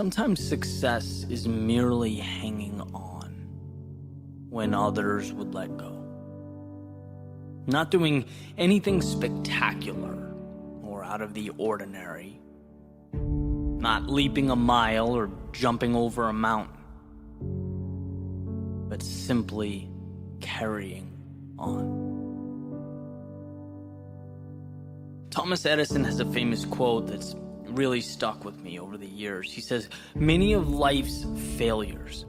Sometimes success is merely hanging on when others would let go. Not doing anything spectacular or out of the ordinary. Not leaping a mile or jumping over a mountain. But simply carrying on. Thomas Edison has a famous quote that's really stuck with me over the years. He says, "Many of life's failures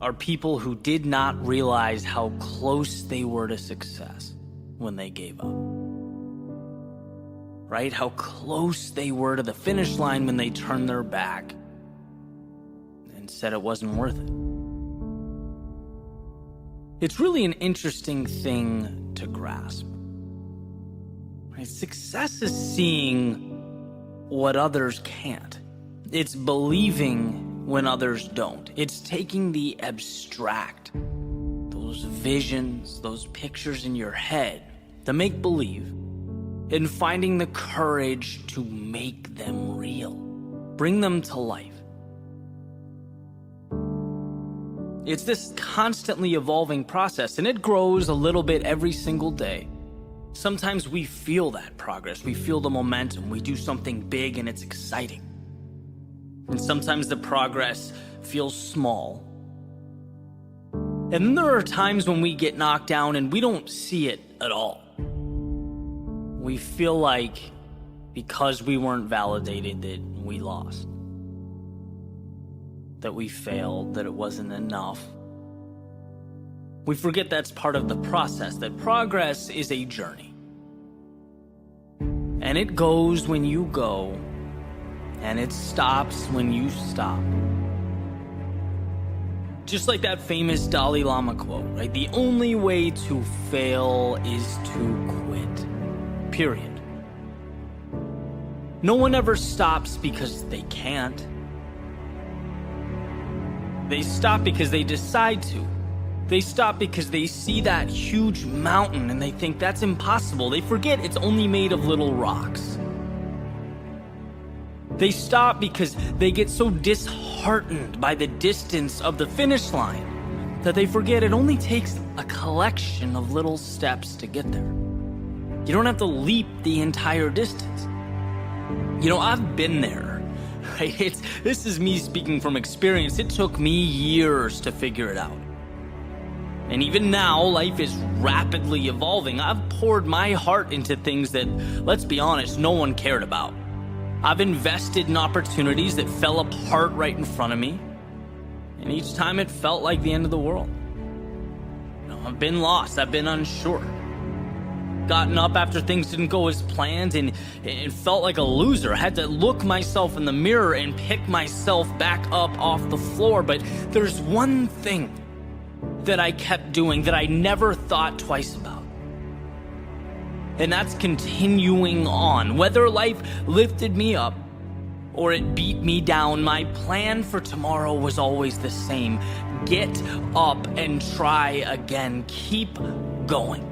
are people who did not realize how close they were to success when they gave up." Right? How close they were to the finish line when they turned their back and said it wasn't worth it. It's really an interesting thing to grasp. Right? Success is seeing what others can't. It's believing when others don't. It's taking the abstract, those visions, those pictures in your head, the make-believe, and finding the courage to make them real, bring them to life. It's this constantly evolving process, and it grows a little bit every single day. Sometimes we feel that progress, we feel the momentum, we do something big and it's exciting. And sometimes the progress feels small. And then there are times when we get knocked down and we don't see it at all. We feel like because we weren't validated that we lost, that we failed, that it wasn't enough. We forget that's part of the process, that progress is a journey. And it goes when you go, and it stops when you stop. Just like that famous Dalai Lama quote, right? The only way to fail is to quit. Period. No one ever stops because they can't. They stop because they decide to. They stop because they see that huge mountain and they think that's impossible. They forget it's only made of little rocks. They stop because they get so disheartened by the distance of the finish line that they forget it only takes a collection of little steps to get there. You don't have to leap the entire distance. You know, I've been there, right? This is me speaking from experience. It took me years to figure it out. And even now, life is rapidly evolving. I've poured my heart into things that, let's be honest, no one cared about. I've invested in opportunities that fell apart right in front of me. And each time it felt like the end of the world. You know, I've been lost. I've been unsure. Gotten up after things didn't go as planned and it felt like a loser. I had to look myself in the mirror and pick myself back up off the floor. But there's one thing that I kept doing that I never thought twice about. And that's continuing on. Whether life lifted me up or it beat me down, my plan for tomorrow was always the same. Get up and try again. Keep going.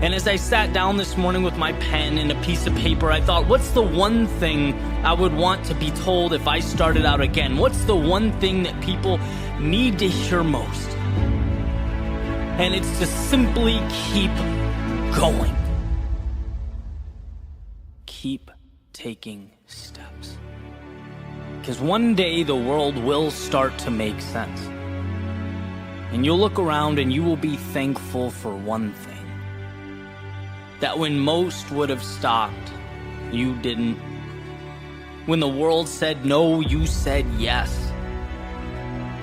And as I sat down this morning with my pen and a piece of paper, I thought, what's the one thing I would want to be told if I started out again? What's the one thing that people need to hear most? And it's to simply keep going. Keep taking steps. Because one day the world will start to make sense. And you'll look around and you will be thankful for one thing. That when most would have stopped, you didn't. When the world said no, you said yes.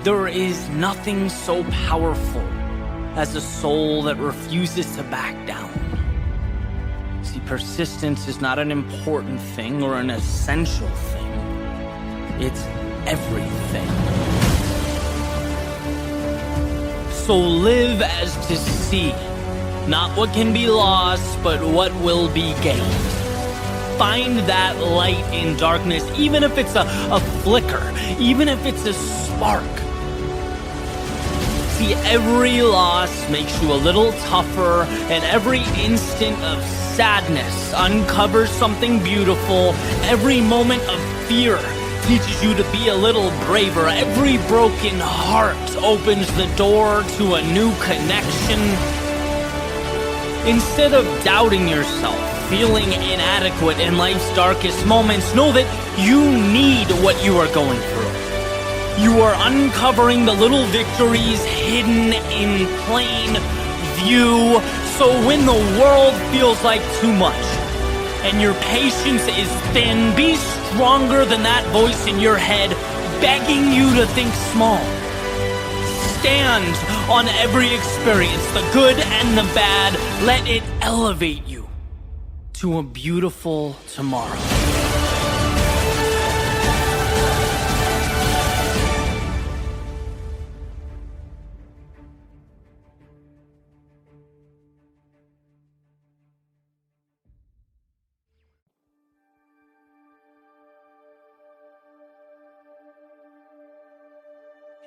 There is nothing so powerful as a soul that refuses to back down. See, persistence is not an important thing or an essential thing. It's everything. So live as to see. Not what can be lost, but what will be gained. Find that light in darkness, even if it's a flicker, even if it's a spark. See, every loss makes you a little tougher, and every instant of sadness uncovers something beautiful. Every moment of fear teaches you to be a little braver. Every broken heart opens the door to a new connection. Instead of doubting yourself, feeling inadequate in life's darkest moments, know that you need what you are going through. You are uncovering the little victories hidden in plain view. So when the world feels like too much and your patience is thin, be stronger than that voice in your head begging you to think small. Stand on every experience, the good and the bad. Let it elevate you to a beautiful tomorrow.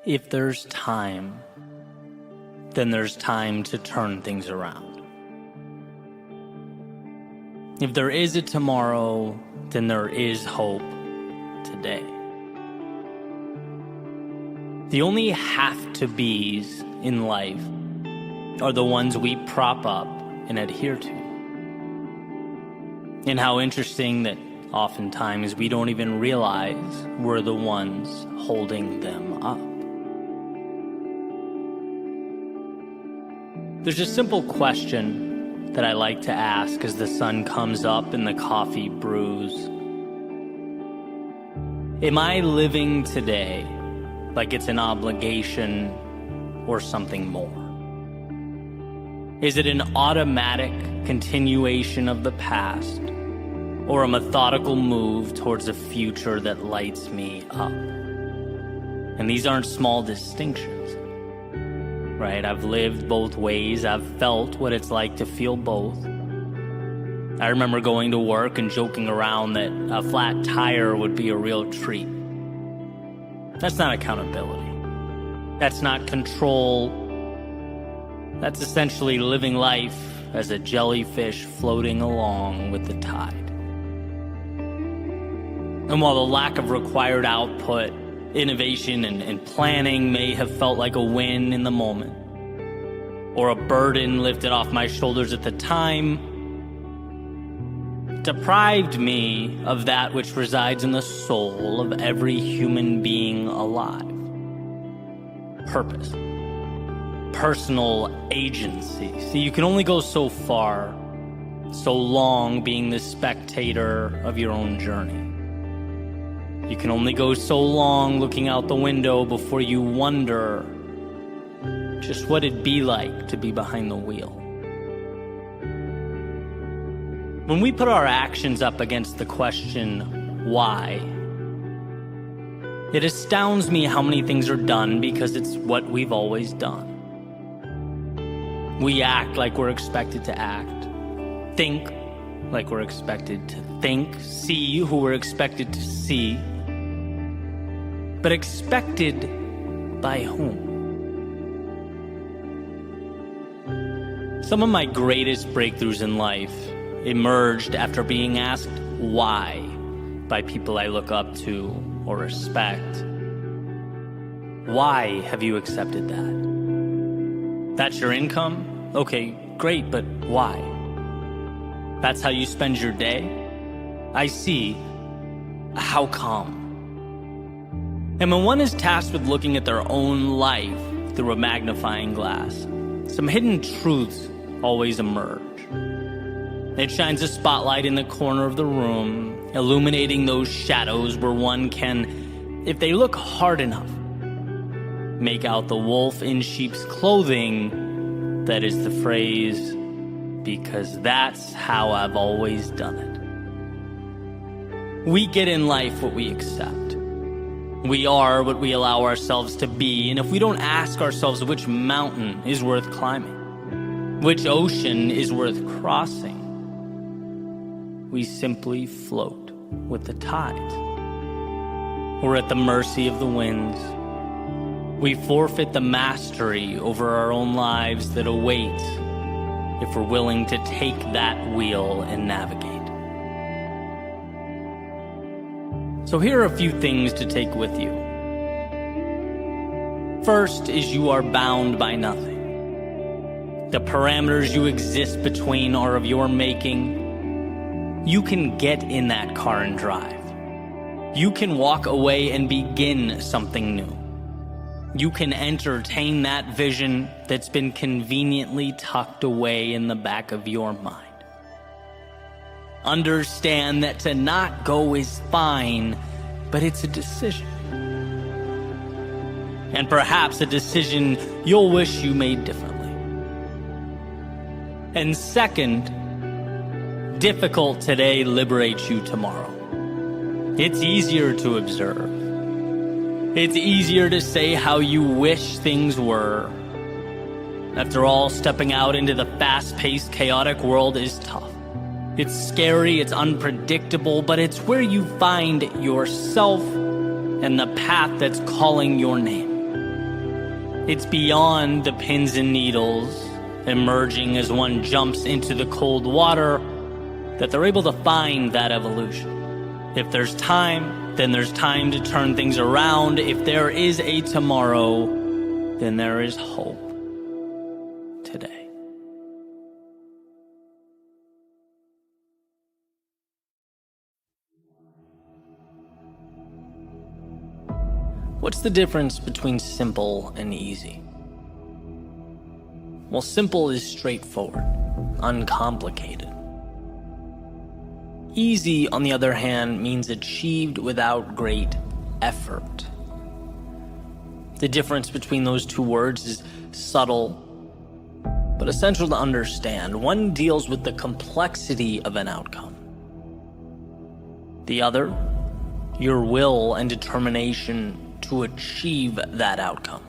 If there's time, then there's time to turn things around. If there is a tomorrow, then there is hope today. The only have-to-be's in life are the ones we prop up and adhere to. And how interesting that oftentimes we don't even realize we're the ones holding them up. There's a simple question that I like to ask as the sun comes up and the coffee brews. Am I living today like it's an obligation or something more? Is it an automatic continuation of the past or a methodical move towards a future that lights me up? And these aren't small distinctions. Right? I've lived both ways. I've felt what it's like to feel both. I remember going to work and joking around that a flat tire would be a real treat. That's not accountability. That's not control. That's essentially living life as a jellyfish floating along with the tide. And while the lack of required output, innovation and planning may have felt like a win in the moment, or a burden lifted off my shoulders at the time, deprived me of that which resides in the soul of every human being alive. Purpose. Personal agency. See, you can only go so far, so long being the spectator of your own journey. You can only go so long looking out the window before you wonder just what it'd be like to be behind the wheel. When we put our actions up against the question, why? It astounds me how many things are done because it's what we've always done. We act like we're expected to act, think like we're expected to think, see who we're expected to see, but expected by whom? Some of my greatest breakthroughs in life emerged after being asked why by people I look up to or respect. Why have you accepted that? That's your income? Okay, great, but why? That's how you spend your day? I see. How come? And when one is tasked with looking at their own life through a magnifying glass, some hidden truths always emerge. It shines a spotlight in the corner of the room, illuminating those shadows where one can, if they look hard enough, make out the wolf in sheep's clothing. That is the phrase, because that's how I've always done it. We get in life what we accept. We are what we allow ourselves to be, and if we don't ask ourselves which mountain is worth climbing, which ocean is worth crossing, we simply float with the tides. We're at the mercy of the winds. We forfeit the mastery over our own lives that awaits if we're willing to take that wheel and navigate. So here are a few things to take with you. First is you are bound by nothing. The parameters you exist between are of your making. You can get in that car and drive. You can walk away and begin something new. You can entertain that vision that's been conveniently tucked away in the back of your mind. Understand that to not go is fine, but it's a decision. And perhaps a decision you'll wish you made differently. And second, difficult today liberates you tomorrow. It's easier to observe. It's easier to say how you wish things were. After all, stepping out into the fast-paced, chaotic world is tough. It's scary, it's unpredictable, but it's where you find yourself and the path that's calling your name. It's beyond the pins and needles, emerging as one jumps into the cold water, that they're able to find that evolution. If there's time, then there's time to turn things around. If there is a tomorrow, then there is hope today. What's the difference between simple and easy? Well, simple is straightforward, uncomplicated. Easy, on the other hand, means achieved without great effort. The difference between those two words is subtle, but essential to understand. One deals with the complexity of an outcome. The other, your will and determination to achieve that outcome.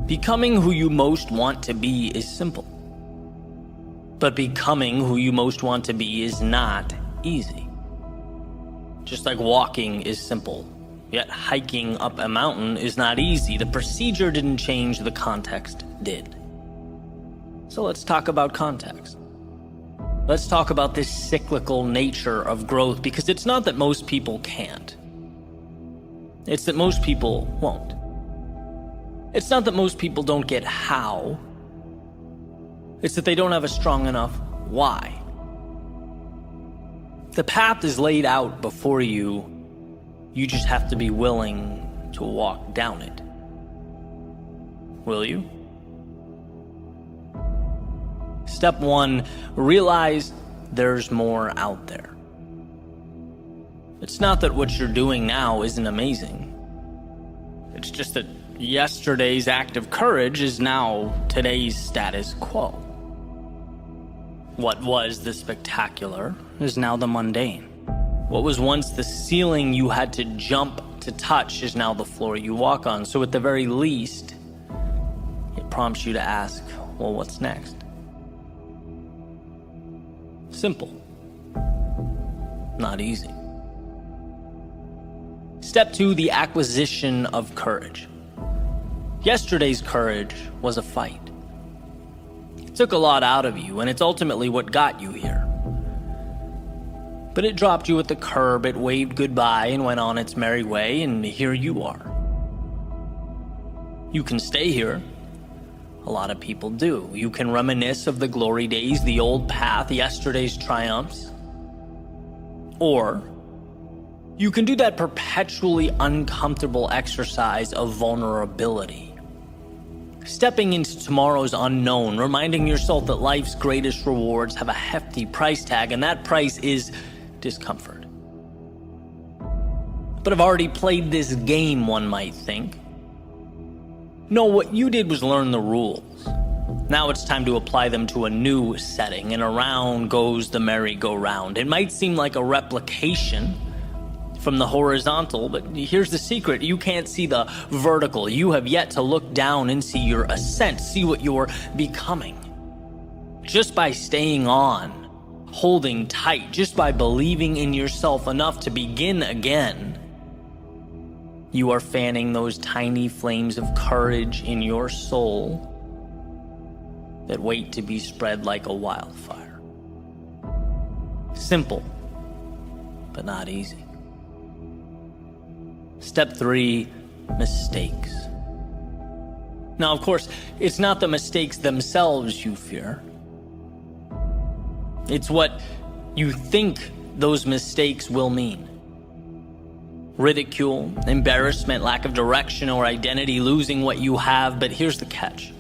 Becoming who you most want to be is simple. But becoming who you most want to be is not easy. Just like walking is simple, yet hiking up a mountain is not easy. The procedure didn't change, the context did. So let's talk about context. Let's talk about this cyclical nature of growth, because it's not that most people can't. It's that most people won't. It's not that most people don't get how. It's that they don't have a strong enough why. The path is laid out before you. You just have to be willing to walk down it. Will you? Step 1, realize there's more out there. It's not that what you're doing now isn't amazing. It's just that yesterday's act of courage is now today's status quo. What was the spectacular is now the mundane. What was once the ceiling you had to jump to touch is now the floor you walk on. So at the very least, it prompts you to ask, well, what's next? Simple. Not easy. Step 2, the acquisition of courage. Yesterday's courage was a fight. It took a lot out of you, and it's ultimately what got you here. But it dropped you at the curb, it waved goodbye and went on its merry way, and here you are. You can stay here. A lot of people do. You can reminisce of the glory days, the old path, yesterday's triumphs. Or you can do that perpetually uncomfortable exercise of vulnerability. Stepping into tomorrow's unknown, reminding yourself that life's greatest rewards have a hefty price tag, and that price is discomfort. But I've already played this game, one might think. No, what you did was learn the rules. Now it's time to apply them to a new setting, and around goes the merry-go-round. It might seem like a replication from the horizontal, but here's the secret. You can't see the vertical. You have yet to look down and see your ascent, see what you're becoming. Just by staying on, holding tight, just by believing in yourself enough to begin again, you are fanning those tiny flames of courage in your soul that wait to be spread like a wildfire. Simple. but not easy. Step 3, mistakes. Now, of course, it's not the mistakes themselves you fear. It's what you think those mistakes will mean. Ridicule, embarrassment, lack of direction or identity, losing what you have. But here's the catch.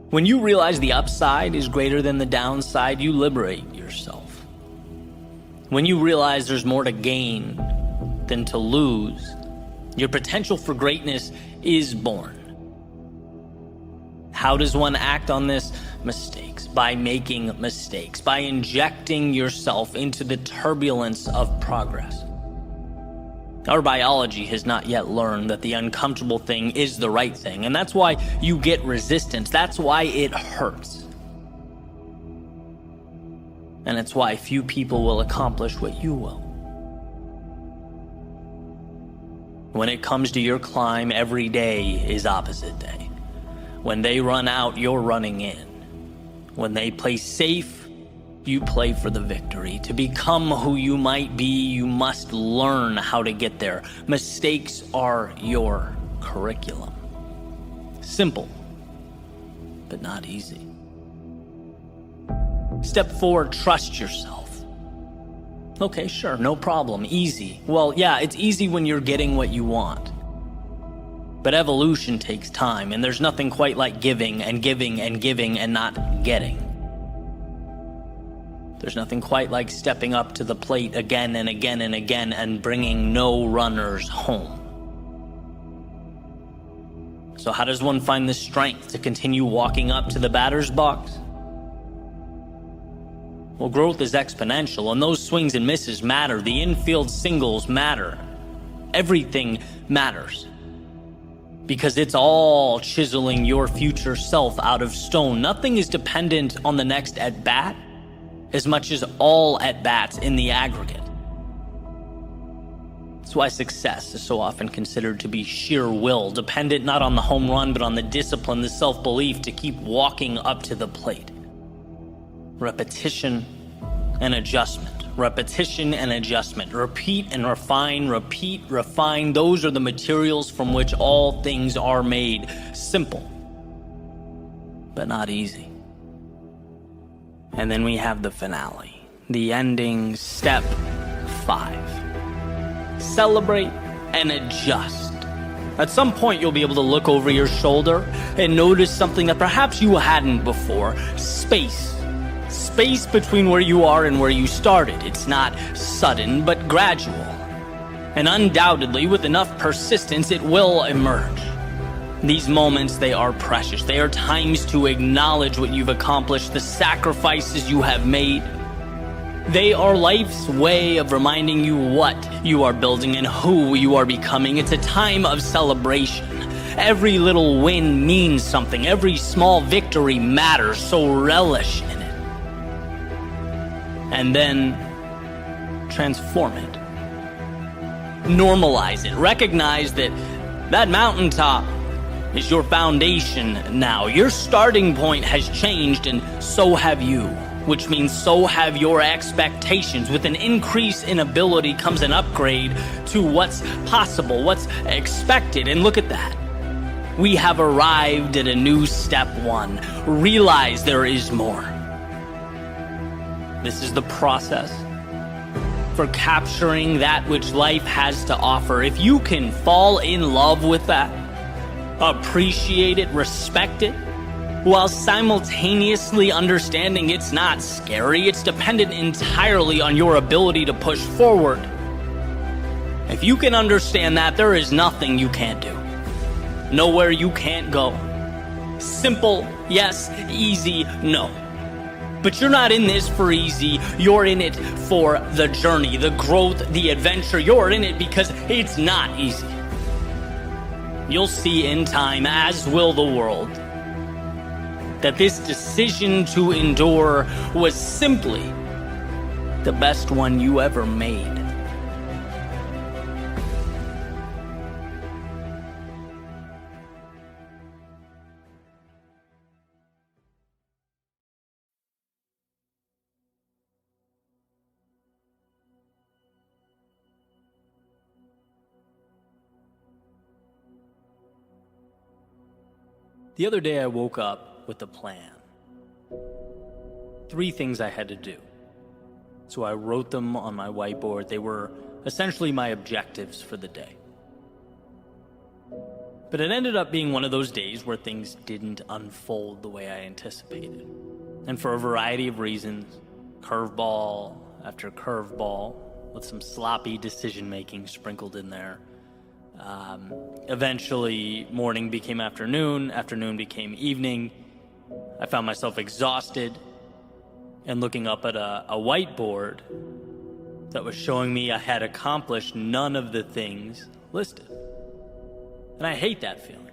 When you realize the upside is greater than the downside, you liberate yourself. When you realize there's more to gain than to lose, your potential for greatness is born. How does one act on this? Mistakes. By making mistakes. By injecting yourself into the turbulence of progress. Our biology has not yet learned that the uncomfortable thing is the right thing, and that's why you get resistance. That's why it hurts. And it's why few people will accomplish what you will. When it comes to your climb, every day is opposite day. When they run out, you're running in. When they play safe, you play for the victory. To become who you might be, you must learn how to get there. Mistakes are your curriculum. Simple, but not easy. Step 4, trust yourself. Okay, sure, no problem, easy. Well, yeah, it's easy when you're getting what you want. But evolution takes time, and there's nothing quite like giving and giving and giving and not getting. There's nothing quite like stepping up to the plate again and again and again and bringing no runners home. So how does one find the strength to continue walking up to the batter's box? Well, growth is exponential, and those swings and misses matter. The infield singles matter. Everything matters. Because it's all chiseling your future self out of stone. Nothing is dependent on the next at-bat as much as all at-bats in the aggregate. That's why success is so often considered to be sheer will, dependent not on the home run, but on the discipline, the self-belief to keep walking up to the plate. Repetition and adjustment. Repetition and adjustment. Repeat and refine, repeat, refine. Those are the materials from which all things are made. Simple, but not easy. And then we have the finale, the ending, step 5. Celebrate and adjust. At some point, you'll be able to look over your shoulder and notice something that perhaps you hadn't before. Space. Space between where you are and where you started. It's not sudden, but gradual. And undoubtedly, with enough persistence, it will emerge. These moments, they are precious. They are times to acknowledge what you've accomplished, the sacrifices you have made. They are life's way of reminding you what you are building and who you are becoming. It's a time of celebration. Every little win means something. Every small victory matters, so relish in it. And then transform it. Normalize it. Recognize that mountaintop is your foundation now. Your starting point has changed, and so have you, which means so have your expectations. With an increase in ability comes an upgrade to what's possible, what's expected. And look at that. We have arrived at a new step 1. Realize there is more. This is the process for capturing that which life has to offer. If you can fall in love with that, appreciate it, respect it, while simultaneously understanding it's not scary, it's dependent entirely on your ability to push forward. If you can understand that, there is nothing you can't do. Nowhere you can't go. Simple, yes. Easy, no. But you're not in this for easy. You're in it for the journey, the growth, the adventure. You're in it because it's not easy. You'll see in time, as will the world, that this decision to endure was simply the best one you ever made. The other day I woke up with a plan. 3 things I had to do. So I wrote them on my whiteboard. They were essentially my objectives for the day. But it ended up being one of those days where things didn't unfold the way I anticipated. And for a variety of reasons, curveball after curveball, with some sloppy decision-making sprinkled in there. Eventually, morning became afternoon, afternoon became evening. I found myself exhausted and looking up at a whiteboard that was showing me I had accomplished none of the things listed. And I hate that feeling.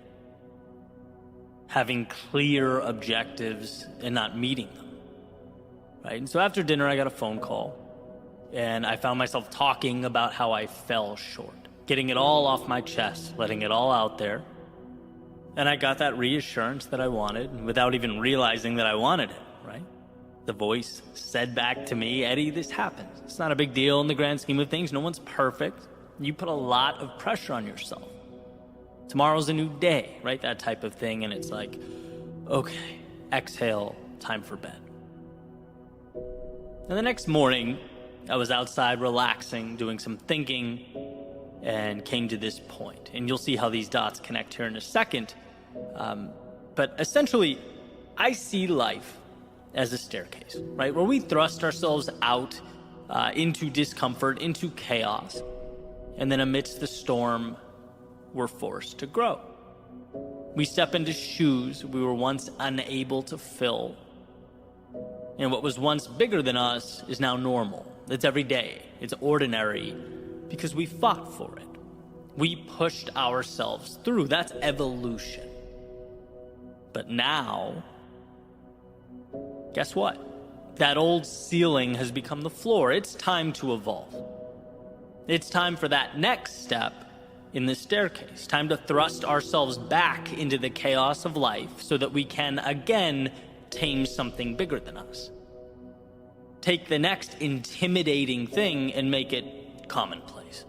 Having clear objectives and not meeting them. Right? And so after dinner, I got a phone call, and I found myself talking about how I fell short, getting it all off my chest, letting it all out there. And I got that reassurance that I wanted without even realizing that I wanted it, right? The voice said back to me, Eddie, this happens. It's not a big deal in the grand scheme of things. No one's perfect. You put a lot of pressure on yourself. Tomorrow's a new day, right? That type of thing. And it's like, okay, exhale, time for bed. And the next morning, I was outside relaxing, doing some thinking, and came to this point. And you'll see how these dots connect here in a second. But essentially, I see life as a staircase, right? Where we thrust ourselves out into discomfort, into chaos. And then amidst the storm, we're forced to grow. We step into shoes we were once unable to fill. And what was once bigger than us is now normal. It's every day. It's ordinary because we fought for it. We pushed ourselves through. That's evolution. But now, guess what? That old ceiling has become the floor. It's time to evolve. It's time for that next step in the staircase. Time to thrust ourselves back into the chaos of life so that we can again tame something bigger than us. Take the next intimidating thing and make it commonplace.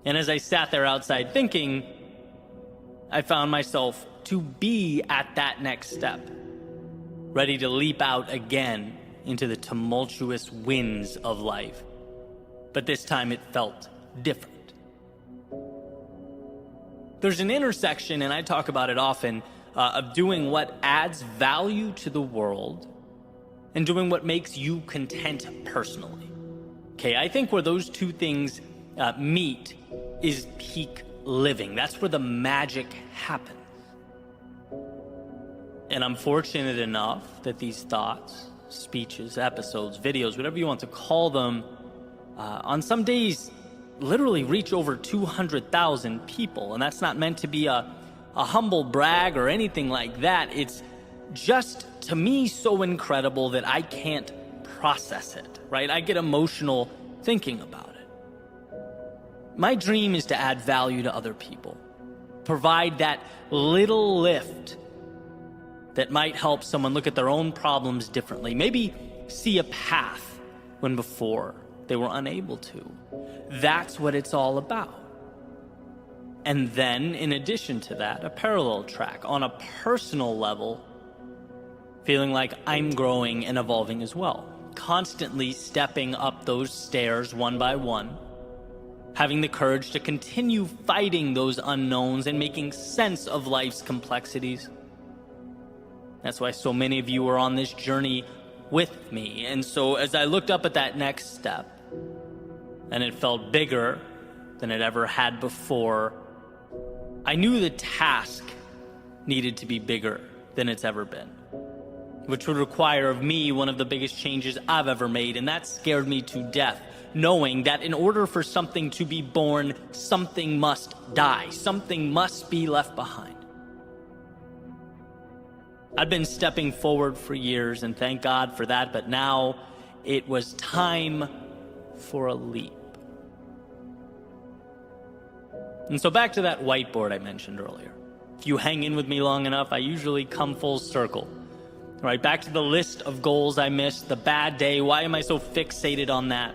And as I sat there outside thinking, I found myself to be at that next step, ready to leap out again into the tumultuous winds of life. But this time it felt different. There's an intersection, and I talk about it often, of doing what adds value to the world and doing what makes you content personally. Okay, I think where those two things meet is peak living. That's where the magic happens. And I'm fortunate enough that these thoughts, speeches, episodes, videos, whatever you want to call them, on some days literally reach over 200,000 people. And that's not meant to be a humble brag or anything like that. It's just, to me, so incredible that I can't process it, right? I get emotional thinking about it. My dream is to add value to other people, provide that little lift that might help someone look at their own problems differently, maybe see a path when before they were unable to. That's what it's all about. And then, in addition to that, a parallel track on a personal level, feeling like I'm growing and evolving as well, constantly stepping up those stairs one by one, having the courage to continue fighting those unknowns and making sense of life's complexities. That's why so many of you are on this journey with me. And so as I looked up at that next step, and it felt bigger than it ever had before, I knew the task needed to be bigger than it's ever been, which would require of me one of the biggest changes I've ever made, and that scared me to death, knowing that in order for something to be born, something must die, something must be left behind. I'd been stepping forward for years, and thank God for that, but now it was time for a leap. And so back to that whiteboard I mentioned earlier. If you hang in with me long enough, I usually come full circle. Right, back to the list of goals I missed, the bad day. Why am I so fixated on that?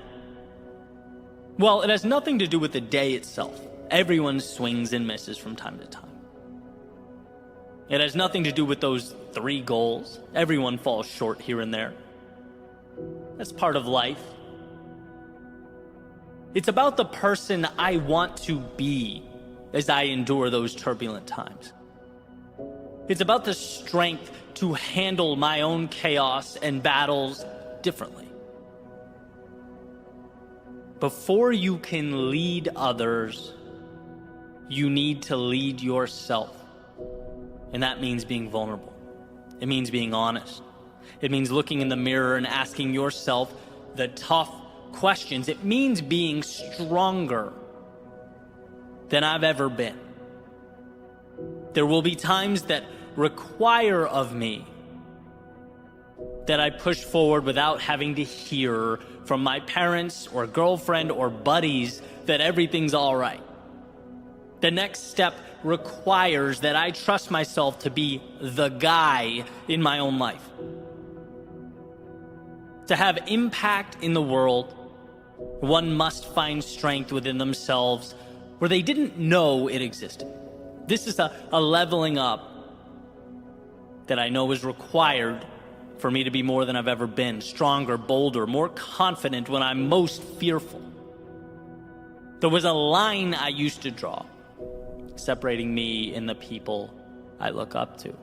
Well, it has nothing to do with the day itself. Everyone swings and misses from time to time. It has nothing to do with those 3 goals. Everyone falls short here and there. That's part of life. It's about the person I want to be as I endure those turbulent times. It's about the strength to handle my own chaos and battles differently. Before you can lead others, you need to lead yourself. And that means being vulnerable. It means being honest. It means looking in the mirror and asking yourself the tough questions. It means being stronger than I've ever been. There will be times that require of me that I push forward without having to hear from my parents or girlfriend or buddies that everything's all right. The next step requires that I trust myself to be the guy in my own life. To have impact in the world, one must find strength within themselves where they didn't know it existed. This is a leveling up that I know is required for me to be more than I've ever been, stronger, bolder, more confident when I'm most fearful. There was a line I used to draw separating me and the people I look up to.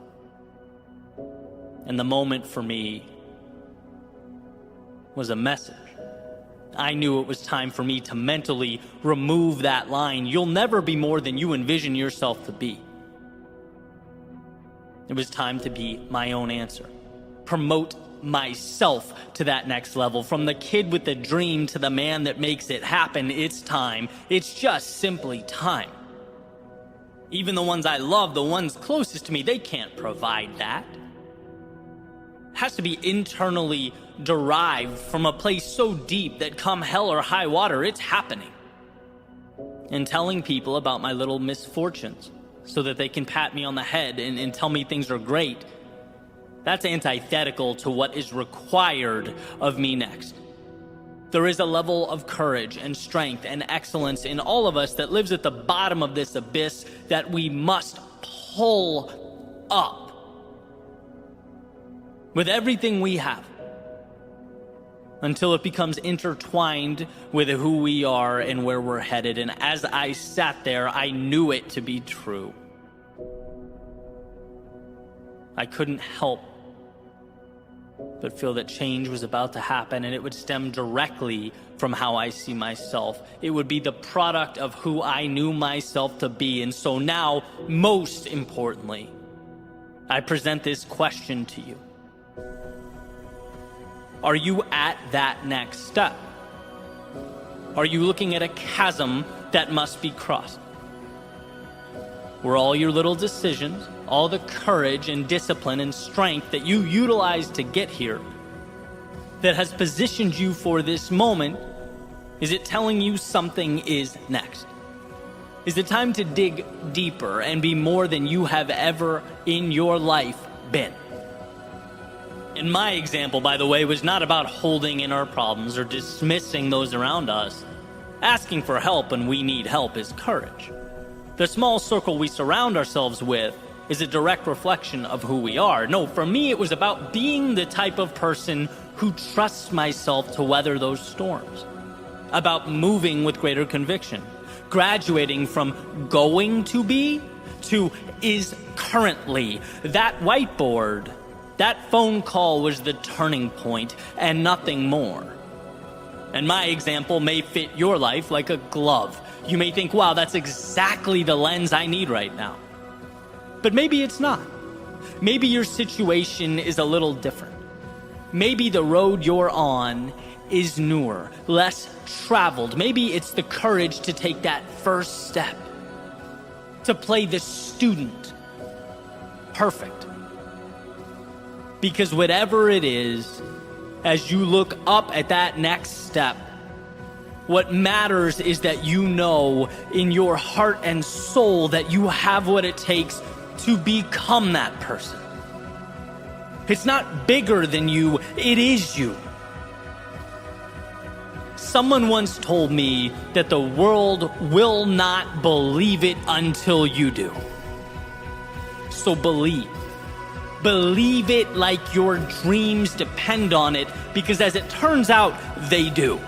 And the moment for me was a message. I knew it was time for me to mentally remove that line. You'll never be more than you envision yourself to be. It was time to be my own answer. Promote myself to that next level. From the kid with the dream to the man that makes it happen, it's time. It's just simply time. Even the ones I love, the ones closest to me, they can't provide that. It has to be internally derived from a place so deep that come hell or high water, it's happening. And telling people about my little misfortunes so that they can pat me on the head and tell me things are great, that's antithetical to what is required of me next. There is a level of courage and strength and excellence in all of us that lives at the bottom of this abyss that we must pull up with everything we have until it becomes intertwined with who we are and where we're headed. And as I sat there, I knew it to be true. I couldn't help but feel that change was about to happen, and it would stem directly from how I see myself. It would be the product of who I knew myself to be. And so now, most importantly, I present this question to you. Are you at that next step? Are you looking at a chasm that must be crossed? Were all your little decisions, all the courage and discipline and strength that you utilized to get here, that has positioned you for this moment, is it telling you something is next? Is it time to dig deeper and be more than you have ever in your life been? And my example, by the way, was not about holding in our problems or dismissing those around us. Asking for help when we need help is courage. The small circle we surround ourselves with is a direct reflection of who we are. No, for me, it was about being the type of person who trusts myself to weather those storms. About moving with greater conviction. Graduating from going to be to is currently. That whiteboard, that phone call was the turning point and nothing more. And my example may fit your life like a glove. You may think, wow, that's exactly the lens I need right now. But maybe it's not. Maybe your situation is a little different. Maybe the road you're on is newer, less traveled. Maybe it's the courage to take that first step, to play the student perfect. Because whatever it is, as you look up at that next step, what matters is that you know in your heart and soul that you have what it takes to become that person. It's not bigger than you, it is you. Someone once told me that the world will not believe it until you do. So believe. Believe it like your dreams depend on it, because as it turns out, they do.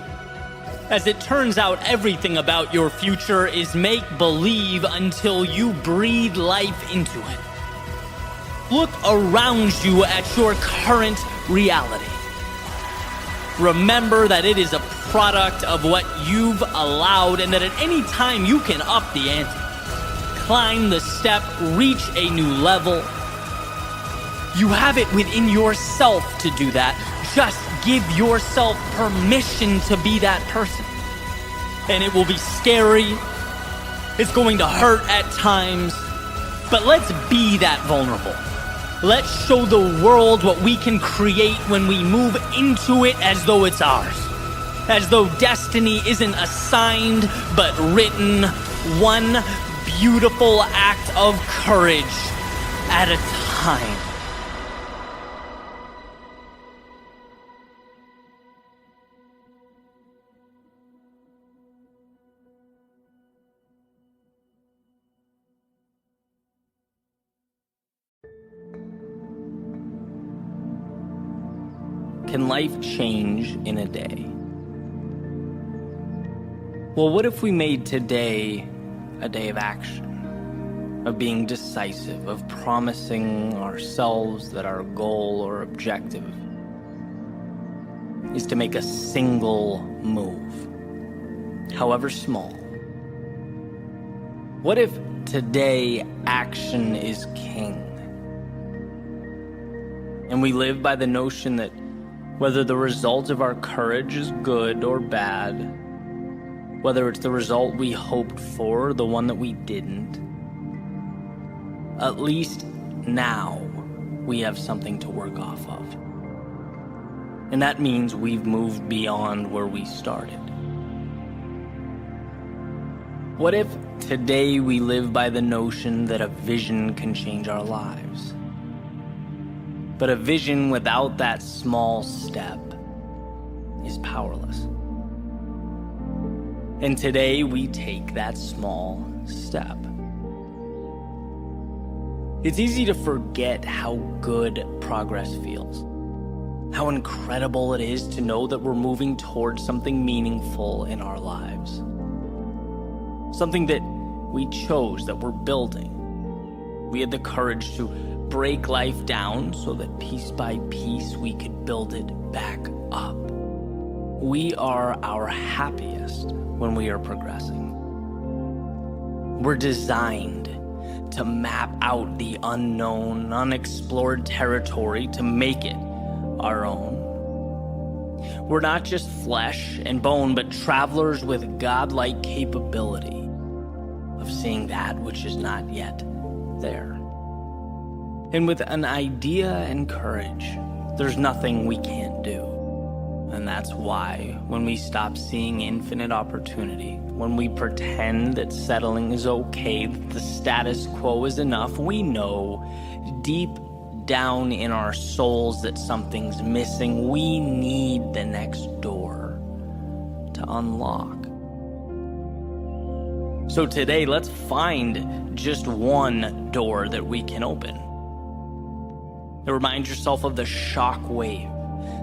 As it turns out, everything about your future is make-believe until you breathe life into it. Look around you at your current reality. Remember that it is a product of what you've allowed, and that at any time you can up the ante. Climb the step, reach a new level. You have it within yourself to do that. Just give yourself permission to be that person. And it will be scary. It's going to hurt at times. But let's be that vulnerable. Let's show the world what we can create when we move into it as though it's ours. As though destiny isn't assigned, but written, one beautiful act of courage at a time. Can life change in a day? Well, what if we made today a day of action, of being decisive, of promising ourselves that our goal or objective is to make a single move, however small? What if today action is king? And we live by the notion that whether the result of our courage is good or bad, whether it's the result we hoped for or the one that we didn't, at least now we have something to work off of. And that means we've moved beyond where we started. What if today we live by the notion that a vision can change our lives? But a vision without that small step is powerless. And today we take that small step. It's easy to forget how good progress feels. How incredible it is to know that we're moving towards something meaningful in our lives. Something that we chose, that we're building. We had the courage to break life down so that piece by piece we could build it back up. We are our happiest when we are progressing. We're designed to map out the unknown, unexplored territory to make it our own. We're not just flesh and bone, but travelers with godlike capability of seeing that which is not yet there. And with an idea and courage, there's nothing we can't do. And that's why when we stop seeing infinite opportunity, when we pretend that settling is okay, that the status quo is enough, we know deep down in our souls that something's missing. We need the next door to unlock. So today, let's find just one door that we can open. Remind yourself of the shock wave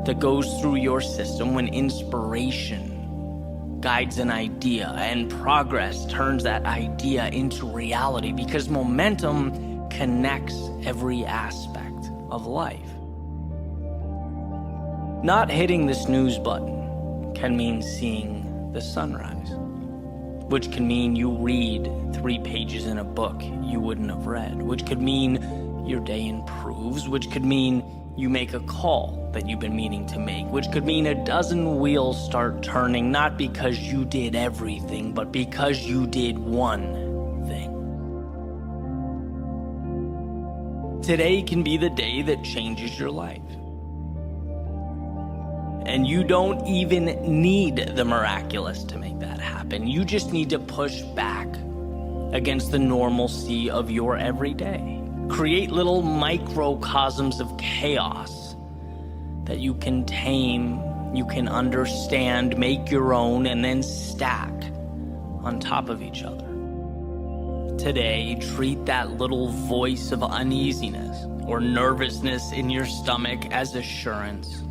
that goes through your system when inspiration guides an idea and progress turns that idea into reality, because momentum connects every aspect of life. Not hitting the snooze button can mean seeing the sunrise, which can mean you read 3 pages in a book you wouldn't have read, which could mean your day improves, which could mean you make a call that you've been meaning to make, which could mean a dozen wheels start turning, not because you did everything, but because you did one thing. Today can be the day that changes your life. And you don't even need the miraculous to make that happen. You just need to push back against the normalcy of your everyday. Create little microcosms of chaos that you can tame, you can understand, make your own, and then stack on top of each other. today, treat that little voice of uneasiness or nervousness in your stomach as assurance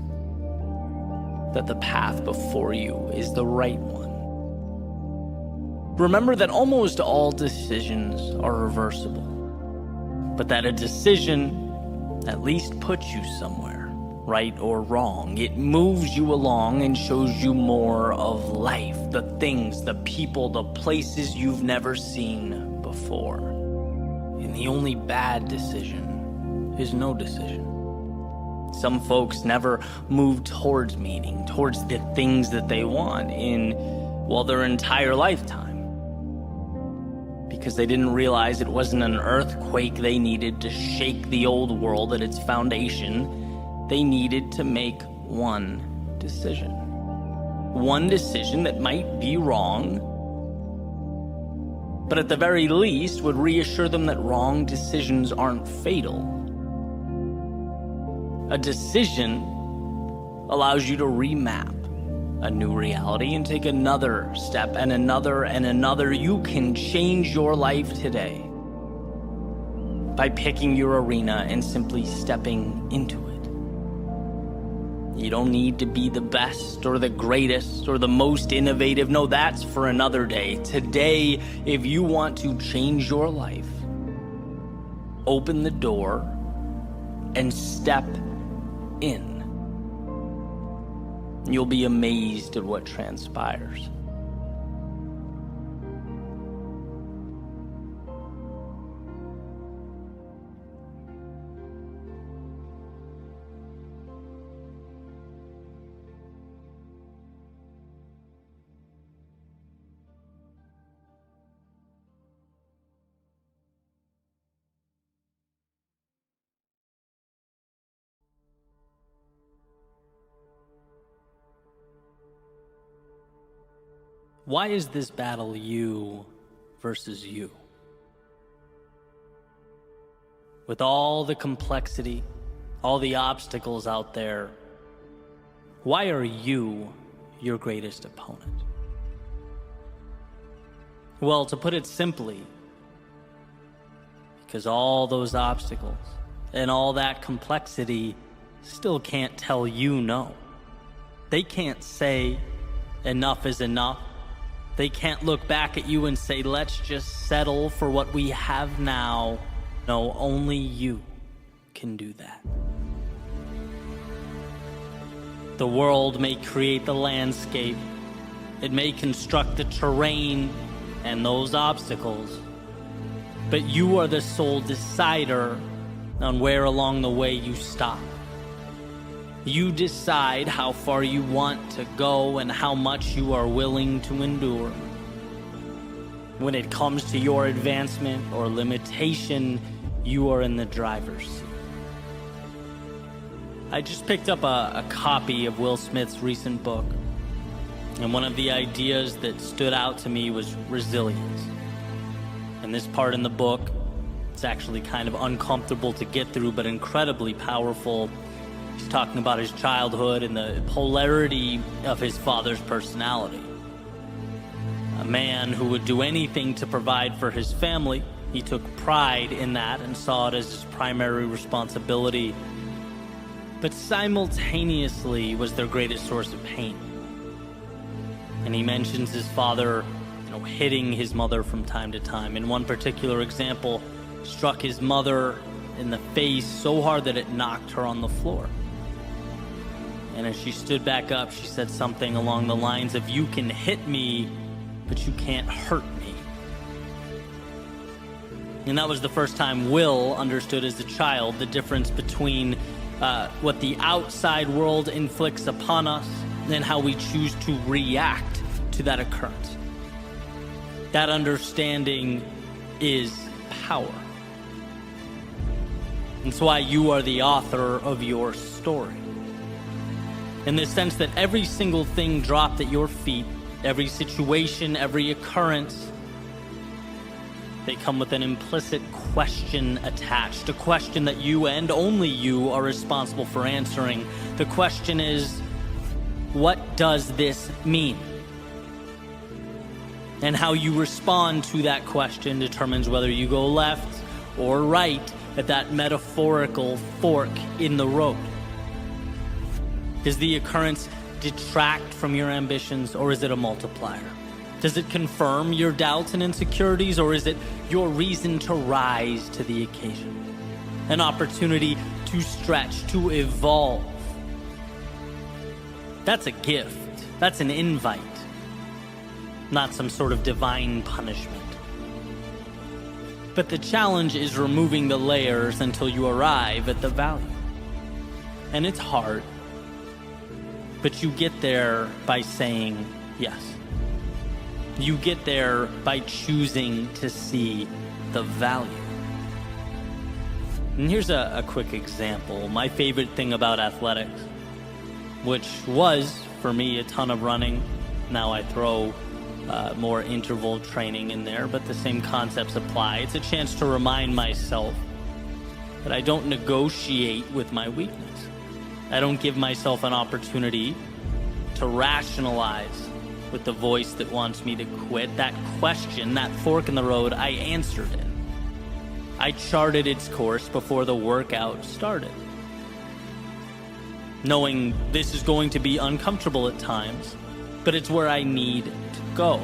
that the path before you is the right one. Remember that almost all decisions are reversible, but that a decision at least puts you somewhere, right or wrong. It moves you along and shows you more of life, the things, the people, the places you've never seen before. And the only bad decision is no decision. Some folks never move towards meaning, towards the things that they want in, well, their entire lifetime, because they didn't realize it wasn't an earthquake they needed to shake the old world at its foundation. They needed to make one decision. One decision that might be wrong, but at the very least would reassure them that wrong decisions aren't fatal. A decision allows you to remap a new reality and take another step and another and another. You can change your life today by picking your arena and simply stepping into it. You don't need to be the best or the greatest or the most innovative. No, that's for another day. Today, if you want to change your life, open the door and step in. You'll be amazed at what transpires. Why is this battle you versus you? With all the complexity, all the obstacles out there, why are you your greatest opponent? Well, to put it simply, because all those obstacles and all that complexity still can't tell you no. They can't say enough is enough. They can't look back at you and say, let's just settle for what we have now. No, only you can do that. The world may create the landscape. It may construct the terrain and those obstacles. But you are the sole decider on where along the way you stop. You decide how far you want to go and how much you are willing to endure. When it comes to your advancement or limitation, you are in the driver's seat. I just picked up a copy of Will Smith's recent book, and one of the ideas that stood out to me was resilience. And this part in the book, it's actually kind of uncomfortable to get through, but incredibly powerful. He's talking about his childhood and the polarity of his father's personality. A man who would do anything to provide for his family. He took pride in that and saw it as his primary responsibility, but simultaneously was their greatest source of pain. And he mentions his father, hitting his mother from time to time. In one particular example, struck his mother in the face so hard that it knocked her on the floor. And as she stood back up, she said something along the lines of, "You can hit me, but you can't hurt me." And that was the first time Will understood as a child the difference between what the outside world inflicts upon us and how we choose to react to that occurrence. That understanding is power. It's why you are the author of your story. In the sense that every single thing dropped at your feet, every situation, every occurrence, they come with an implicit question attached, a question that you and only you are responsible for answering. The question is, what does this mean? And how you respond to that question determines whether you go left or right at that metaphorical fork in the road. Does the occurrence detract from your ambitions, or is it a multiplier? Does it confirm your doubts and insecurities, or is it your reason to rise to the occasion? An opportunity to stretch, to evolve. That's a gift. That's an invite, not some sort of divine punishment. But the challenge is removing the layers until you arrive at the value. And it's hard, but you get there by saying yes. You get there by choosing to see the value. And here's a quick example. My favorite thing about athletics, which was, for me, a ton of running. Now I throw more interval training in there, but the same concepts apply. It's a chance to remind myself that I don't negotiate with my weakness. I don't give myself an opportunity to rationalize with the voice that wants me to quit. That question, that fork in the road, I answered it. I charted its course before the workout started, knowing this is going to be uncomfortable at times, but it's where I need to go.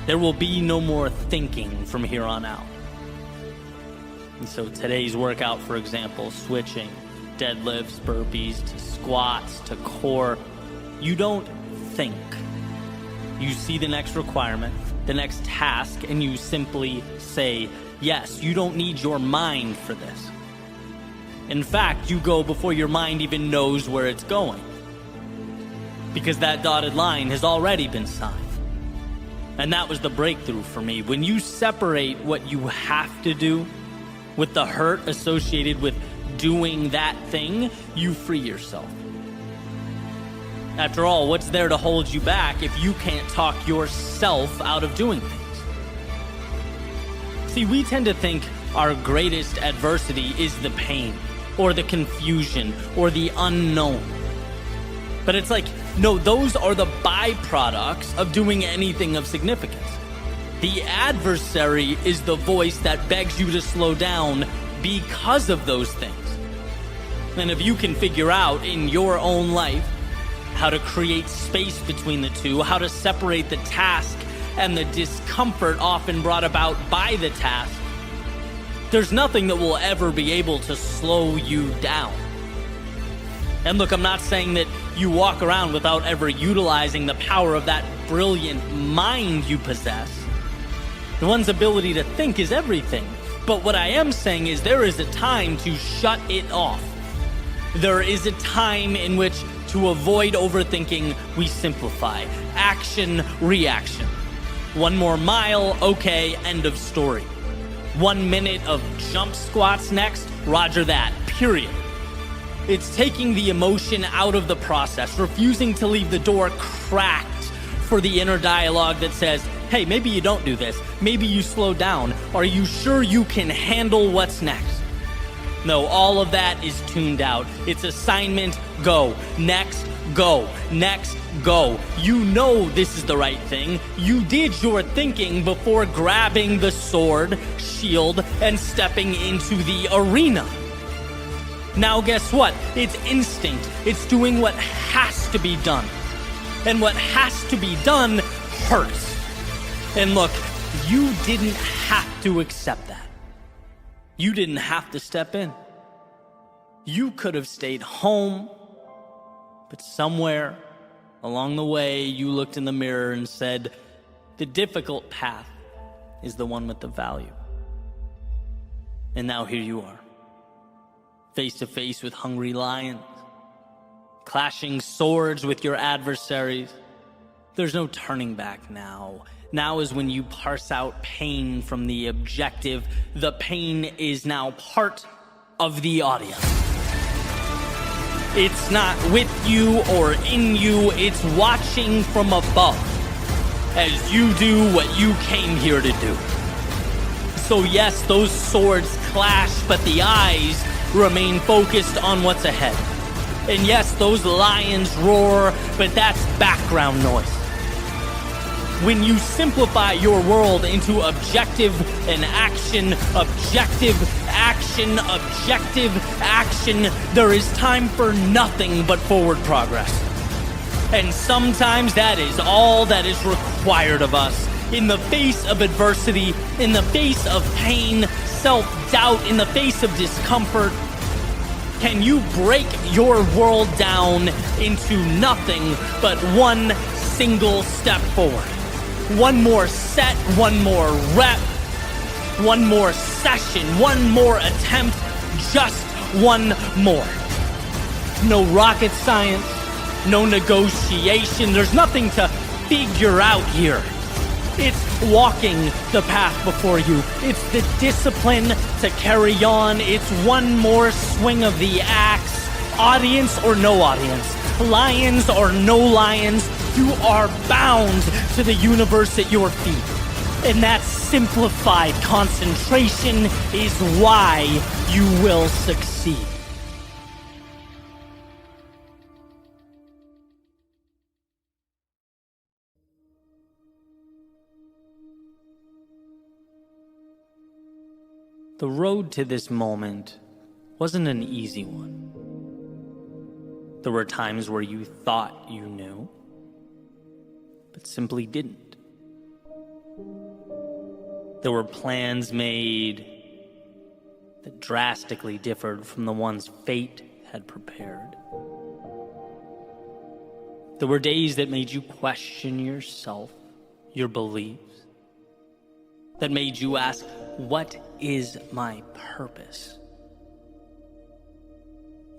There will be no more thinking from here on out. And so today's workout, for example, switching deadlifts, burpees, to squats, to core, you don't think. You see the next requirement, the next task, and you simply say yes. You don't need your mind for this. In fact, you go before your mind even knows where it's going, because that dotted line has already been signed. And that was the breakthrough for me. When you separate what you have to do with the hurt associated with doing that thing, you free yourself. After all, what's there to hold you back if you can't talk yourself out of doing things? See, we tend to think our greatest adversity is the pain, or the confusion, or the unknown. But it's like, no, those are the byproducts of doing anything of significance. The adversary is the voice that begs you to slow down because of those things. And if you can figure out in your own life how to create space between the two, how to separate the task and the discomfort often brought about by the task, there's nothing that will ever be able to slow you down. And look, I'm not saying that you walk around without ever utilizing the power of that brilliant mind you possess. One's ability to think is everything. But what I am saying is there is a time to shut it off. There is a time in which, to avoid overthinking, we simplify. Action, reaction. One more mile, okay, end of story. 1 minute of jump squats next, roger that, period. It's taking the emotion out of the process, refusing to leave the door cracked for the inner dialogue that says, hey, maybe you don't do this. Maybe you slow down. Are you sure you can handle what's next? No, all of that is tuned out. It's assignment, go. Next, go. Next, go. You know this is the right thing. You did your thinking before grabbing the sword, shield, and stepping into the arena. Now guess what? It's instinct. It's doing what has to be done. And what has to be done hurts. And look, you didn't have to accept that. You didn't have to step in. You could have stayed home, but somewhere along the way, you looked in the mirror and said, the difficult path is the one with the value. And now here you are, face to face with hungry lions, clashing swords with your adversaries. There's no turning back now. Now is when you parse out pain from the objective. The pain is now part of the audience. It's not with you or in you, it's watching from above as you do what you came here to do. So yes, those swords clash, but the eyes remain focused on what's ahead. And yes, those lions roar, but that's background noise. When you simplify your world into objective and action, there is time for nothing but forward progress. And sometimes that is all that is required of us. In the face of adversity, in the face of pain, self-doubt, in the face of discomfort, can you break your world down into nothing but one single step forward? One more set, one more rep, one more session, one more attempt, just one more. No rocket science, no negotiation. There's nothing to figure out here. It's walking the path before you. It's the discipline to carry on. It's one more swing of the axe. Audience or no audience, lions or no lions, you are bound to the universe at your feet. And that simplified concentration is why you will succeed. The road to this moment wasn't an easy one. There were times where you thought you knew, but simply didn't. There were plans made that drastically differed from the ones fate had prepared. There were days that made you question yourself, your beliefs, that made you ask, what is my purpose?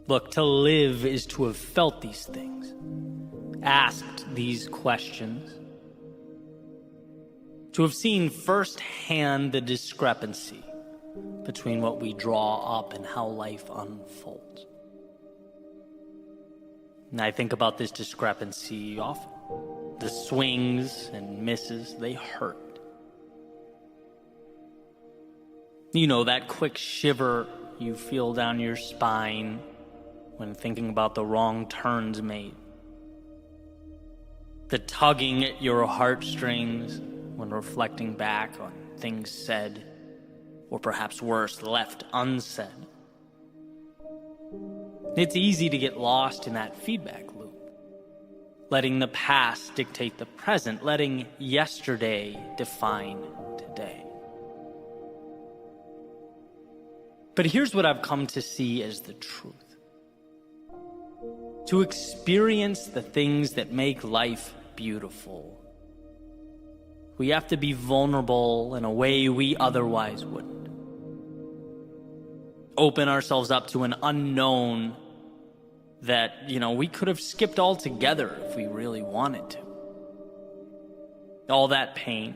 Look, to live is to have felt these things, asked these questions, to have seen firsthand the discrepancy between what we draw up and how life unfolds. And I think about this discrepancy often. The swings and misses, they hurt. You know, that quick shiver you feel down your spine when thinking about the wrong turns made. The tugging at your heartstrings when reflecting back on things said, or perhaps worse, left unsaid. It's easy to get lost in that feedback loop, letting the past dictate the present, letting yesterday define today. But here's what I've come to see as the truth. To experience the things that make life beautiful, we have to be vulnerable in a way we otherwise wouldn't. Open ourselves up to an unknown that, we could have skipped altogether if we really wanted to. All that pain,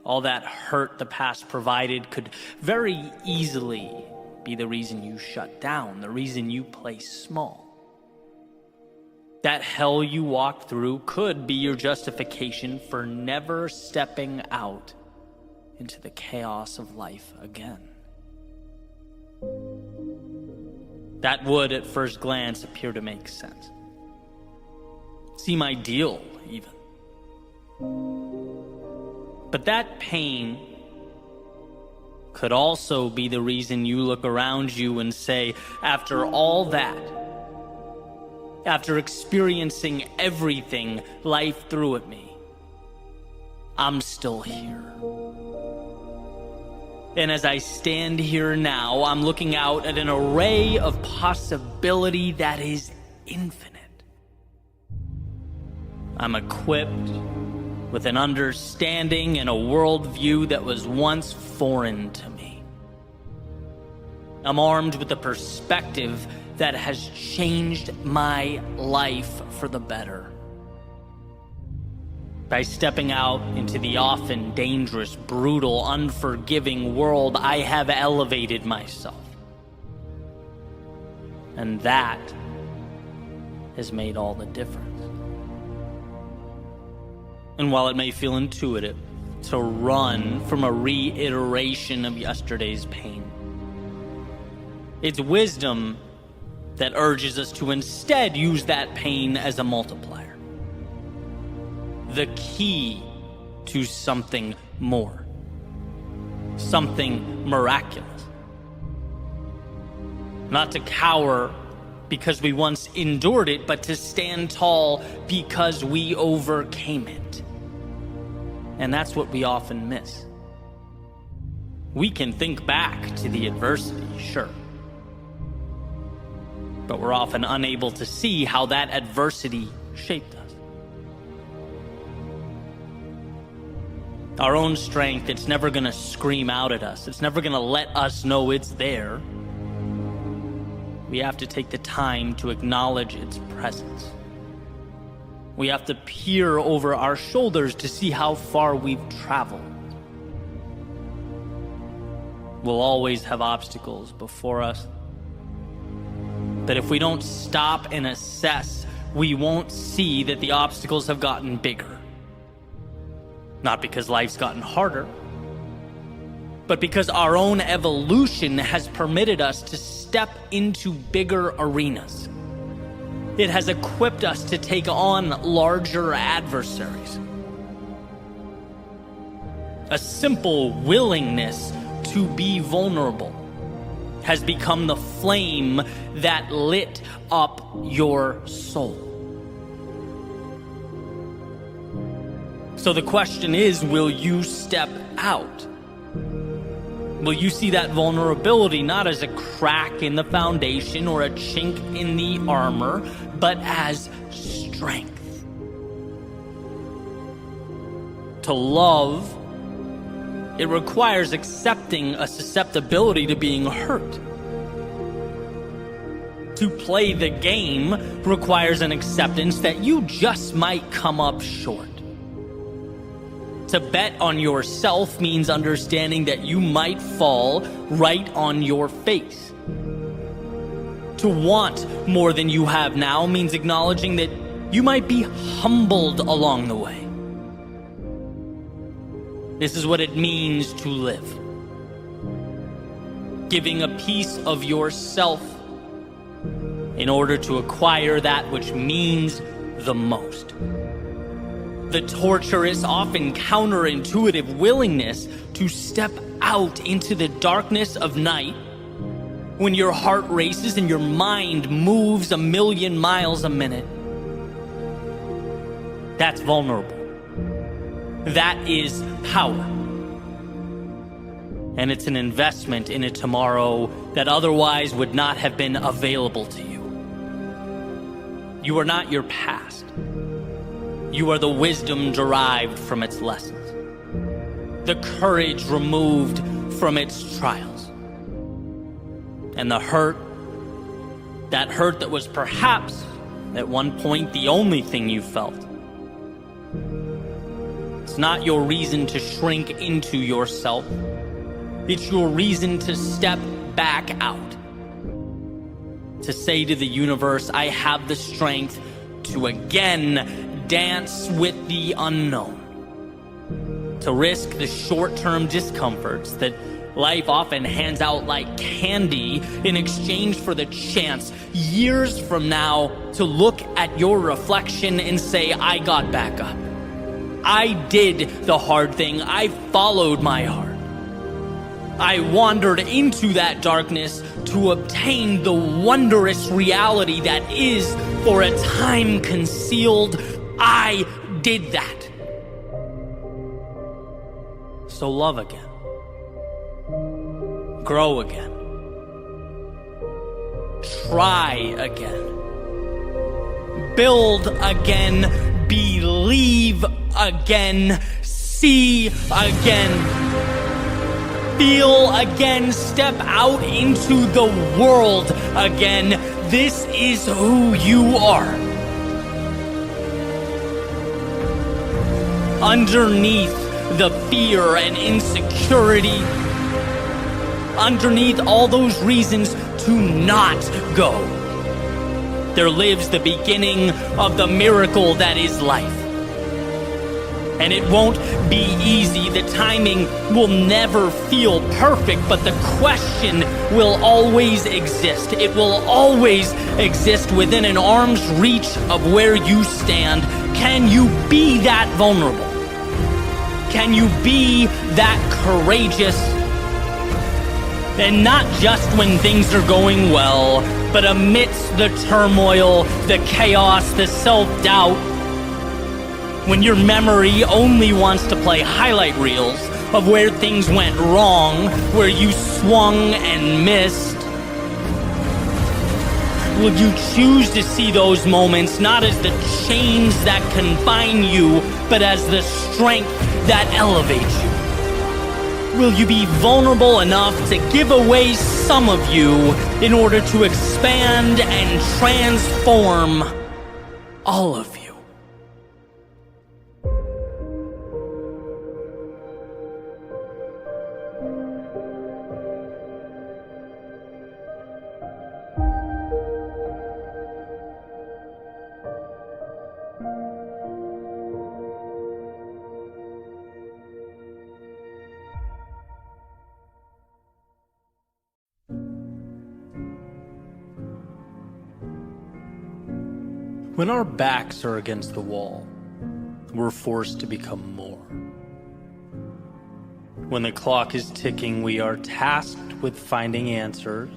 all that hurt the past provided could very easily be the reason you shut down, the reason you play small. That hell you walked through could be your justification for never stepping out into the chaos of life again. That would, at first glance, appear to make sense. Seem ideal, even. But that pain could also be the reason you look around you and say, after all that, after experiencing everything life threw at me, I'm still here. And as I stand here now, I'm looking out at an array of possibility that is infinite. I'm equipped with an understanding and a worldview that was once foreign to me. I'm armed with a perspective that has changed my life for the better. By stepping out into the often dangerous, brutal, unforgiving world, I have elevated myself. And that has made all the difference. And while it may feel intuitive to run from a reiteration of yesterday's pain, it's wisdom that urges us to instead use that pain as a multiplier. The key to something more, something miraculous. Not to cower because we once endured it, but to stand tall because we overcame it. And that's what we often miss. We can think back to the adversity, sure, but we're often unable to see how that adversity shaped us. Our own strength, it's never going to scream out at us. It's never going to let us know it's there. We have to take the time to acknowledge its presence. We have to peer over our shoulders to see how far we've traveled. We'll always have obstacles before us. But if we don't stop and assess, we won't see that the obstacles have gotten bigger. Not because life's gotten harder, but because our own evolution has permitted us to step into bigger arenas. It has equipped us to take on larger adversaries. A simple willingness to be vulnerable has become the flame that lit up your soul. So the question is, will you step out? Will you see that vulnerability not as a crack in the foundation or a chink in the armor, but as strength? To love, it requires accepting a susceptibility to being hurt. To play the game requires an acceptance that you just might come up short. To bet on yourself means understanding that you might fall right on your face. To want more than you have now means acknowledging that you might be humbled along the way. This is what it means to live. Giving a piece of yourself in order to acquire that which means the most. The torturous, often counterintuitive willingness to step out into the darkness of night when your heart races and your mind moves 1,000,000 miles a minute. That's vulnerable. That is power. And it's an investment in a tomorrow that otherwise would not have been available to you. You are not your past. You are the wisdom derived from its lessons, the courage removed from its trials, and the hurt that was perhaps at one point the only thing you felt. It's not your reason to shrink into yourself. It's your reason to step back out, to say to the universe, I have the strength to again dance with the unknown, to risk the short-term discomforts that life often hands out like candy in exchange for the chance years from now to look at your reflection and say, I got back up. I did the hard thing. I followed my heart. I wandered into that darkness to obtain the wondrous reality that is for a time concealed. I did that. So love again. Grow again. Try again. Build again. Believe again. See again. Feel again. Step out into the world again. This is who you are. Underneath the fear and insecurity, underneath all those reasons to not go, there lives the beginning of the miracle that is life. And it won't be easy. The timing will never feel perfect, but the question will always exist. It will always exist within an arm's reach of where you stand. Can you be that vulnerable? Can you be that courageous? And not just when things are going well, but amidst the turmoil, the chaos, the self-doubt, when your memory only wants to play highlight reels of where things went wrong, where you swung and missed. Will you choose to see those moments not as the chains that confine you, but as the strength that elevates you? Will you be vulnerable enough to give away some of you in order to expand and transform all of you? When our backs are against the wall, we're forced to become more. When the clock is ticking, we are tasked with finding answers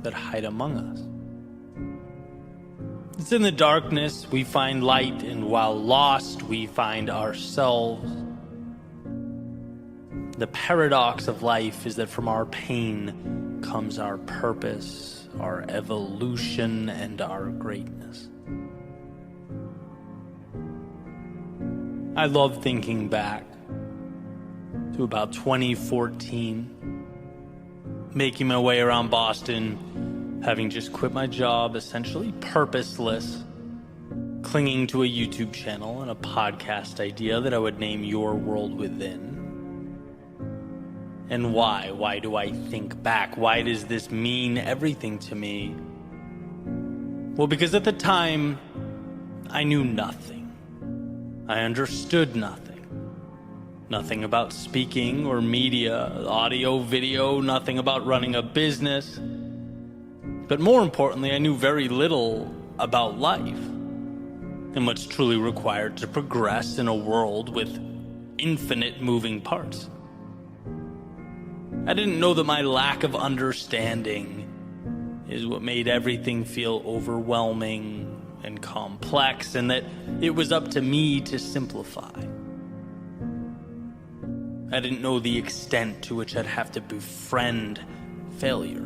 that hide among us. It's in the darkness we find light, and while lost, we find ourselves. The paradox of life is that from our pain comes our purpose, our evolution, and our greatness. I love thinking back to about 2014, making my way around Boston, having just quit my job, essentially purposeless, clinging to a YouTube channel and a podcast idea that I would name Your World Within. And why? Why do I think back? Why does this mean everything to me? Well, because at the time, I knew nothing. I understood nothing. Nothing about speaking or media, audio, video, nothing about running a business. But more importantly, I knew very little about life and what's truly required to progress in a world with infinite moving parts. I didn't know that my lack of understanding is what made everything feel overwhelming and complex, and that it was up to me to simplify. I didn't know the extent to which I'd have to befriend failure.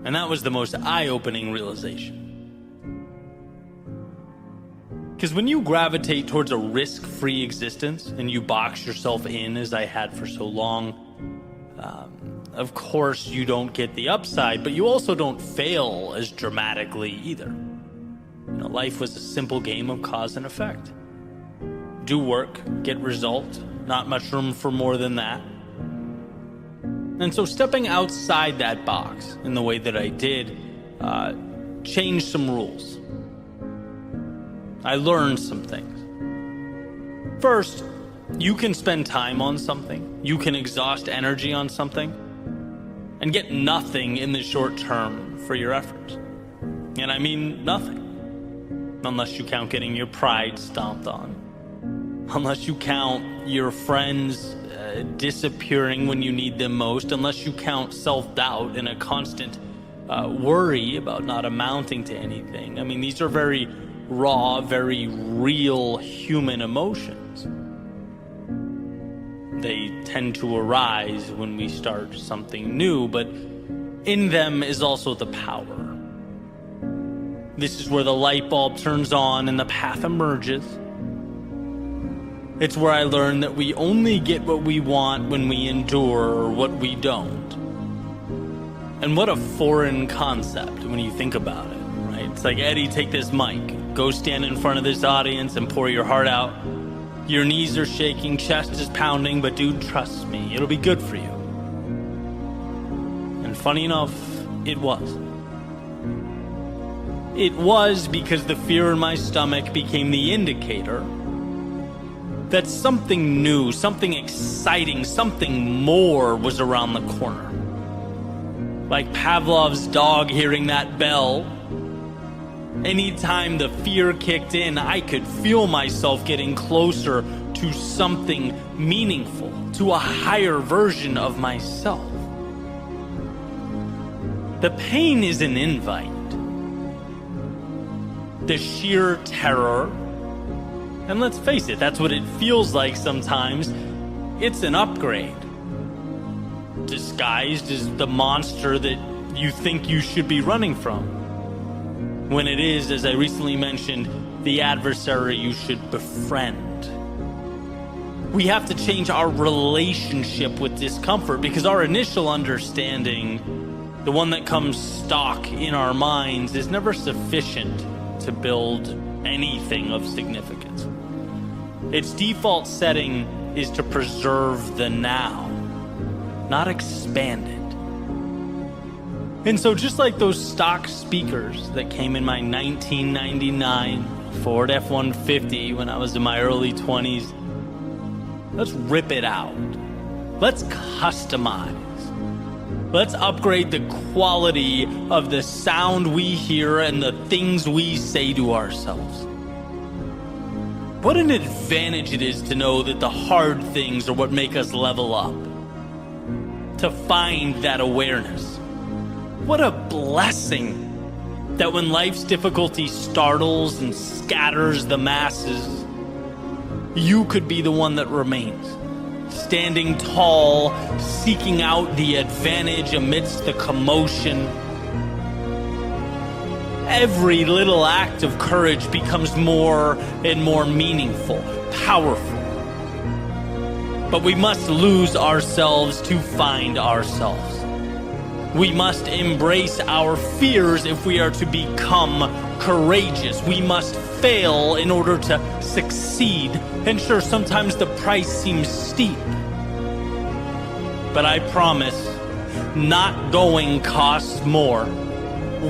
And that was the most eye-opening realization. Because when you gravitate towards a risk-free existence and you box yourself in, as I had for so long, of course you don't get the upside, but you also don't fail as dramatically either. You know, life was a simple game of cause and effect. Do work, get result, not much room for more than that. And so stepping outside that box in the way that I did changed some rules. I learned some things. First, you can spend time on something, you can exhaust energy on something, and get nothing in the short term for your efforts. And I mean nothing. Unless you count getting your pride stomped on. Unless you count your friends disappearing when you need them most. Unless you count self-doubt and a constant worry about not amounting to anything. I mean, these are very raw, very real human emotions. They tend to arise when we start something new, but in them is also the power. This is where the light bulb turns on and the path emerges. It's where I learned that we only get what we want when we endure what we don't. And what a foreign concept when you think about it, right? It's like, Eddie, take this mic, go stand in front of this audience and pour your heart out. Your knees are shaking, chest is pounding, but dude, trust me, it'll be good for you. And funny enough, it was. It was because the fear in my stomach became the indicator that something new, something exciting, something more was around the corner. Like Pavlov's dog hearing that bell, Anytime the fear kicked in, I could feel myself getting closer to something meaningful, to a higher version of myself. The pain is an invite. The sheer terror, and let's face it, that's what it feels like sometimes, it's an upgrade. Disguised as the monster that you think you should be running from. When it is, as I recently mentioned, the adversary you should befriend. We have to change our relationship with discomfort because our initial understanding, the one that comes stock in our minds, is never sufficient to build anything of significance. Its default setting is to preserve the now, not expand it. And so just like those stock speakers that came in my 1999 Ford F-150 when I was in my early 20s, let's rip it out. Let's customize. Let's upgrade the quality of the sound we hear and the things we say to ourselves. What an advantage it is to know that the hard things are what make us level up. To find that awareness. What a blessing that when life's difficulty startles and scatters the masses, you could be the one that remains. Standing tall, seeking out the advantage amidst the commotion. Every little act of courage becomes more and more meaningful, powerful. But we must lose ourselves to find ourselves. We must embrace our fears if we are to become courageous. We must fail in order to succeed. And sure, sometimes the price seems steep. But I promise, not going costs more.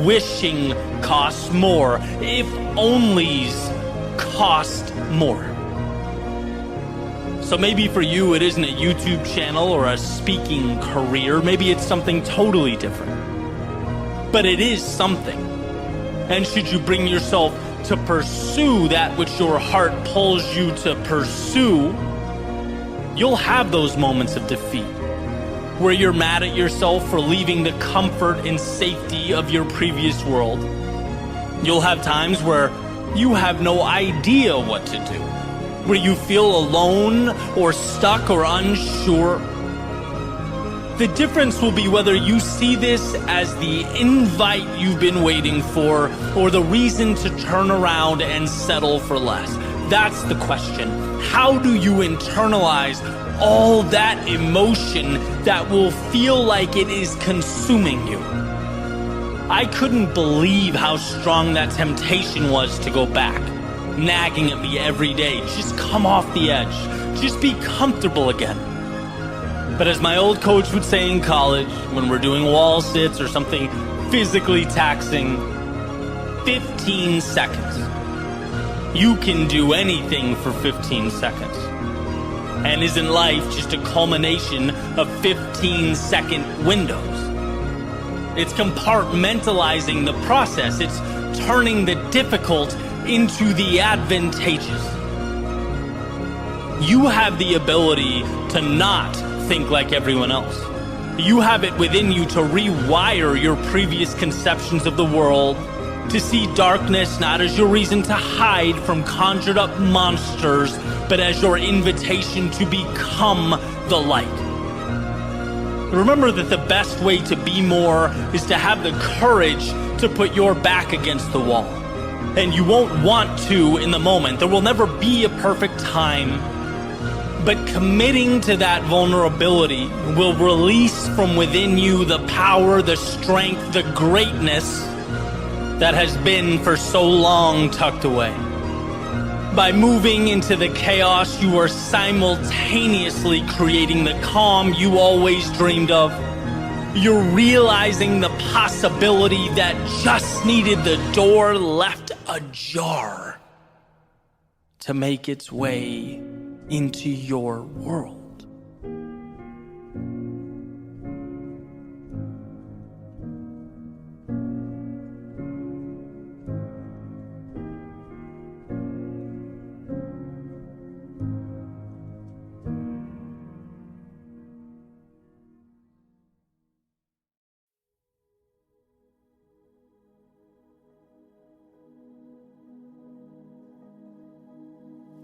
Wishing costs more. If onlys cost more. So maybe for you it isn't a YouTube channel or a speaking career. Maybe it's something totally different. But it is something. And should you bring yourself to pursue that which your heart pulls you to pursue, you'll have those moments of defeat where you're mad at yourself for leaving the comfort and safety of your previous world. You'll have times where you have no idea what to do, where you feel alone or stuck or unsure. The difference will be whether you see this as the invite you've been waiting for or the reason to turn around and settle for less. That's the question. How do you internalize all that emotion that will feel like it is consuming you? I couldn't believe how strong that temptation was to go back, nagging at me every day. Just come off the edge. Just be comfortable again. But as my old coach would say in college, when we're doing wall sits or something physically taxing, 15 seconds. You can do anything for 15 seconds. And isn't life just a culmination of 15-second windows? It's compartmentalizing the process. It's turning the difficult into the advantageous. You have the ability to not think like everyone else. You have it within you to rewire your previous conceptions of the world, to see darkness not as your reason to hide from conjured up monsters, but as your invitation to become the light. Remember that the best way to be more is to have the courage to put your back against the wall. And you won't want to in the moment. There will never be a perfect time. But committing to that vulnerability will release from within you the power, the strength, the greatness that has been for so long tucked away. By moving into the chaos, you are simultaneously creating the calm you always dreamed of. You're realizing the possibility that just needed the door left ajar to make its way into your world.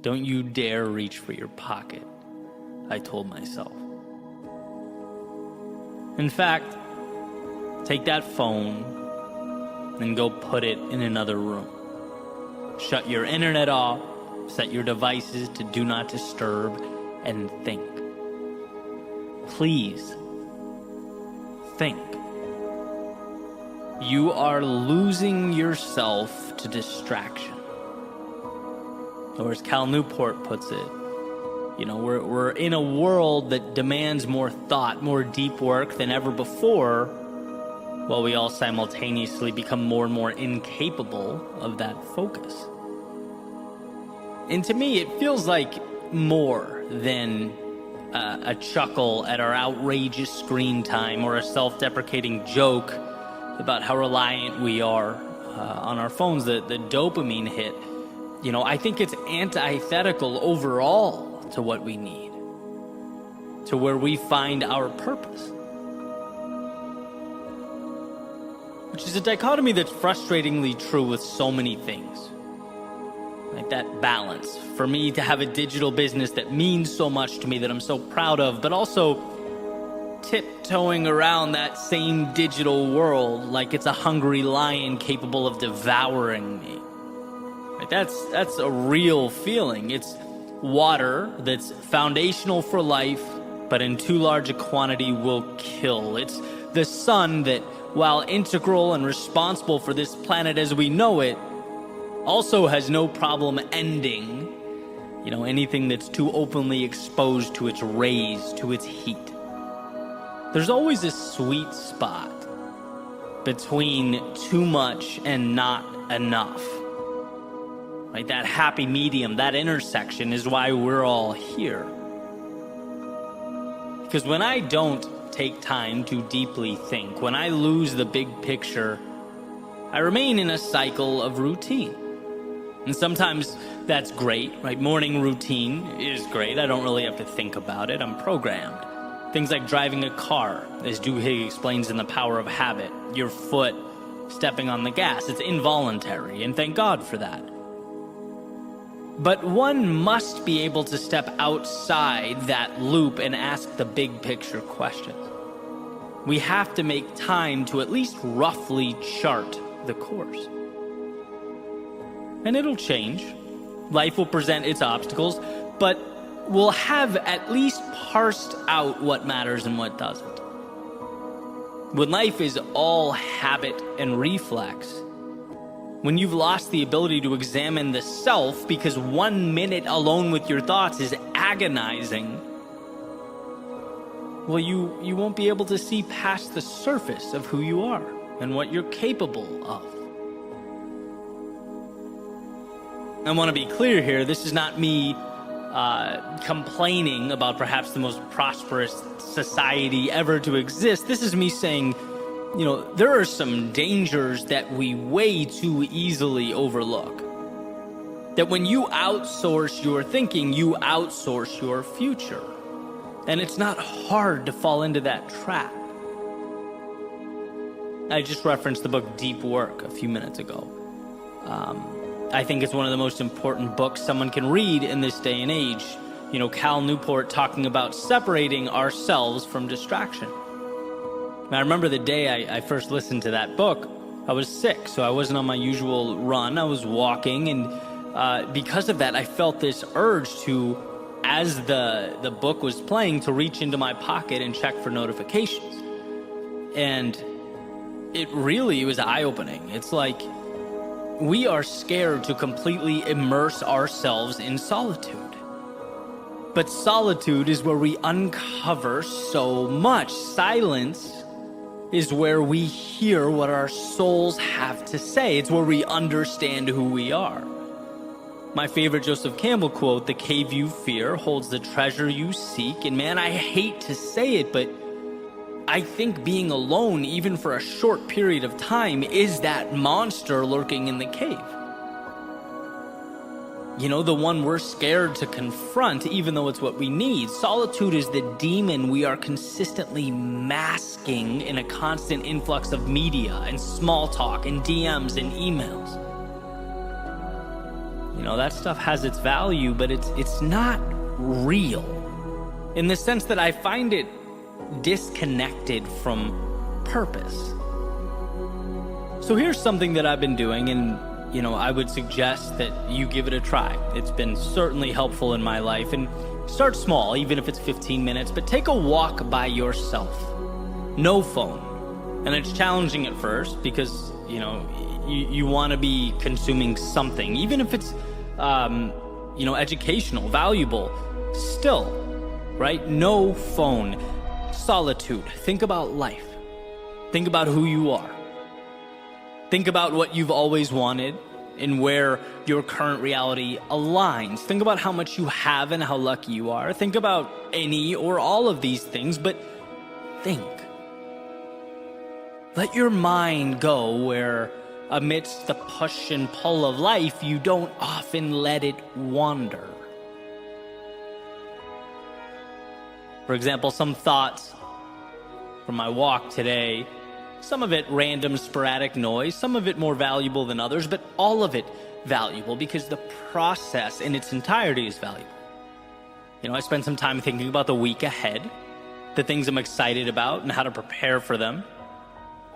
Don't you dare reach for your pocket, I told myself. In fact, take that phone and go put it in another room. Shut your internet off, set your devices to do not disturb, and think. Please, think. You are losing yourself to distraction. Or as Cal Newport puts it, we're in a world that demands more thought, more deep work than ever before, while we all simultaneously become more and more incapable of that focus. And to me, it feels like more than a chuckle at our outrageous screen time or a self-deprecating joke about how reliant we are on our phones, the dopamine hit. I think it's antithetical overall to what we need, to where we find our purpose. Which is a dichotomy that's frustratingly true with so many things. Like that balance. For me to have a digital business that means so much to me, that I'm so proud of, but also tiptoeing around that same digital world like it's a hungry lion capable of devouring me. Like that's a real feeling. It's water that's foundational for life, but in too large a quantity will kill. It's the sun that, while integral and responsible for this planet as we know it, also has no problem ending, anything that's too openly exposed to its rays, to its heat. There's always a sweet spot between too much and not enough. Right? That happy medium, that intersection is why we're all here. Because when I don't take time to deeply think, when I lose the big picture, I remain in a cycle of routine. And sometimes that's great, right? Morning routine is great. I don't really have to think about it. I'm programmed. Things like driving a car, as Duhigg explains in The Power of Habit, your foot stepping on the gas. It's involuntary, and thank God for that. But one must be able to step outside that loop and ask the big picture questions. We have to make time to at least roughly chart the course. And it'll change. Life will present its obstacles, but we'll have at least parsed out what matters and what doesn't. When life is all habit and reflex, when you've lost the ability to examine the self because 1 minute alone with your thoughts is agonizing, well, you won't be able to see past the surface of who you are and what you're capable of. I want to be clear here, this is not me complaining about perhaps the most prosperous society ever to exist. This is me saying, there are some dangers that we way too easily overlook. That when you outsource your thinking, you outsource your future. And it's not hard to fall into that trap. I just referenced the book Deep Work a few minutes ago. I think it's one of the most important books someone can read in this day and age. Cal Newport talking about separating ourselves from distraction. And I remember the day I first listened to that book, I was sick, so I wasn't on my usual run. I was walking, and because of that, I felt this urge to, as the book was playing, to reach into my pocket and check for notifications. And it really was eye-opening. It's like we are scared to completely immerse ourselves in solitude. But solitude is where we uncover so much. Silence is where we hear what our souls have to say. It's where we understand who we are. My favorite Joseph Campbell quote, "The cave you fear holds the treasure you seek." And man, I hate to say it, but I think being alone, even for a short period of time, is that monster lurking in the cave. The one we're scared to confront, even though it's what we need. Solitude is the demon we are consistently masking in a constant influx of media and small talk and DMs and emails. That stuff has its value, but it's not real, in the sense that I find it disconnected from purpose. So here's something that I've been doing, and I would suggest that you give it a try. It's been certainly helpful in my life. And start small, even if it's 15 minutes, but take a walk by yourself. No phone. And it's challenging at first because, you want to be consuming something, even if it's, educational, valuable, still, right? No phone. Solitude. Think about life. Think about who you are. Think about what you've always wanted and where your current reality aligns. Think about how much you have and how lucky you are. Think about any or all of these things, but think. Let your mind go where, amidst the push and pull of life, you don't often let it wander. For example, some thoughts from my walk today. Some of it random, sporadic noise, some of it more valuable than others, but all of it valuable because the process in its entirety is valuable. I spent some time thinking about the week ahead, the things I'm excited about and how to prepare for them,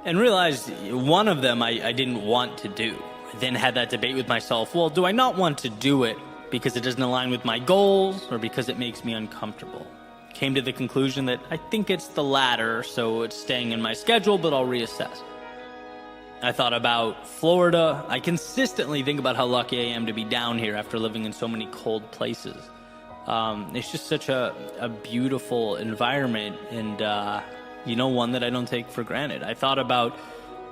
and realized one of them I didn't want to do. I then had that debate with myself, well, do I not want to do it because it doesn't align with my goals or because it makes me uncomfortable? Came to the conclusion that I think it's the latter, so it's staying in my schedule, but I'll reassess. I thought about Florida. I consistently think about how lucky I am to be down here after living in so many cold places. It's just such a beautiful environment, and one that I don't take for granted. I thought about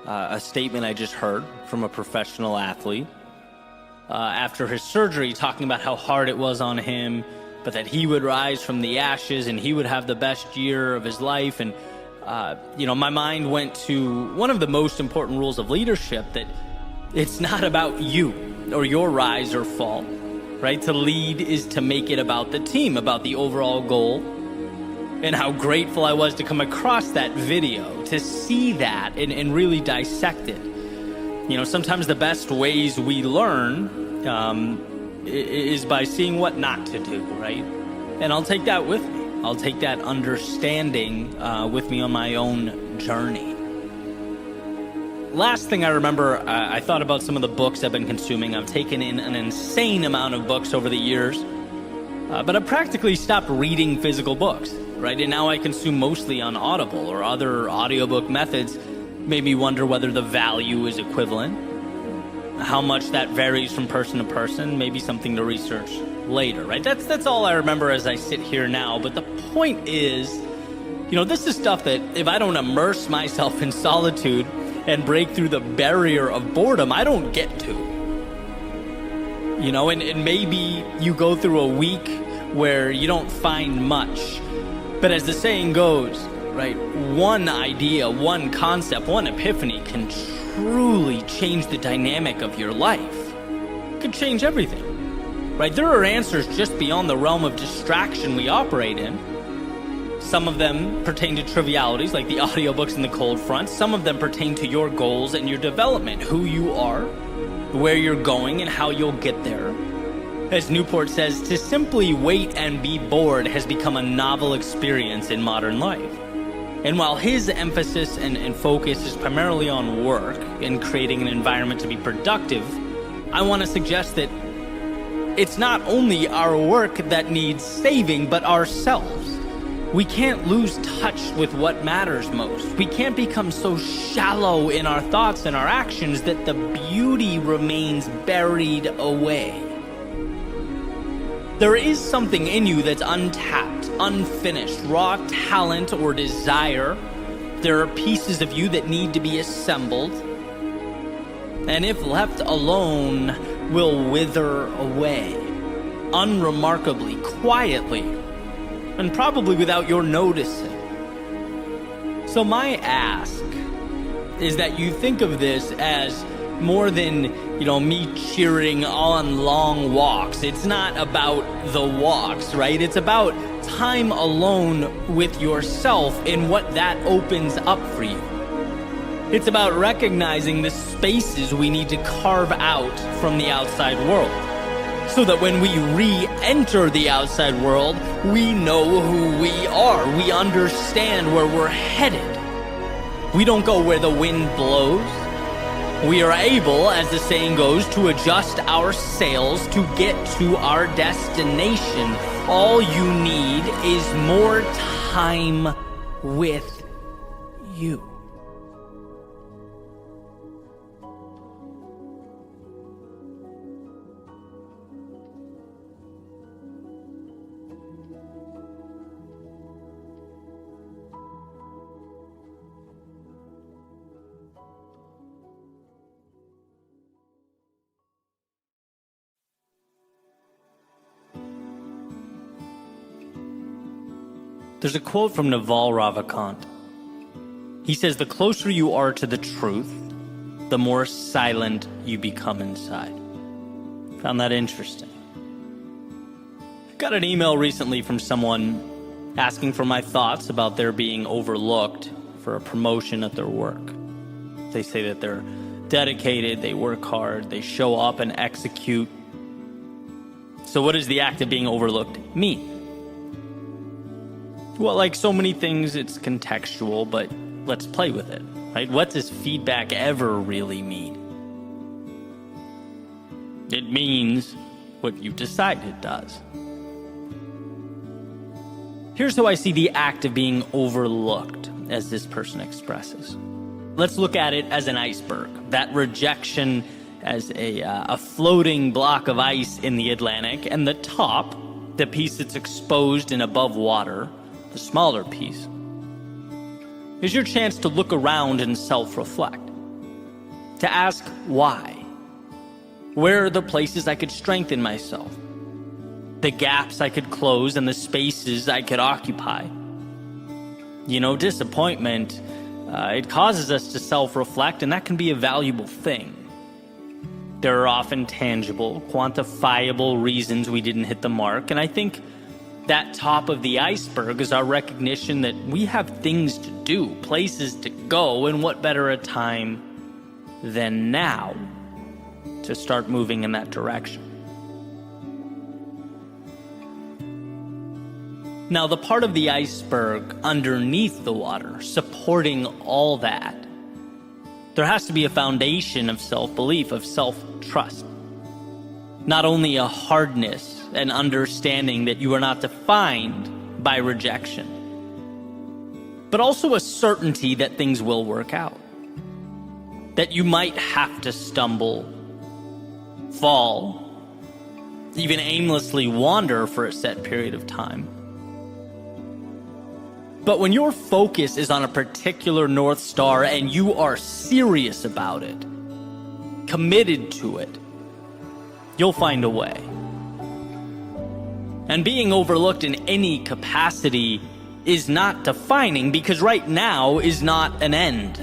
a statement I just heard from a professional athlete after his surgery, talking about how hard it was on him, but that he would rise from the ashes and he would have the best year of his life. And, my mind went to one of the most important rules of leadership, that it's not about you or your rise or fall, right? To lead is to make it about the team, about the overall goal. And how grateful I was to come across that video, to see that and really dissect it. Sometimes the best ways we learn, is by seeing what not to do, right? And I'll take that with me. I'll take that understanding with me on my own journey. Last thing I remember, I thought about some of the books I've been consuming. I've taken in an insane amount of books over the years, but I've practically stopped reading physical books, right? And now I consume mostly on Audible or other audiobook methods. Made me wonder whether the value is equivalent. How much that varies from person to person, maybe something to research later, right? That's all I remember as I sit here now. But the point is, this is stuff that if I don't immerse myself in solitude and break through the barrier of boredom, I don't get to. And maybe you go through a week where you don't find much. But as the saying goes, right, one idea, one concept, one epiphany can truly change the dynamic of your life. It could change everything, right? There are answers just beyond the realm of distraction we operate in. Some of them pertain to trivialities like the audiobooks and the cold front. Some of them pertain to your goals and your development, who you are, where you're going, and how you'll get there. As Newport says, to simply wait and be bored has become a novel experience in modern life. And while his emphasis and focus is primarily on work and creating an environment to be productive, I want to suggest that it's not only our work that needs saving, but ourselves. We can't lose touch with what matters most. We can't become so shallow in our thoughts and our actions that the beauty remains buried away. There is something in you that's untapped, unfinished, raw talent or desire. There are pieces of you that need to be assembled, and if left alone, will wither away, unremarkably, quietly, and probably without your noticing. So my ask is that you think of this as more than, me cheering on long walks. It's not about the walks, right? It's about time alone with yourself and what that opens up for you. It's about recognizing the spaces we need to carve out from the outside world. so that when we re-enter the outside world, we know who we are. We understand where we're headed. We don't go where the wind blows. We are able, as the saying goes, to adjust our sails to get to our destination. All you need is more time with you. There's a quote from Naval Ravikant. He says, "The closer you are to the truth, the more silent you become inside." Found that interesting. Got an email recently from someone asking for my thoughts about their being overlooked for a promotion at their work. They say that they're dedicated, they work hard, they show up and execute. So what does the act of being overlooked mean? Well, like so many things, it's contextual, but let's play with it, right? What does feedback ever really mean? It means what you decide it does. Here's how I see the act of being overlooked, as this person expresses. Let's look at it as an iceberg, that rejection as a floating block of ice in the Atlantic, and the top, the piece that's exposed and above water, the smaller piece, is your chance to look around and self-reflect, to ask why. Where are the places I could strengthen myself? The gaps I could close and the spaces I could occupy. You know, disappointment, it causes us to self-reflect, and that can be a valuable thing. There are often tangible, quantifiable reasons we didn't hit the mark, and I think that top of the iceberg is our recognition that we have things to do, places to go, and what better a time than now to start moving in that direction. Now, the part of the iceberg underneath the water, supporting all that, there has to be a foundation of self-belief, of self-trust. Not only a hardness, an understanding that you are not defined by rejection, but also a certainty that things will work out. That you might have to stumble, fall, even aimlessly wander for a set period of time. But when your focus is on a particular North Star and you are serious about it, committed to it, you'll find a way. And being overlooked in any capacity is not defining, because right now is not an end.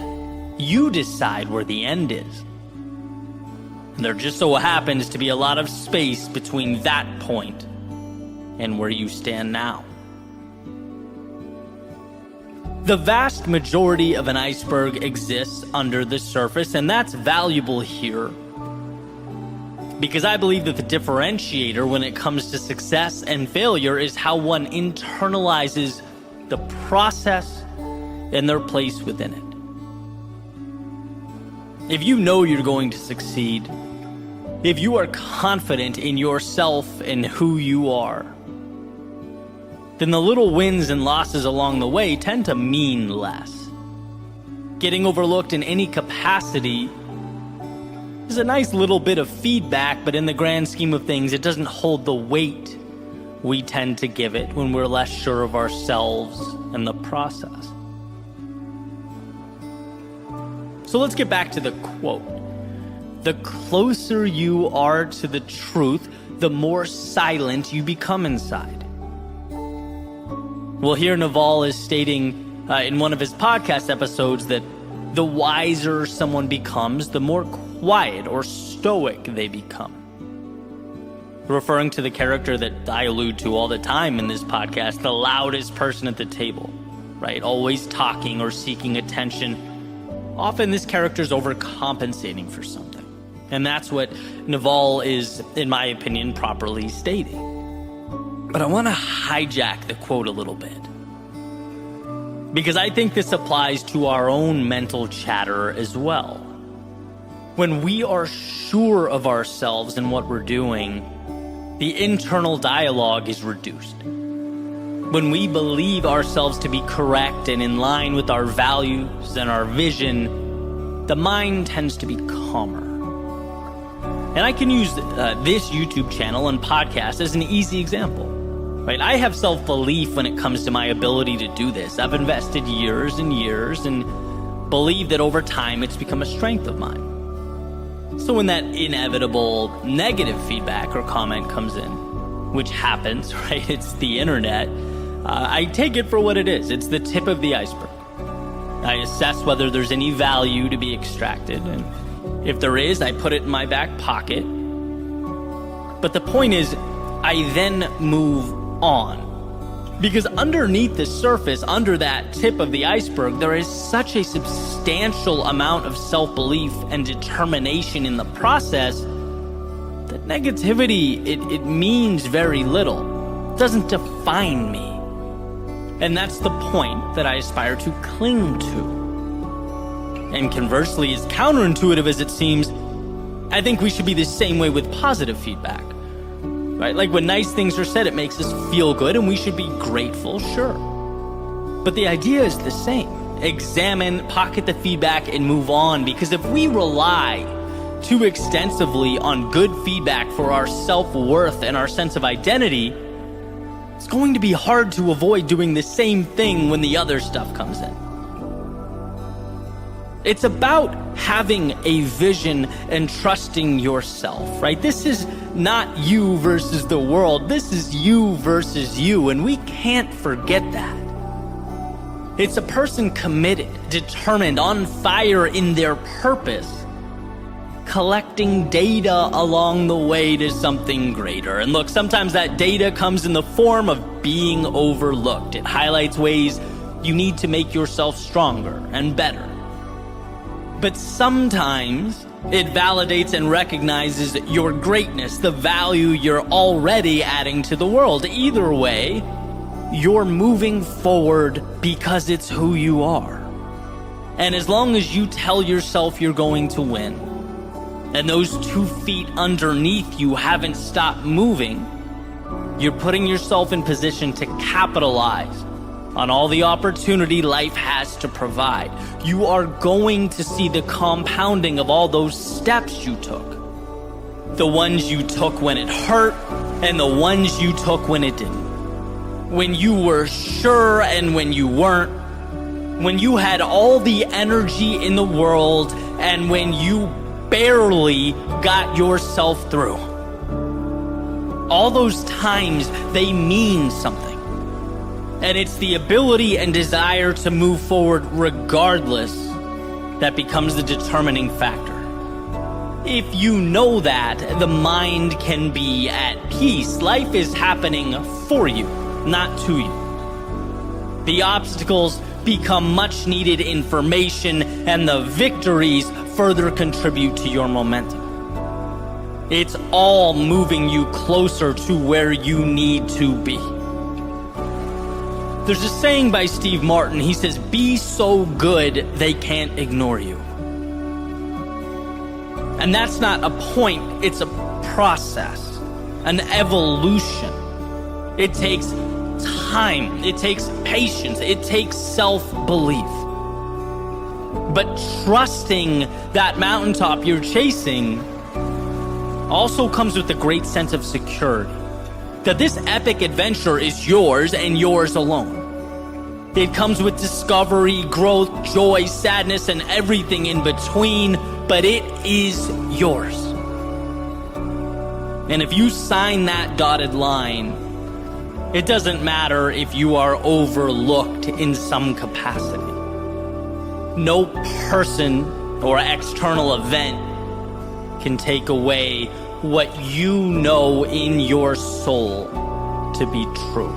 You decide where the end is. And there just so happens to be a lot of space between that point and where you stand now. The vast majority of an iceberg exists under the surface, and that's valuable here, because I believe that the differentiator when it comes to success and failure is how one internalizes the process and their place within it. If you know you're going to succeed, if you are confident in yourself and who you are, then the little wins and losses along the way tend to mean less. Getting overlooked in any capacity is a nice little bit of feedback, but in the grand scheme of things, it doesn't hold the weight we tend to give it when we're less sure of ourselves and the process. So let's get back to the quote. The closer you are to the truth, the more silent you become inside. Well, here Naval is stating in one of his podcast episodes that the wiser someone becomes, the more quiet or stoic they become. Referring to the character that I allude to all the time in this podcast, the loudest person at the table, right? Always talking or seeking attention. Often this character's overcompensating for something. And that's what Naval is, in my opinion, properly stating. But I want to hijack the quote a little bit, because I think this applies to our own mental chatter as well. When we are sure of ourselves and what we're doing, the internal dialogue is reduced. When we believe ourselves to be correct and in line with our values and our vision, the mind tends to be calmer. And I can use this YouTube channel and podcast as an easy example. Right? I have self-belief when it comes to my ability to do this. I've invested years and years and believe that over time it's become a strength of mine. So when that inevitable negative feedback or comment comes in, which happens, right? It's the internet. I take it for what it is. It's the tip of the iceberg. I assess whether there's any value to be extracted, and if there is, I put it in my back pocket. But the point is, I then move on. Because underneath the surface, under that tip of the iceberg, there is such a substantial amount of self-belief and determination in the process that negativity, it means very little. It doesn't define me. And that's the point that I aspire to cling to. And conversely, as counterintuitive as it seems, I think we should be the same way with positive feedback. Right? Like when nice things are said, it makes us feel good and we should be grateful, sure. But the idea is the same. Examine, pocket the feedback, and move on. Because if we rely too extensively on good feedback for our self-worth and our sense of identity, it's going to be hard to avoid doing the same thing when the other stuff comes in. It's about having a vision and trusting yourself, right? This is not you versus the world. This is you versus you, and we can't forget that. It's a person committed, determined, on fire in their purpose, collecting data along the way to something greater. And look, sometimes that data comes in the form of being overlooked. It highlights ways you need to make yourself stronger and better. But sometimes it validates and recognizes your greatness, the value you're already adding to the world. Either way, you're moving forward because it's who you are. And as long as you tell yourself you're going to win, and those 2 feet underneath you haven't stopped moving, you're putting yourself in position to capitalize on all the opportunity life has to provide. You are going to see the compounding of all those steps you took. The ones you took when it hurt, and the ones you took when it didn't. When you were sure and when you weren't. When you had all the energy in the world, and when you barely got yourself through. All those times, they mean something. And it's the ability and desire to move forward regardless that becomes the determining factor. If you know that, the mind can be at peace. Life is happening for you, not to you. The obstacles become much needed information, and the victories further contribute to your momentum. It's all moving you closer to where you need to be. There's a saying by Steve Martin. He says, be so good they can't ignore you. And that's not a point, it's a process, an evolution. It takes time, it takes patience, it takes self-belief. But trusting that mountaintop you're chasing also comes with a great sense of security. That this epic adventure is yours and yours alone. It comes with discovery, growth, joy, sadness, and everything in between, but it is yours. And if you sign that dotted line, it doesn't matter if you are overlooked in some capacity. No person or external event can take away what you know in your soul to be true.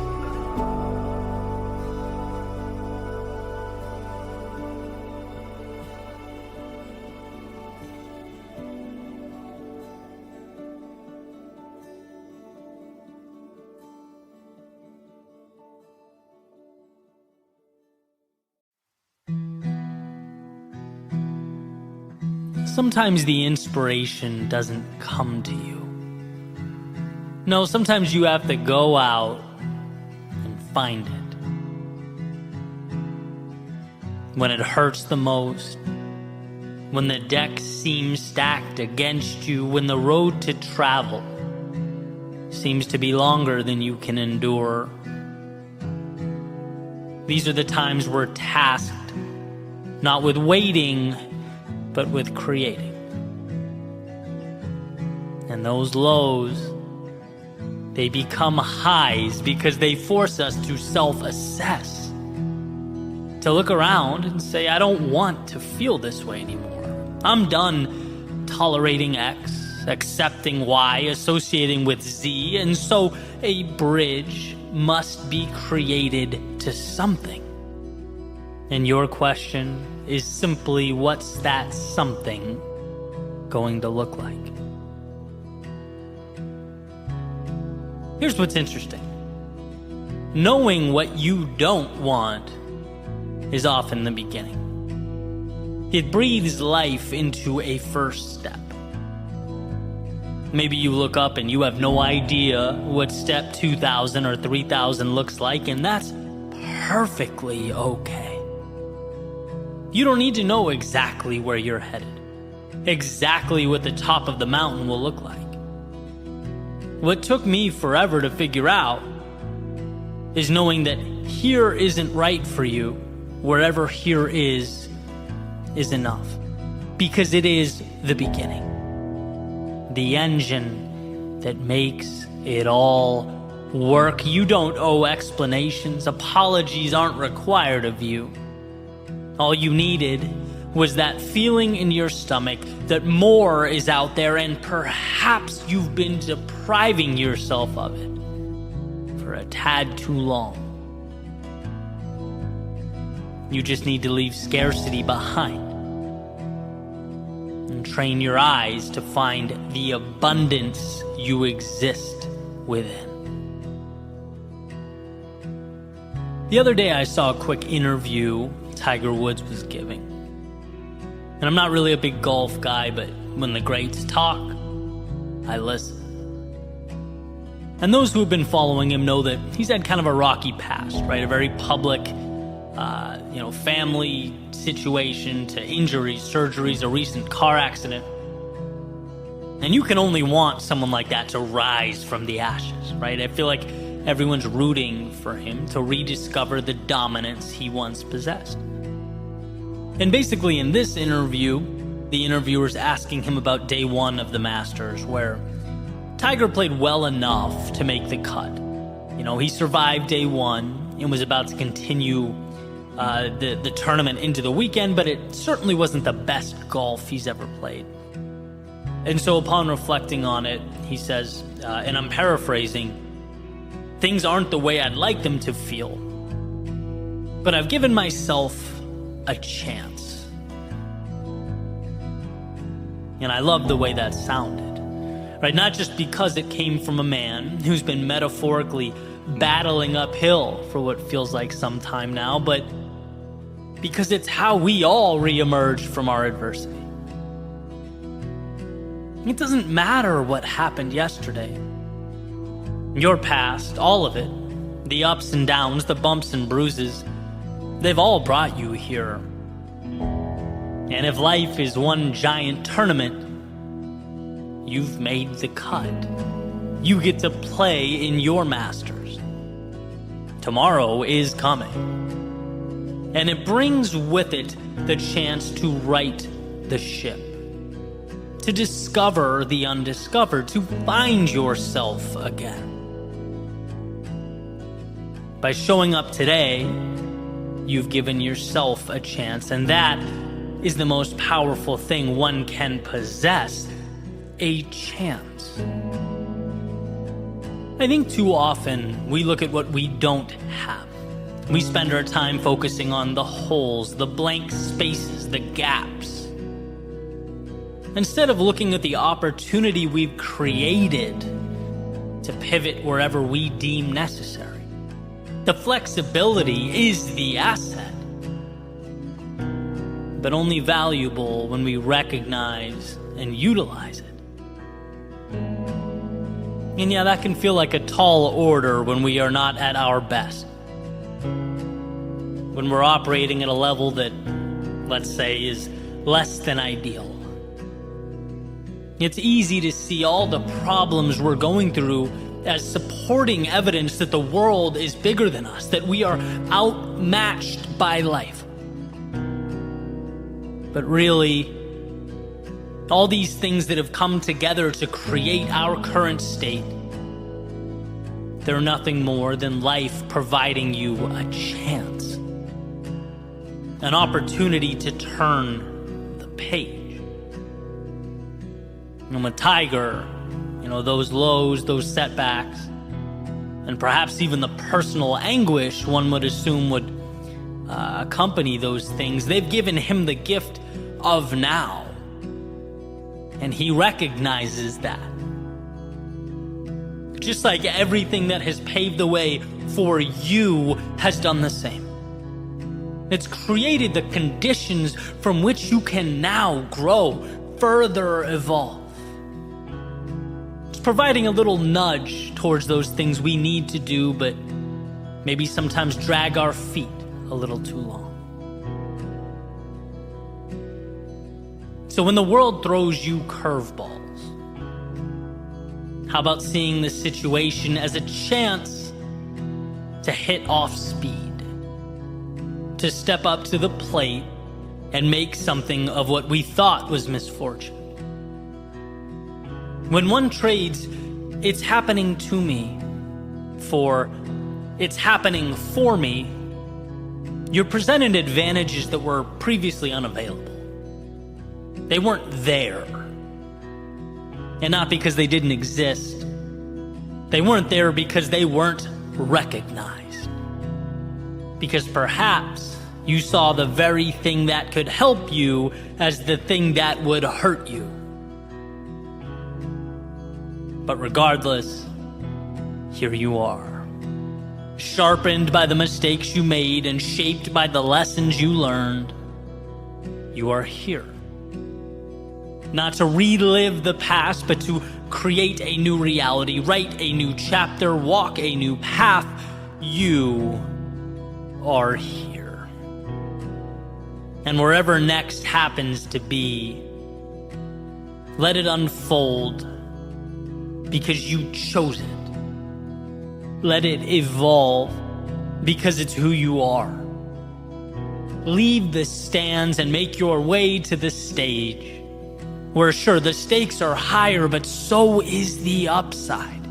sometimes the inspiration doesn't come to you. No, sometimes you have to go out and find it. When it hurts the most, when the deck seems stacked against you, when the road to travel seems to be longer than you can endure. These are the times we're tasked not with waiting, but with creating. And those lows, they become highs because they force us to self-assess, to look around and say, I don't want to feel this way anymore. I'm done tolerating X, accepting Y, associating with Z, and so a bridge must be created to something. And your question is simply, what's that something going to look like? Here's what's interesting. Knowing what you don't want is often the beginning. It breathes life into a first step. Maybe you look up and you have no idea what step 2,000 or 3,000 looks like, and that's perfectly okay. You don't need to know exactly where you're headed, exactly what the top of the mountain will look like. What took me forever to figure out is knowing that here isn't right for you, wherever here is enough. Because it is the beginning. The engine that makes it all work. You don't owe explanations. Apologies aren't required of you. All you needed was that feeling in your stomach that more is out there, and perhaps you've been depriving yourself of it for a tad too long. You just need to leave scarcity behind and train your eyes to find the abundance you exist within. The other day I saw a quick interview Tiger Woods was giving. And I'm not really a big golf guy, but when the greats talk, I listen. And those who have been following him know that he's had kind of a rocky past, right? A very public, family situation to injuries, surgeries, a recent car accident. And you can only want someone like that to rise from the ashes, right? I feel like everyone's rooting for him to rediscover the dominance he once possessed. And basically in this interview, the interviewer's asking him about day one of the Masters, where Tiger played well enough to make the cut. He survived day one and was about to continue the tournament into the weekend, but it certainly wasn't the best golf he's ever played. And so upon reflecting on it, he says, and I'm paraphrasing, things aren't the way I'd like them to feel, but I've given myself a chance. And I love the way that sounded, right? Not just because it came from a man who's been metaphorically battling uphill for what feels like some time now, but because it's how we all reemerge from our adversity. It doesn't matter what happened yesterday. Your past, all of it, the ups and downs, the bumps and bruises, they've all brought you here. And if life is one giant tournament, you've made the cut. You get to play in your Masters. Tomorrow is coming. And it brings with it the chance to right the ship, to discover the undiscovered, to find yourself again. By showing up today, you've given yourself a chance, and that is the most powerful thing one can possess, a chance. I think too often we look at what we don't have. We spend our time focusing on the holes, the blank spaces, the gaps, instead of looking at the opportunity we've created to pivot wherever we deem necessary. The flexibility is the asset. but only valuable when we recognize and utilize it. And yeah, that can feel like a tall order when we are not at our best. When we're operating at a level that, let's say, is less than ideal. It's easy to see all the problems we're going through as supporting evidence that the world is bigger than us, that we are outmatched by life. But really, all these things that have come together to create our current state, they're nothing more than life providing you a chance, an opportunity to turn the page. And with Tiger, those lows, those setbacks, and perhaps even the personal anguish one would assume would accompany those things, they've given him the gift of now. And he recognizes that. Just like everything that has paved the way for you has done the same. It's created the conditions from which you can now grow, further evolve. It's providing a little nudge towards those things we need to do, but maybe sometimes drag our feet a little too long. So when the world throws you curveballs, how about seeing this situation as a chance to hit off speed, to step up to the plate and make something of what we thought was misfortune? When one trades, it's happening to me, for it's happening for me, you're presented advantages that were previously unavailable. They weren't there. And not because they didn't exist. They weren't there because they weren't recognized. Because perhaps you saw the very thing that could help you as the thing that would hurt you. But regardless, here you are. Sharpened by the mistakes you made and shaped by the lessons you learned, you are here. Not to relive the past, but to create a new reality, write a new chapter, walk a new path. You are here. And wherever next happens to be, let it unfold because you chose it. Let it evolve because it's who you are. Leave the stands and make your way to the stage, where sure, the stakes are higher, but so is the upside.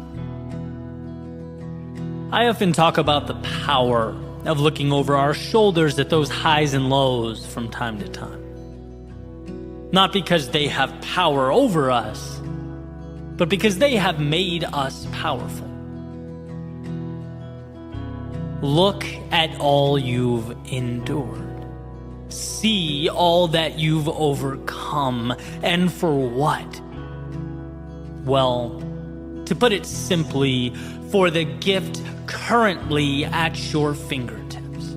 I often talk about the power of looking over our shoulders at those highs and lows from time to time. Not because they have power over us, but because they have made us powerful. Look at all you've endured. See all that you've overcome, and for what? Well, to put it simply, for the gift currently at your fingertips.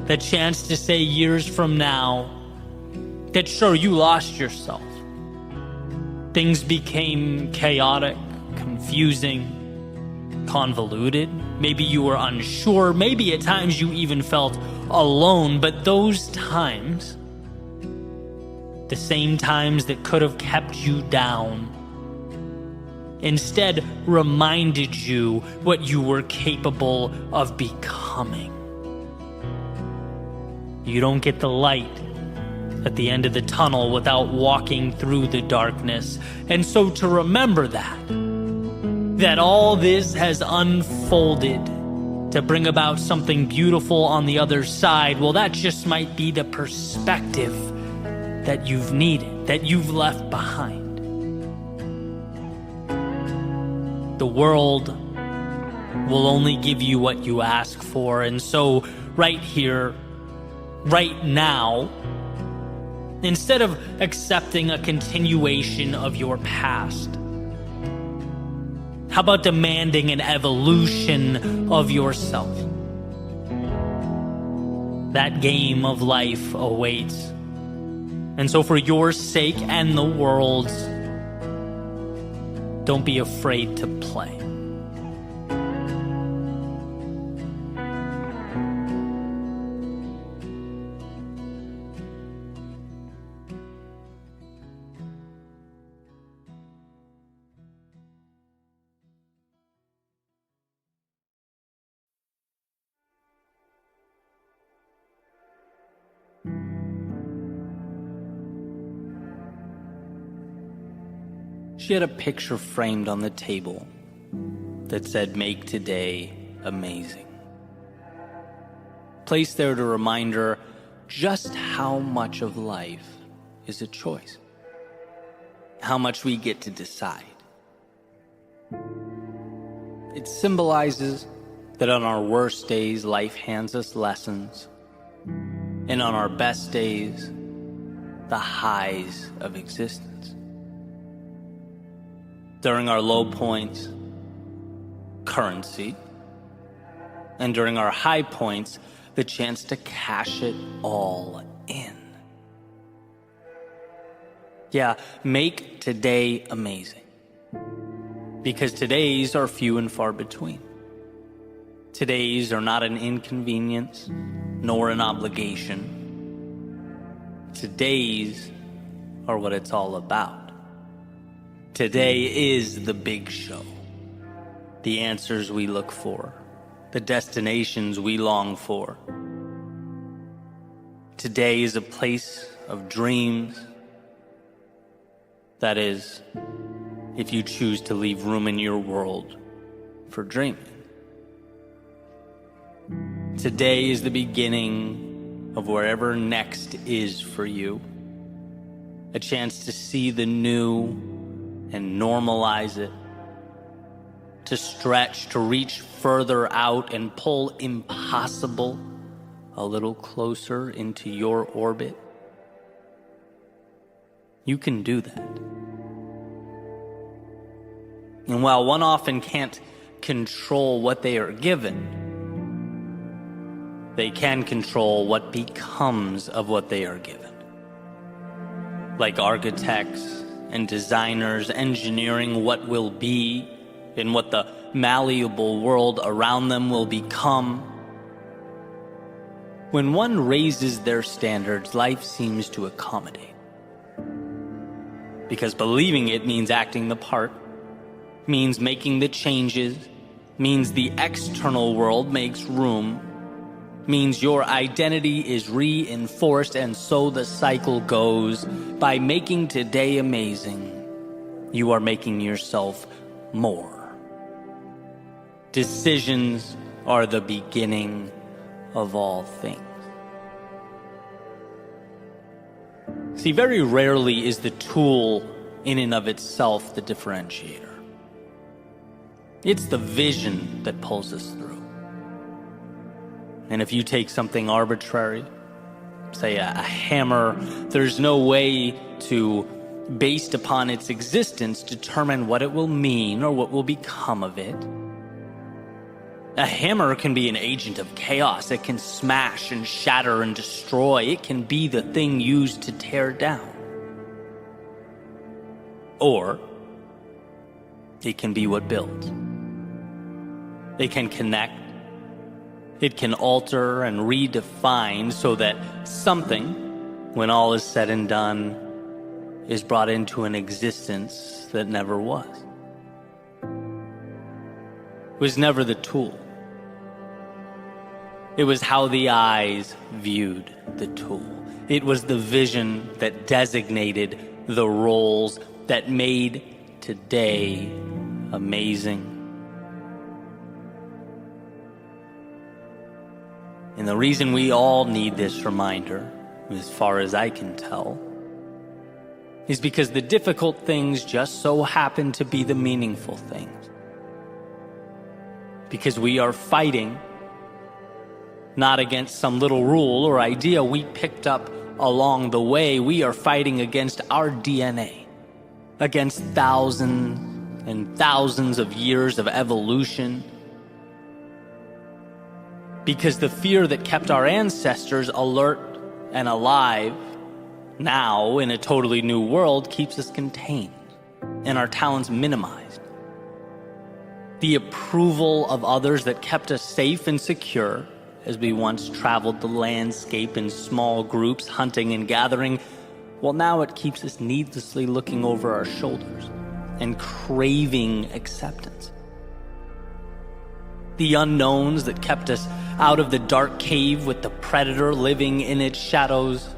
The chance to say years from now that sure, you lost yourself. Things became chaotic, confusing, convoluted. Maybe you were unsure. Maybe at times you even felt alone. But those times, the same times that could have kept you down, instead reminded you what you were capable of becoming. You don't get the light at the end of the tunnel without walking through the darkness. And so to remember that all this has unfolded to bring about something beautiful on the other side, well, that just might be the perspective that you've needed, that you've left behind. The world will only give you what you ask for, and so right here, right now, instead of accepting a continuation of your past, how about demanding an evolution of yourself? That game of life awaits. And so for your sake and the world's, don't be afraid to play. She had a picture framed on the table that said, "Make today amazing." Placed there to remind her just how much of life is a choice. How much we get to decide. It symbolizes that on our worst days, life hands us lessons. And on our best days, the highs of existence. During our low points, currency. And during our high points, the chance to cash it all in. Yeah, make today amazing. Because today's are few and far between. Today's are not an inconvenience, nor an obligation. Today's are what it's all about. Today is the big show. The answers we look for. The destinations we long for. Today is a place of dreams. That is, if you choose to leave room in your world for dreaming. Today is the beginning of wherever next is for you. A chance to see the new and normalize it. To stretch, to reach further out and pull impossible a little closer into your orbit. You can do that. And while one often can't control what they are given, they can control what becomes of what they are given. Like architects and designers engineering what will be and what the malleable world around them will become. When one raises their standards, life seems to accommodate. Because believing it means acting the part, means making the changes, means the external world makes room, means your identity is reinforced, and so the cycle goes. By making today amazing, you are making yourself more. Decisions are the beginning of all things. See, very rarely is the tool in and of itself the differentiator. It's the vision that pulls us through. And if you take something arbitrary, say a hammer, there's no way to, based upon its existence, determine what it will mean or what will become of it. A hammer can be an agent of chaos. It can smash and shatter and destroy. It can be the thing used to tear down. Or it can be what builds. It can connect. It can alter and redefine so that something, when all is said and done, is brought into an existence that never was. It was never the tool. It was how the eyes viewed the tool. It was the vision that designated the roles that made today amazing. And the reason we all need this reminder, as far as I can tell, is because the difficult things just so happen to be the meaningful things. Because we are fighting not against some little rule or idea we picked up along the way. We are fighting against our DNA, against thousands and thousands of years of evolution. Because the fear that kept our ancestors alert and alive now in a totally new world keeps us contained and our talents minimized. The approval of others that kept us safe and secure as we once traveled the landscape in small groups, hunting and gathering, well, now it keeps us needlessly looking over our shoulders and craving acceptance. The unknowns that kept us out of the dark cave with the predator living in its shadows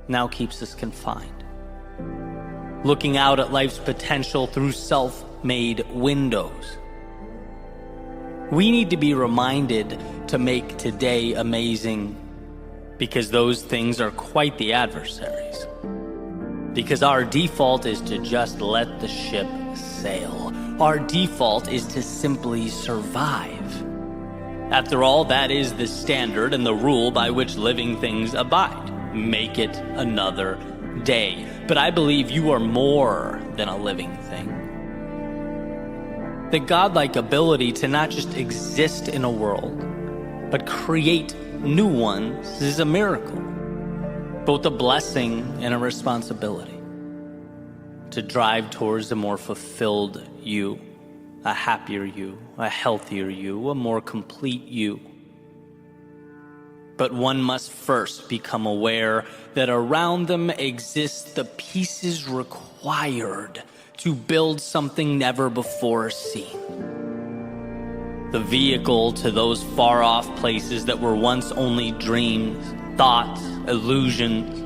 now keeps us confined, looking out at life's potential through self-made windows. We need to be reminded to make today amazing, because those things are quite the adversaries. Because our default is to just let the ship sail. Our default is to simply survive. After all, that is the standard and the rule by which living things abide. Make it another day. But I believe you are more than a living thing. The godlike ability to not just exist in a world, but create new ones is a miracle, both a blessing and a responsibility. To drive towards a more fulfilled you, a happier you, a healthier you, a more complete you. But one must first become aware that around them exist the pieces required to build something never before seen. The vehicle to those far-off places that were once only dreams, thoughts, illusions.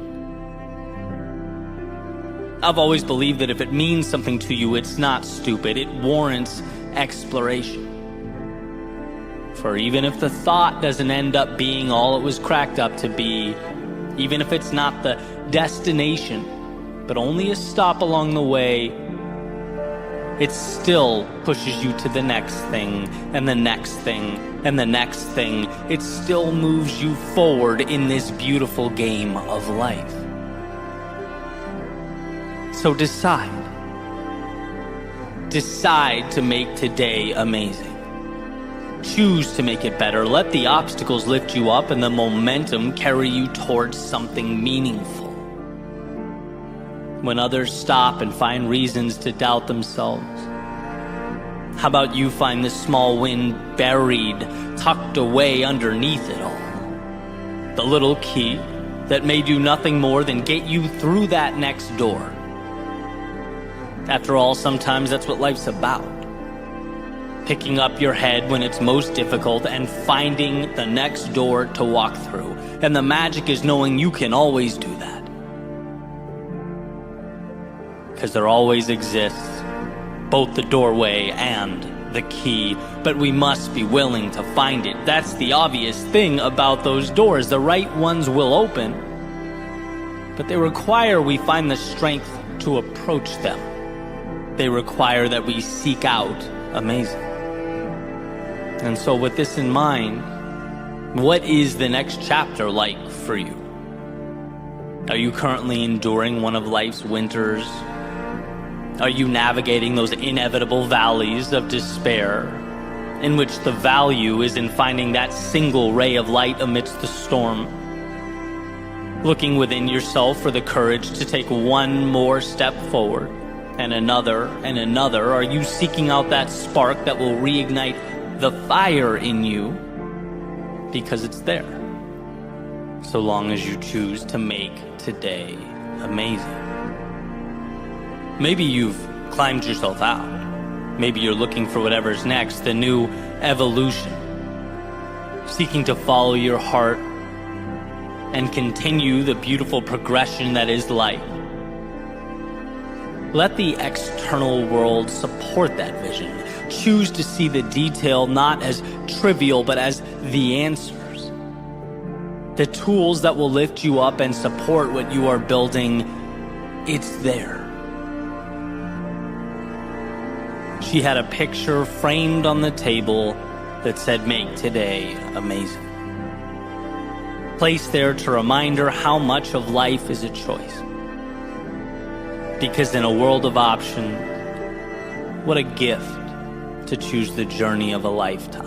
I've always believed that if it means something to you, it's not stupid. It warrants exploration. For even if the thought doesn't end up being all it was cracked up to be, even if it's not the destination, but only a stop along the way, it still pushes you to the next thing, and the next thing, and the next thing. It still moves you forward in this beautiful game of life. So decide. Decide to make today amazing. Choose to make it better. Let the obstacles lift you up and the momentum carry you towards something meaningful. When others stop and find reasons to doubt themselves, how about you find the small win buried, tucked away underneath it all? The little key that may do nothing more than get you through that next door. After all, sometimes that's what life's about. Picking up your head when it's most difficult and finding the next door to walk through. And the magic is knowing you can always do that. Because there always exists both the doorway and the key, but we must be willing to find it. That's the obvious thing about those doors. The right ones will open, but they require we find the strength to approach them. They require that we seek out amazing. And so with this in mind, what is the next chapter like for you? Are you currently enduring one of life's winters? Are you navigating those inevitable valleys of despair, in which the value is in finding that single ray of light amidst the storm? Looking within yourself for the courage to take one more step forward, and another, are you seeking out that spark that will reignite the fire in you? Because it's there, so long as you choose to make today amazing. Maybe you've climbed yourself out. Maybe you're looking for whatever's next, the new evolution, seeking to follow your heart and continue the beautiful progression that is life. Let the external world support that vision. Choose to see the detail not as trivial, but as the answers. The tools that will lift you up and support what you are building, it's there. She had a picture framed on the table that said, "Make today amazing." Placed there to remind her how much of life is a choice. Because in a world of options, what a gift to choose the journey of a lifetime.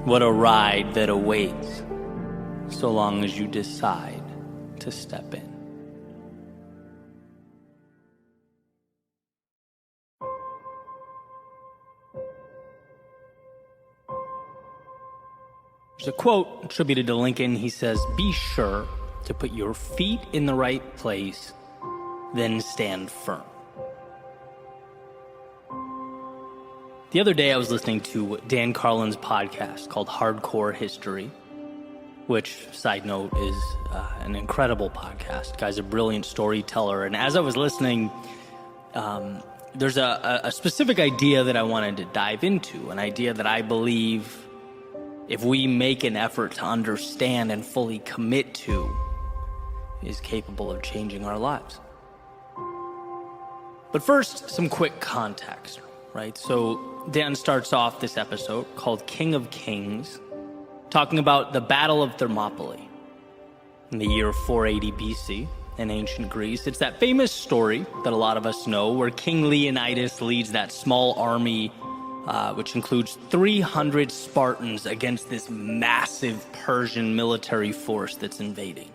What a ride that awaits, so long as you decide to step in. There's a quote attributed to Lincoln. He says, "Be sure to put your feet in the right place, then stand firm." The other day I was listening to Dan Carlin's podcast called Hardcore History, which, side note, is an incredible podcast. The guy's a brilliant storyteller. And as I was listening, there's a specific idea that I wanted to dive into, an idea that I believe if we make an effort to understand and fully commit to, is capable of changing our lives. But first, some quick context, right? So Dan starts off this episode called King of Kings, talking about the Battle of Thermopylae in the year 480 BC in ancient Greece. It's that famous story that a lot of us know where King Leonidas leads that small army, which includes 300 Spartans against this massive Persian military force that's invading.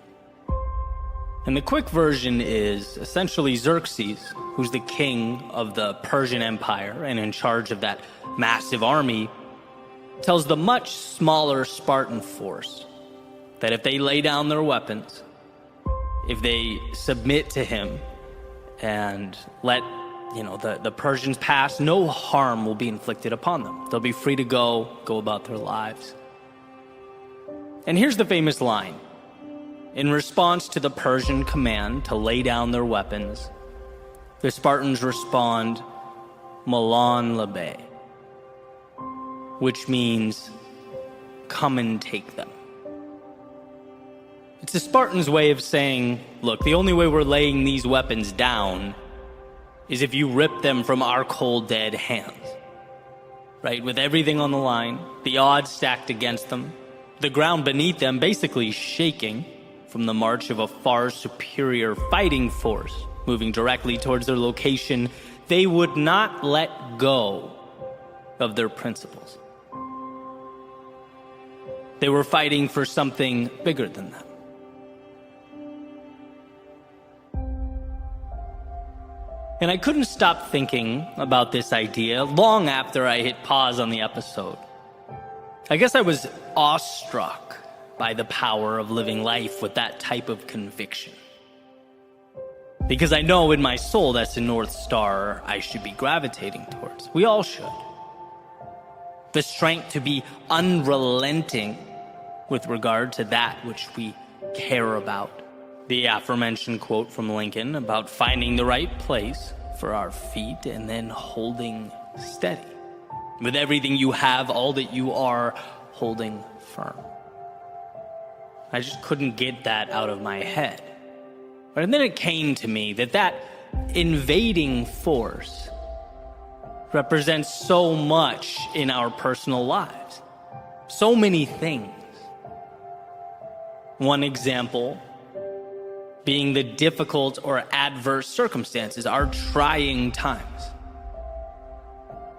And the quick version is essentially Xerxes, who's the king of the Persian Empire and in charge of that massive army, tells the much smaller Spartan force that if they lay down their weapons, if they submit to him and let the Persians pass, no harm will be inflicted upon them. They'll be free to go about their lives. And here's the famous line. In response to the Persian command to lay down their weapons, the Spartans respond, "Malan labe," which means, "Come and take them." It's the Spartans' way of saying, look, the only way we're laying these weapons down is if you rip them from our cold, dead hands. Right? With everything on the line, the odds stacked against them, the ground beneath them basically shaking from the march of a far superior fighting force moving directly towards their location, they would not let go of their principles. They were fighting for something bigger than them. And I couldn't stop thinking about this idea long after I hit pause on the episode. I guess I was awestruck by the power of living life with that type of conviction. Because I know in my soul that's the North Star I should be gravitating towards. We all should. The strength to be unrelenting with regard to that which we care about. The aforementioned quote from Lincoln about finding the right place for our feet and then holding steady. With everything you have, all that you are, holding firm. I just couldn't get that out of my head. And then it came to me that invading force represents so much in our personal lives. So many things. One example being the difficult or adverse circumstances, our trying times.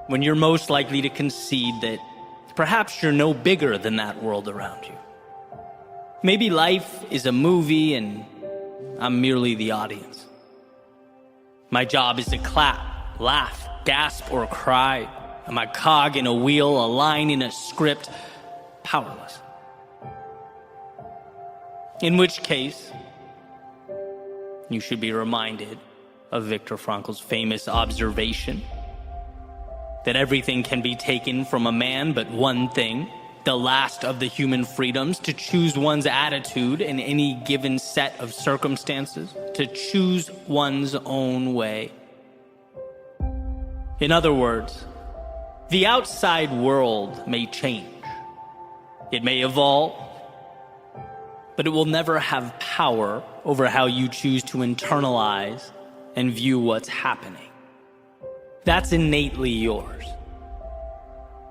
When you're most likely to concede that perhaps you're no bigger than that world around you. Maybe life is a movie and I'm merely the audience. My job is to clap, laugh, gasp, or cry. I'm a cog in a wheel, a line in a script, powerless. In which case, you should be reminded of Viktor Frankl's famous observation that everything can be taken from a man but one thing, the last of the human freedoms, to choose one's attitude in any given set of circumstances, to choose one's own way. In other words, the outside world may change. It may evolve, but it will never have power over how you choose to internalize and view what's happening. That's innately yours.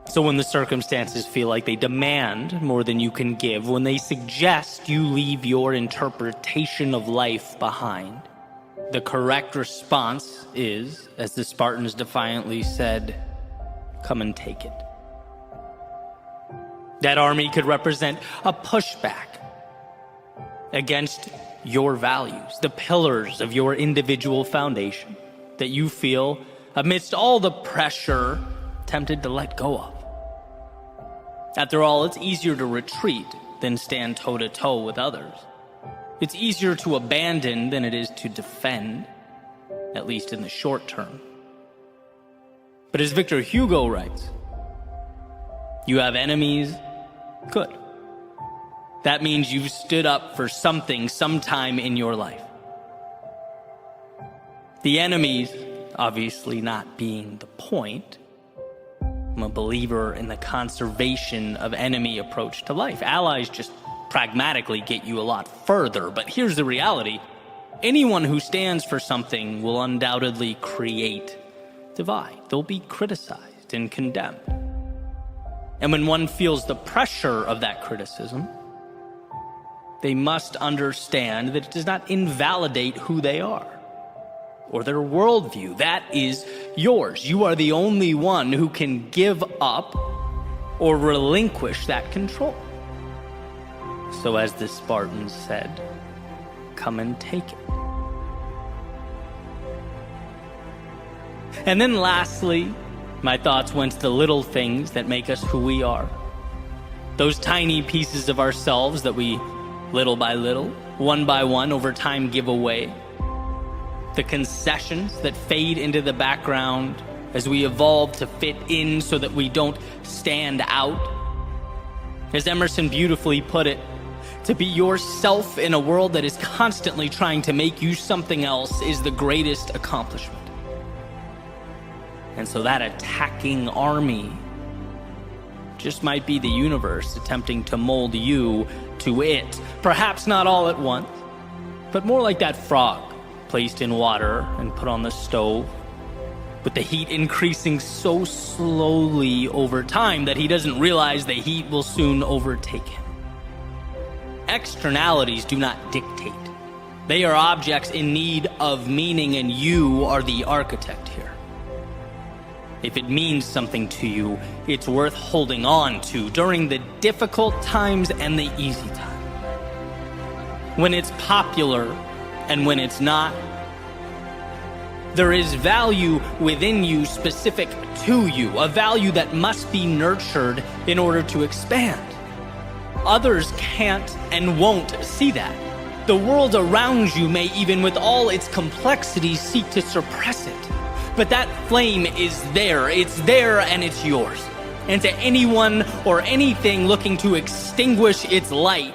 So when the circumstances feel like they demand more than you can give, when they suggest you leave your interpretation of life behind, the correct response is, as the Spartans defiantly said, "Come and take it." That army could represent a pushback against your values, the pillars of your individual foundation that you feel, amidst all the pressure, tempted to let go of. After all, it's easier to retreat than stand toe-to-toe with others. It's easier to abandon than it is to defend, at least in the short term. But as Victor Hugo writes, you have enemies, good. That means you've stood up for something sometime in your life. The enemies, obviously not being the point. I'm a believer in the conservation of enemy approach to life. Allies just pragmatically get you a lot further. But here's the reality. Anyone who stands for something will undoubtedly create divide. They'll be criticized and condemned. And when one feels the pressure of that criticism, they must understand that it does not invalidate who they are or their worldview. That is yours. You are the only one who can give up or relinquish that control. So as the Spartans said, come and take it. And then lastly, my thoughts went to the little things that make us who we are. Those tiny pieces of ourselves that we, little by little, one by one, over time give away. The concessions that fade into the background as we evolve to fit in so that we don't stand out. As Emerson beautifully put it, to be yourself in a world that is constantly trying to make you something else is the greatest accomplishment. And so that attacking army just might be the universe attempting to mold you to it. Perhaps not all at once, but more like that frog placed in water and put on the stove, with the heat increasing so slowly over time that he doesn't realize the heat will soon overtake him. Externalities do not dictate. They are objects in need of meaning, and you are the architect here. If it means something to you, it's worth holding on to during the difficult times and the easy times. When it's popular and when it's not, there is value within you specific to you, a value that must be nurtured in order to expand. Others can't and won't see that. The world around you may, even with all its complexities, seek to suppress it. But that flame is there. It's there and it's yours. And to anyone or anything looking to extinguish its light,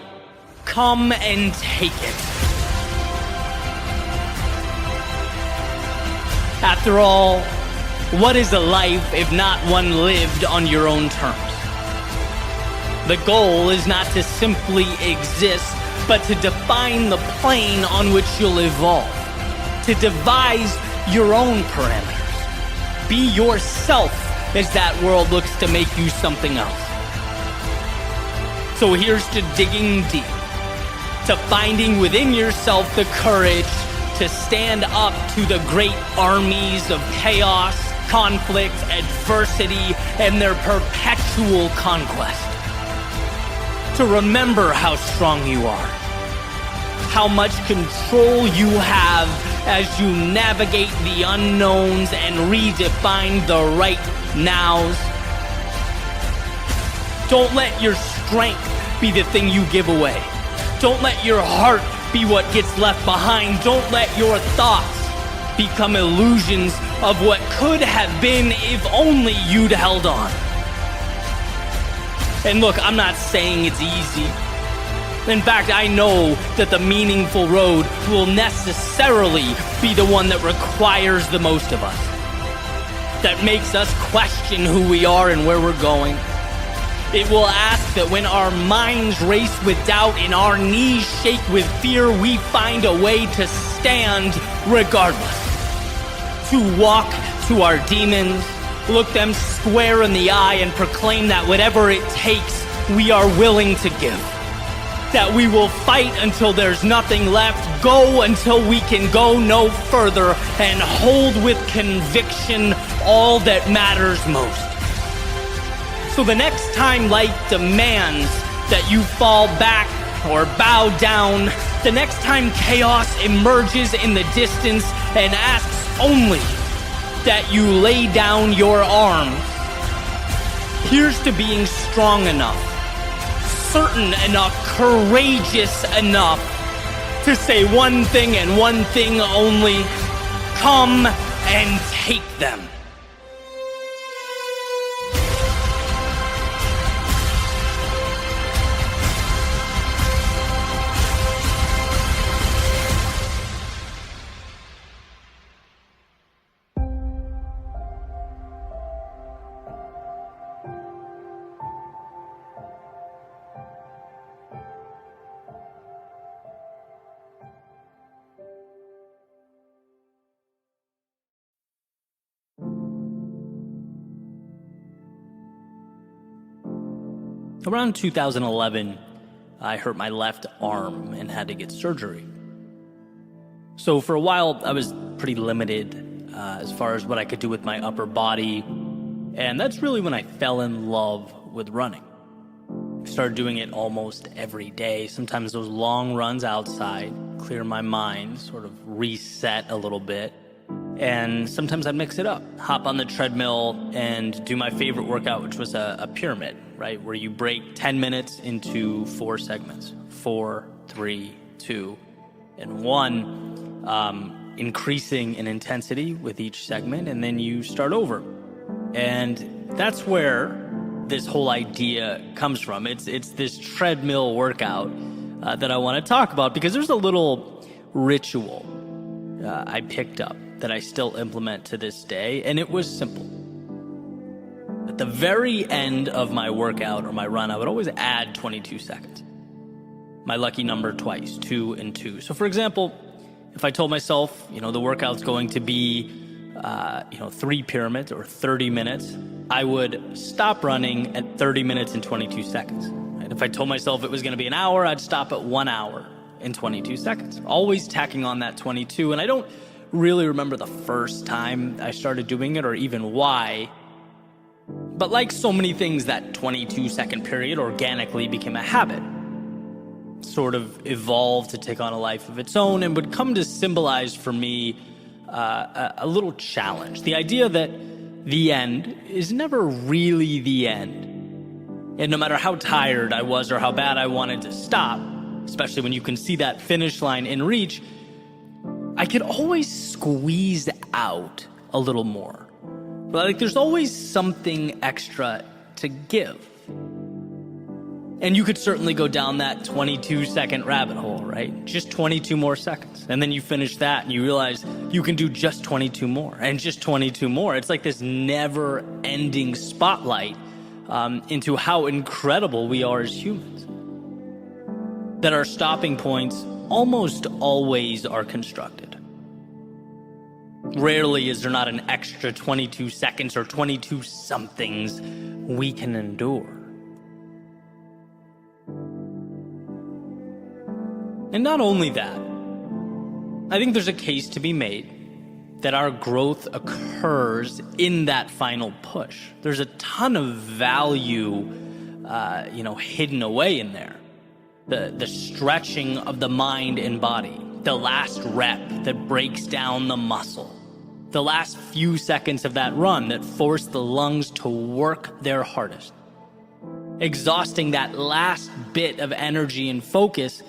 come and take it. After all, what is a life if not one lived on your own terms? The goal is not to simply exist, but to define the plane on which you'll evolve, to devise your own parameters. Be yourself as that world looks to make you something else. So here's to digging deep, to finding within yourself the courage to stand up to the great armies of chaos, conflict, adversity, and their perpetual conquest. To remember how strong you are, how much control you have as you navigate the unknowns and redefine the right nows. Don't let your strength be the thing you give away. Don't let your heart be what gets left behind. Don't let your thoughts become illusions of what could have been if only you'd held on. And look, I'm not saying it's easy. In fact, I know that the meaningful road will necessarily be the one that requires the most of us, that makes us question who we are and where we're going. It will ask that when our minds race with doubt and our knees shake with fear, we find a way to stand regardless, to walk to our demons, look them square in the eye and proclaim that whatever it takes, we are willing to give. That we will fight until there's nothing left, go until we can go no further, and hold with conviction all that matters most. So the next time life demands that you fall back or bow down, the next time chaos emerges in the distance and asks only that you lay down your arms, here's to being strong enough, certain enough, courageous enough to say one thing and one thing only: come and take them. Around 2011, I hurt my left arm and had to get surgery. So for a while, I was pretty limited as far as what I could do with my upper body, and that's really when I fell in love with running. I started doing it almost every day, sometimes those long runs outside, clear my mind, sort of reset a little bit. And sometimes I'd mix it up, hop on the treadmill and do my favorite workout, which was a pyramid, right? Where you break 10 minutes into 4 segments, 4, 3, 2, and 1, increasing in intensity with each segment, and then you start over. And that's where this whole idea comes from. It's this treadmill workout that I want to talk about, because there's a little ritual I picked up that I still implement to this day, and it was simple. At the very end of my workout or my run, I would always add 22 seconds. My lucky number twice, 2 and 2. So for example, if I told myself, the workout's going to be, 3 pyramids or 30 minutes, I would stop running at 30 minutes and 22 seconds. And if I told myself it was going to be an hour, I'd stop at 1 hour and 22 seconds. Always tacking on that 22. And I don't really remember the first time I started doing it or even why. But like so many things, that 22-second period organically became a habit. Sort of evolved to take on a life of its own and would come to symbolize for me a little challenge. The idea that the end is never really the end. And no matter how tired I was or how bad I wanted to stop, especially when you can see that finish line in reach, I could always squeeze out a little more. Like there's always something extra to give. And you could certainly go down that 22-second rabbit hole, right? Just 22 more seconds. And then you finish that and you realize you can do just 22 more and just 22 more. It's like this never-ending spotlight into how incredible we are as humans. That our stopping points almost always are constructed. Rarely is there not an extra 22 seconds or 22 somethings we can endure. And not only that, I think there's a case to be made that our growth occurs in that final push. There's a ton of value, hidden away in there. The stretching of the mind and body, the last rep that breaks down the muscle, the last few seconds of that run that force the lungs to work their hardest, exhausting that last bit of energy and focus,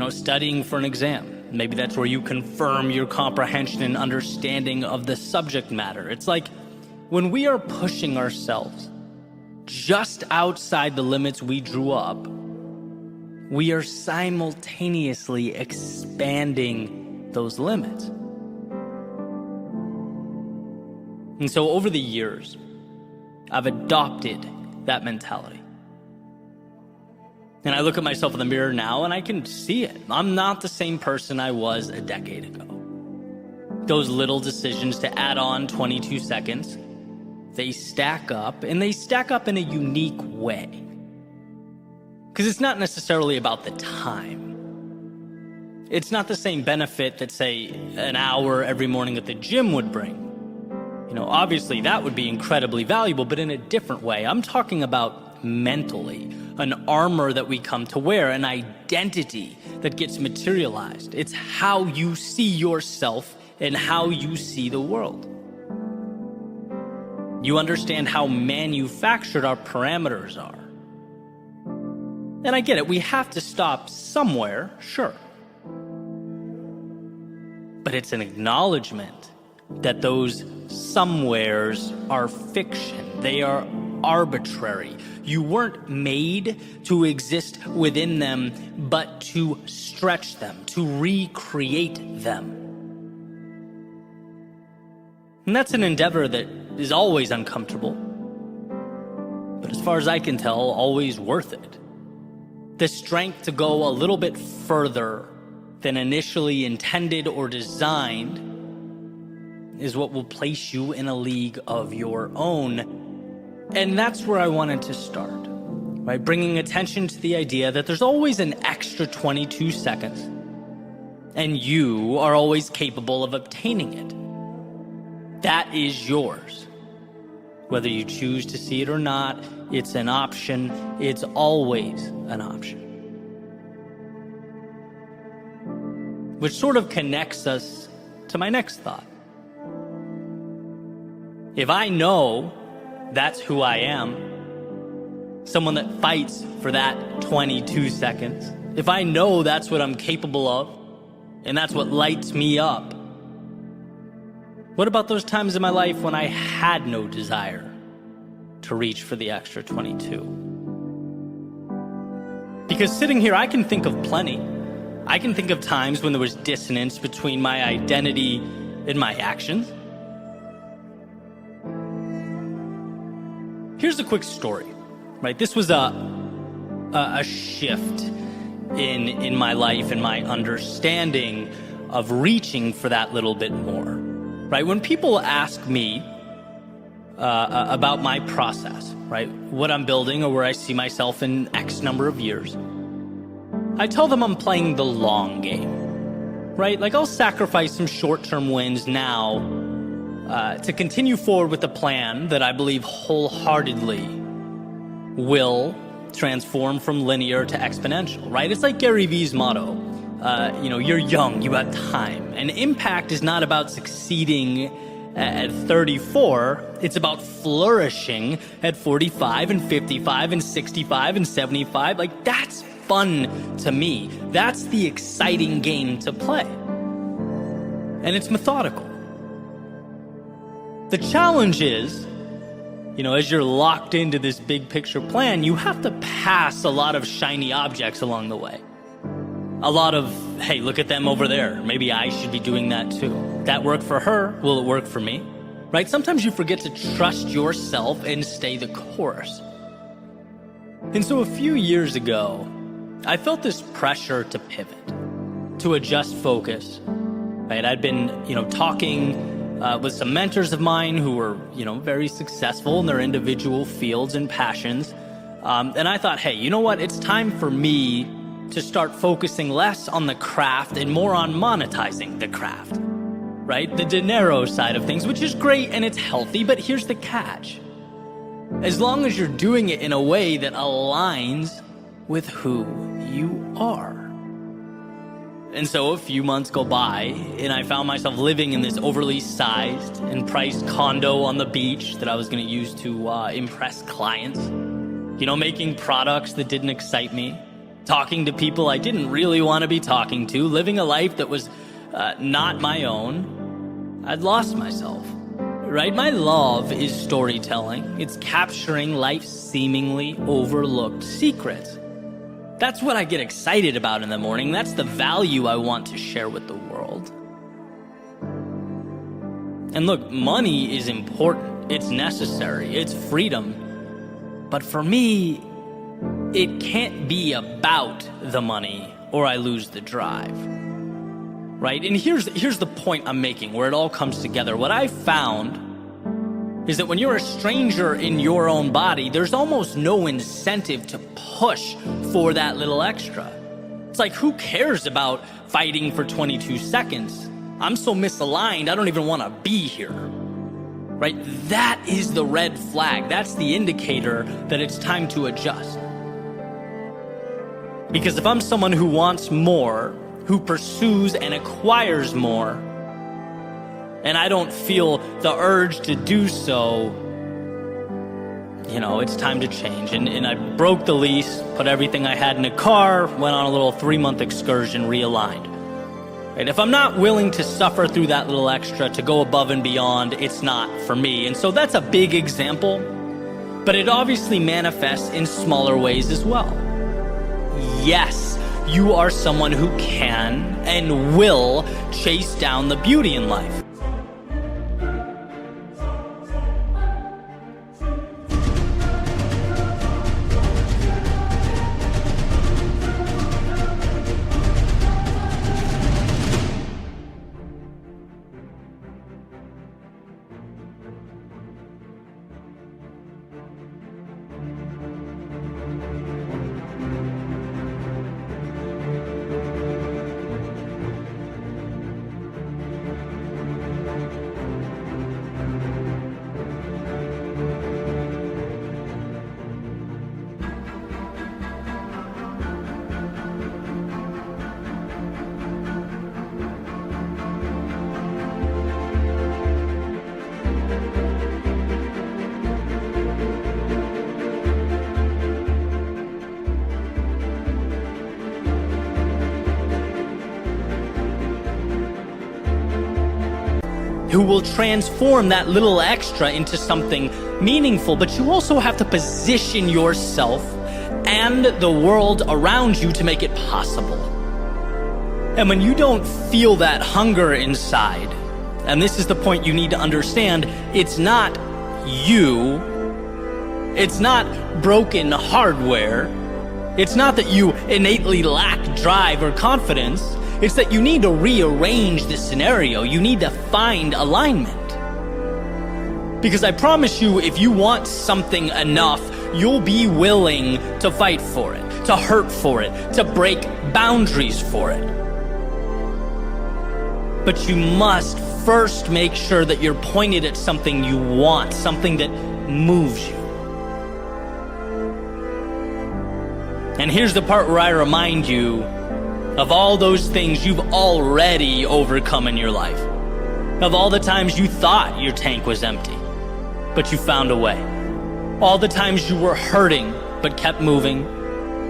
studying for an exam. Maybe that's where you confirm your comprehension and understanding of the subject matter. It's like when we are pushing ourselves just outside the limits we drew up, we are simultaneously expanding those limits. And so over the years, I've adopted that mentality. And I look at myself in the mirror now and I can see it. I'm not the same person I was a decade ago. Those little decisions to add on 22 seconds, they stack up, and they stack up in a unique way. Because it's not necessarily about the time. It's not the same benefit that, say, an hour every morning at the gym would bring. Obviously that would be incredibly valuable, but in a different way. I'm talking about mentally, an armor that we come to wear, an identity that gets materialized. It's how you see yourself and how you see the world. You understand how manufactured our parameters are. And I get it, we have to stop somewhere, sure. But it's an acknowledgement that those somewheres are fiction. They are arbitrary. You weren't made to exist within them, but to stretch them, to recreate them. And that's an endeavor that is always uncomfortable, but as far as I can tell, always worth it. The strength to go a little bit further than initially intended or designed is what will place you in a league of your own. And that's where I wanted to start, right? Bringing attention to the idea that there's always an extra 22 seconds, and you are always capable of obtaining it. That is yours. Whether you choose to see it or not, it's an option. It's always an option. Which sort of connects us to my next thought. If I know that's who I am, someone that fights for that 22 seconds, if I know that's what I'm capable of, and that's what lights me up, what about those times in my life when I had no desire to reach for the extra 22? Because sitting here, I can think of plenty. I can think of times when there was dissonance between my identity and my actions. Here's a quick story, right? This was a shift in my life and my understanding of reaching for that little bit more, right? When people ask me about my process, right? What I'm building or where I see myself in X number of years, I tell them I'm playing the long game, right? Like I'll sacrifice some short-term wins now to continue forward with the plan that I believe wholeheartedly will transform from linear to exponential, right? It's like Gary Vee's motto, you're young, you have time. And impact is not about succeeding at 34, it's about flourishing at 45 and 55 and 65 and 75. Like that's fun to me. That's the exciting game to play. And it's methodical. The challenge is, as you're locked into this big picture plan, you have to pass a lot of shiny objects along the way. A lot of, hey, look at them over there. Maybe I should be doing that too. That worked for her. Will it work for me? Right? Sometimes you forget to trust yourself and stay the course. And so a few years ago, I felt this pressure to pivot, to adjust focus. Right? I'd been, talking with some mentors of mine who were, very successful in their individual fields and passions. And I thought, hey, you know what? It's time for me to start focusing less on the craft and more on monetizing the craft, right? The dinero side of things, which is great and it's healthy, but here's the catch. As long as you're doing it in a way that aligns with who you are. And so a few months go by and I found myself living in this overly sized and priced condo on the beach that I was going to use to impress clients, making products that didn't excite me, talking to people I didn't really want to be talking to, living a life that was not my own. I'd lost myself, right? My love is storytelling. It's capturing life's seemingly overlooked secrets. That's what I get excited about in the morning. That's the value I want to share with the world. And look, money is important. It's necessary. It's freedom. But for me, it can't be about the money or I lose the drive, right? And here's the point I'm making where it all comes together. What I found is that when you're a stranger in your own body, there's almost no incentive to push for that little extra. It's like, who cares about fighting for 22 seconds? I'm so misaligned, I don't even want to be here. right? That is the red flag. That's the indicator that it's time to adjust. Because if I'm someone who wants more, who pursues and acquires more, and I don't feel the urge to do so, it's time to change. And I broke the lease, put everything I had in a car, went on a little 3-month excursion, realigned. Right? If I'm not willing to suffer through that little extra, to go above and beyond, it's not for me. And so that's a big example, but it obviously manifests in smaller ways as well. Yes, you are someone who can and will chase down the beauty in life. Who will transform that little extra into something meaningful, but you also have to position yourself and the world around you to make it possible. And when you don't feel that hunger inside, and this is the point you need to understand, it's not you, it's not broken hardware, it's not that you innately lack drive or confidence. It's that you need to rearrange the scenario. You need to find alignment. Because I promise you, if you want something enough, you'll be willing to fight for it, to hurt for it, to break boundaries for it. But you must first make sure that you're pointed at something you want, something that moves you. And here's the part where I remind you of all those things you've already overcome in your life. Of all the times you thought your tank was empty, but you found a way. All the times you were hurting, but kept moving.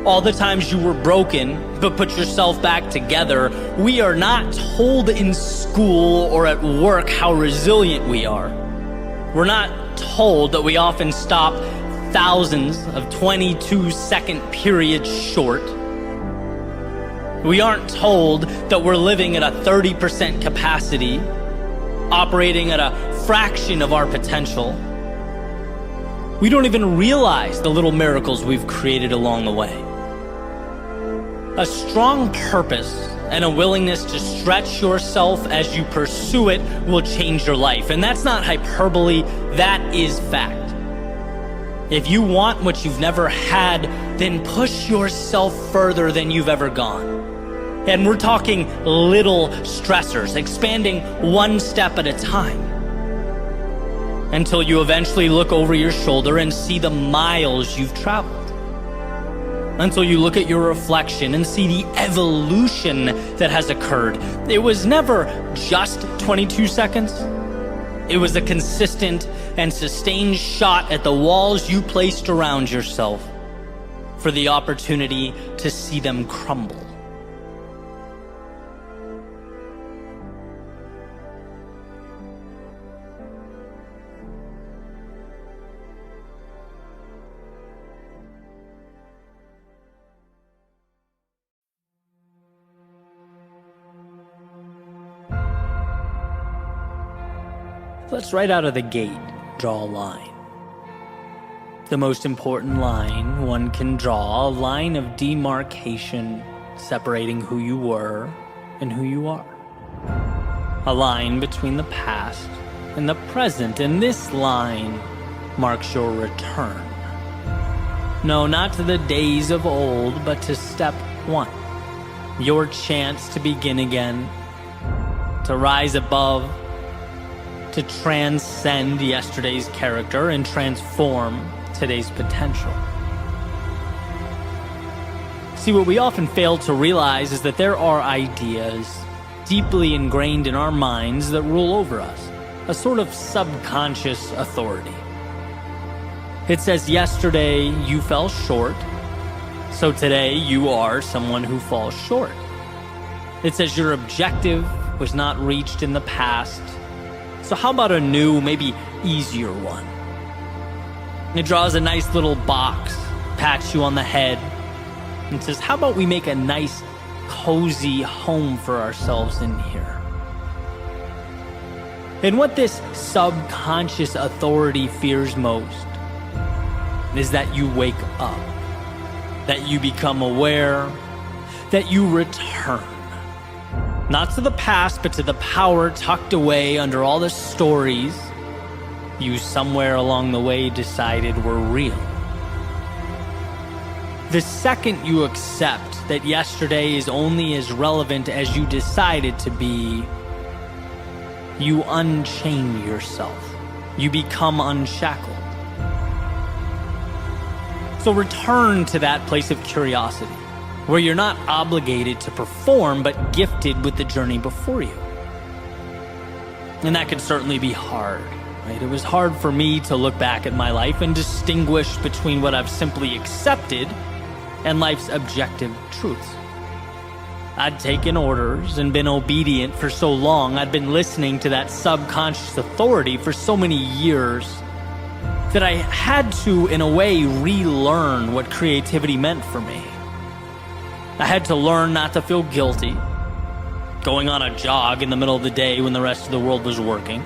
All the times you were broken, but put yourself back together. We are not told in school or at work how resilient we are. We're not told that we often stop thousands of 22-second periods short. We aren't told that we're living at a 30% capacity, operating at a fraction of our potential. We don't even realize the little miracles we've created along the way. A strong purpose and a willingness to stretch yourself as you pursue it will change your life. And that's not hyperbole, that is fact. If you want what you've never had, then push yourself further than you've ever gone. And we're talking little stressors, expanding one step at a time, until you eventually look over your shoulder and see the miles you've traveled. Until you look at your reflection and see the evolution that has occurred. It was never just 22 seconds. It was a consistent and sustained shot at the walls you placed around yourself for the opportunity to see them crumble. Let's right out of the gate draw a line. The most important line one can draw, a line of demarcation separating who you were and who you are. A line between the past and the present, and this line marks your return. No, not to the days of old, but to step one. Your chance to begin again, to rise above, to transcend yesterday's character and transform today's potential. See, what we often fail to realize is that there are ideas deeply ingrained in our minds that rule over us, a sort of subconscious authority. It says, yesterday you fell short, so today you are someone who falls short. It says your objective was not reached in the past, so how about a new, maybe easier one? It draws a nice little box, pats you on the head, and says, how about we make a nice, cozy home for ourselves in here? And what this subconscious authority fears most is that you wake up, that you become aware, that you return. Not to the past, but to the power tucked away under all the stories you somewhere along the way decided were real. The second you accept that yesterday is only as relevant as you decide it to be, you unchain yourself. You become unshackled. So return to that place of curiosity, where you're not obligated to perform, but gifted with the journey before you. And that can certainly be hard, right? It was hard for me to look back at my life and distinguish between what I've simply accepted and life's objective truths. I'd taken orders and been obedient for so long. I'd been listening to that subconscious authority for so many years that I had to, in a way, relearn what creativity meant for me. I had to learn not to feel guilty, going on a jog in the middle of the day when the rest of the world was working.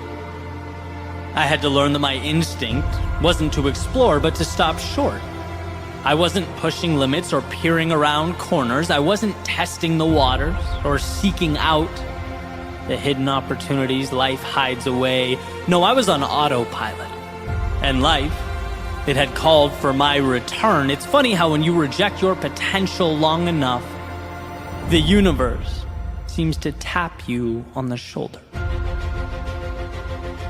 I had to learn that my instinct wasn't to explore, but to stop short. I wasn't pushing limits or peering around corners. I wasn't testing the waters or seeking out the hidden opportunities life hides away. No, I was on autopilot. And life, it had called for my return. It's funny how when you reject your potential long enough, the universe seems to tap you on the shoulder.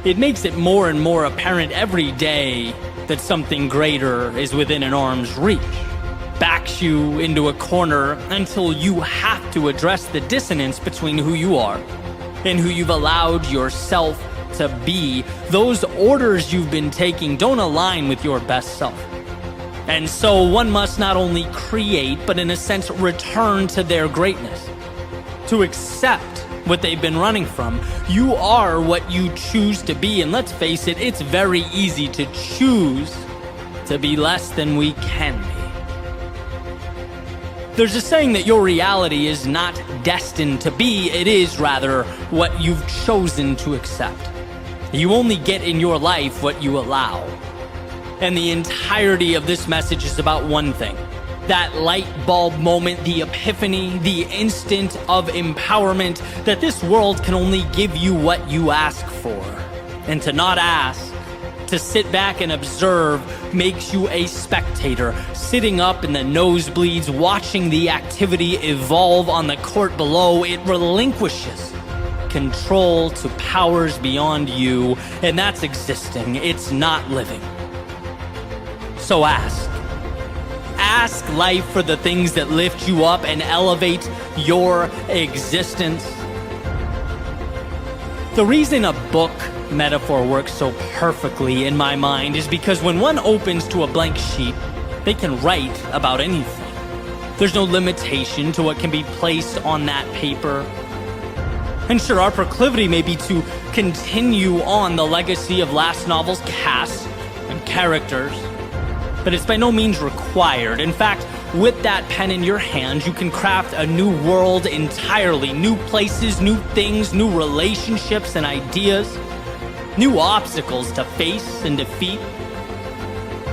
It makes it more and more apparent every day that something greater is within an arm's reach, backs you into a corner until you have to address the dissonance between who you are and who you've allowed yourself to be. Those orders you've been taking don't align with your best self. And so one must not only create, but in a sense return to their greatness, to accept what they've been running from. You are what you choose to be, and let's face it, it's very easy to choose to be less than we can be. There's a saying that your reality is not destined to be, it is rather what you've chosen to accept. You only get in your life what you allow. And the entirety of this message is about one thing. That light bulb moment, the epiphany, the instant of empowerment that this world can only give you what you ask for. And to not ask, to sit back and observe, makes you a spectator, sitting up in the nosebleeds, watching the activity evolve on the court below. It relinquishes control to powers beyond you, and that's existing. It's not living. So ask. Ask life for the things that lift you up and elevate your existence. The reason a book metaphor works so perfectly in my mind is because when one opens to a blank sheet, they can write about anything. There's no limitation to what can be placed on that paper. And sure, our proclivity may be to continue on the legacy of last novel's cast and characters, but it's by no means required. In fact, with that pen in your hand, you can craft a new world entirely. New places, new things, new relationships and ideas, new obstacles to face and defeat.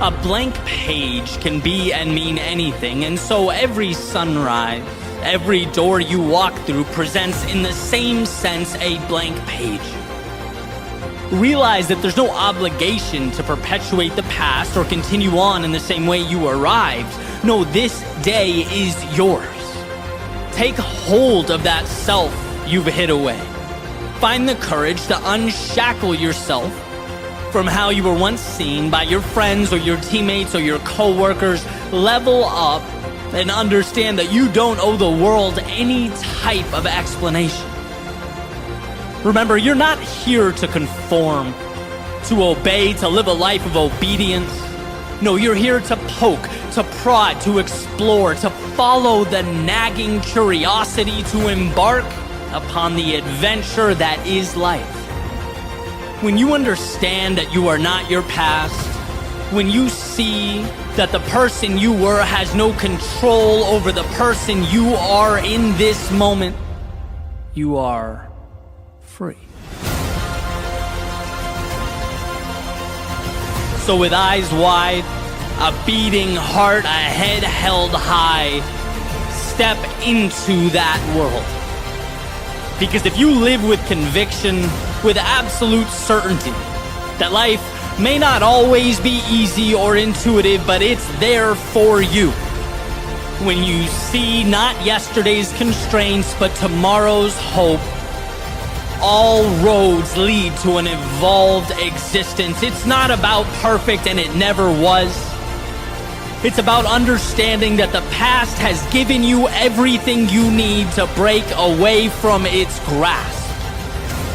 A blank page can be and mean anything, and so every sunrise, every door you walk through presents in the same sense a blank page. Realize that there's no obligation to perpetuate the past or continue on in the same way you arrived. No, this day is yours. Take hold of that self you've hid away. find the courage to unshackle yourself from how you were once seen by your friends or your teammates or your coworkers. Level up and understand that you don't owe the world any type of explanation. Remember, you're not here to conform, to obey, to live a life of obedience. No, you're here to poke, to prod, to explore, to follow the nagging curiosity, to embark upon the adventure that is life. When you understand that you are not your past, when you see that the person you were has no control over the person you are in this moment, you are free. So with eyes wide, a beating heart, a head held high, step into that world. Because if you live with conviction, with absolute certainty, that life may not always be easy or intuitive, but it's there for you. When you see not yesterday's constraints, but tomorrow's hope, all roads lead to an evolved existence. It's not about perfect, and it never was. It's about understanding that the past has given you everything you need to break away from its grasp.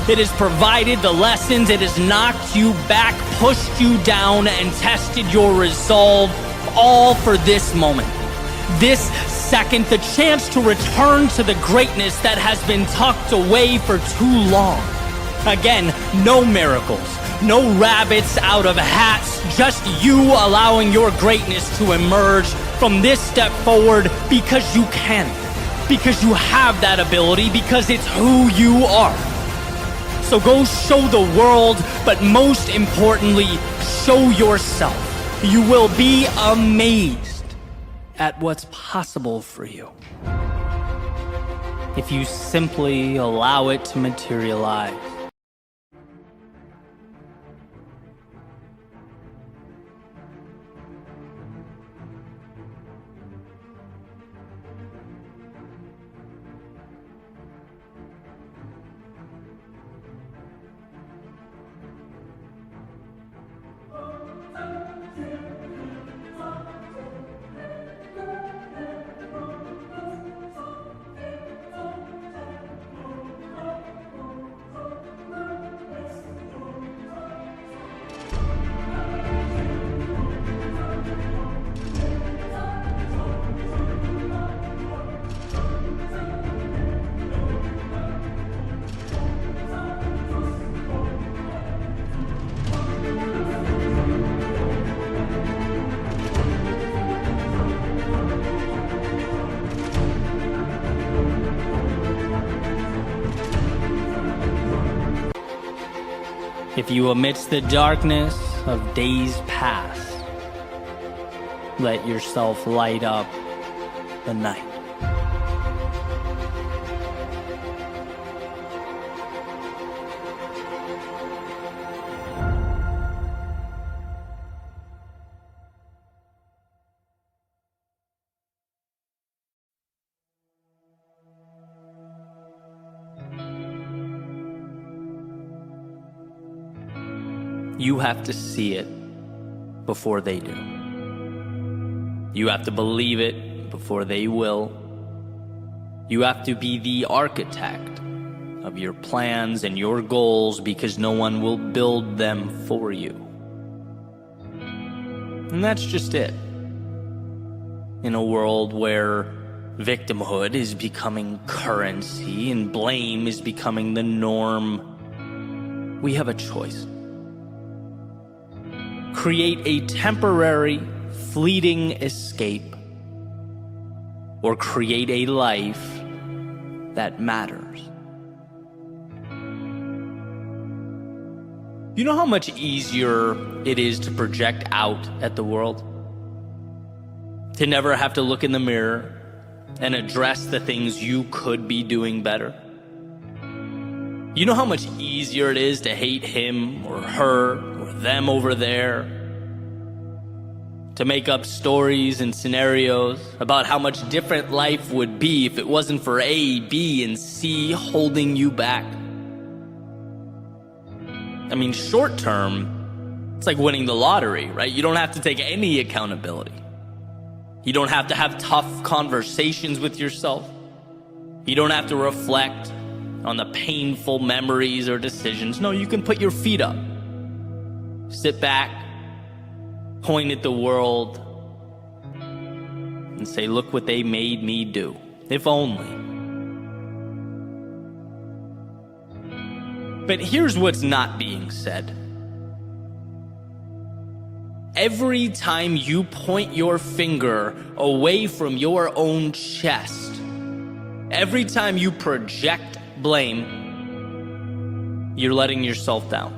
It has provided the lessons, it has knocked you back, pushed you down, and tested your resolve, all for this moment. This second, the chance to return to the greatness that has been tucked away for too long. Again, no miracles, no rabbits out of hats, just you allowing your greatness to emerge from this step forward because you can, because you have that ability, because it's who you are. So go show the world, but most importantly, show yourself. You will be amazed at what's possible for you if you simply allow it to materialize. If you amidst the darkness of days past, let yourself light up the night. You have to see it before they do. You have to believe it before they will. You have to be the architect of your plans and your goals because no one will build them for you. And that's just it. In a world where victimhood is becoming currency and blame is becoming the norm, we have a choice. Create a temporary, fleeting escape, or create a life that matters. You know how much easier it is to project out at the world? To never have to look in the mirror and address the things you could be doing better? You know how much easier it is to hate him or her or them over there? To make up stories and scenarios about how much different life would be if it wasn't for A, B, and C holding you back? I mean, short term, it's like winning the lottery, right? You don't have to take any accountability. You don't have to have tough conversations with yourself. You don't have to reflect on the painful memories or decisions. No, you can put your feet up, sit back, point at the world, and say, look what they made me do. If only. But here's what's not being said. Every time you point your finger away from your own chest, every time you project blame, you're letting yourself down.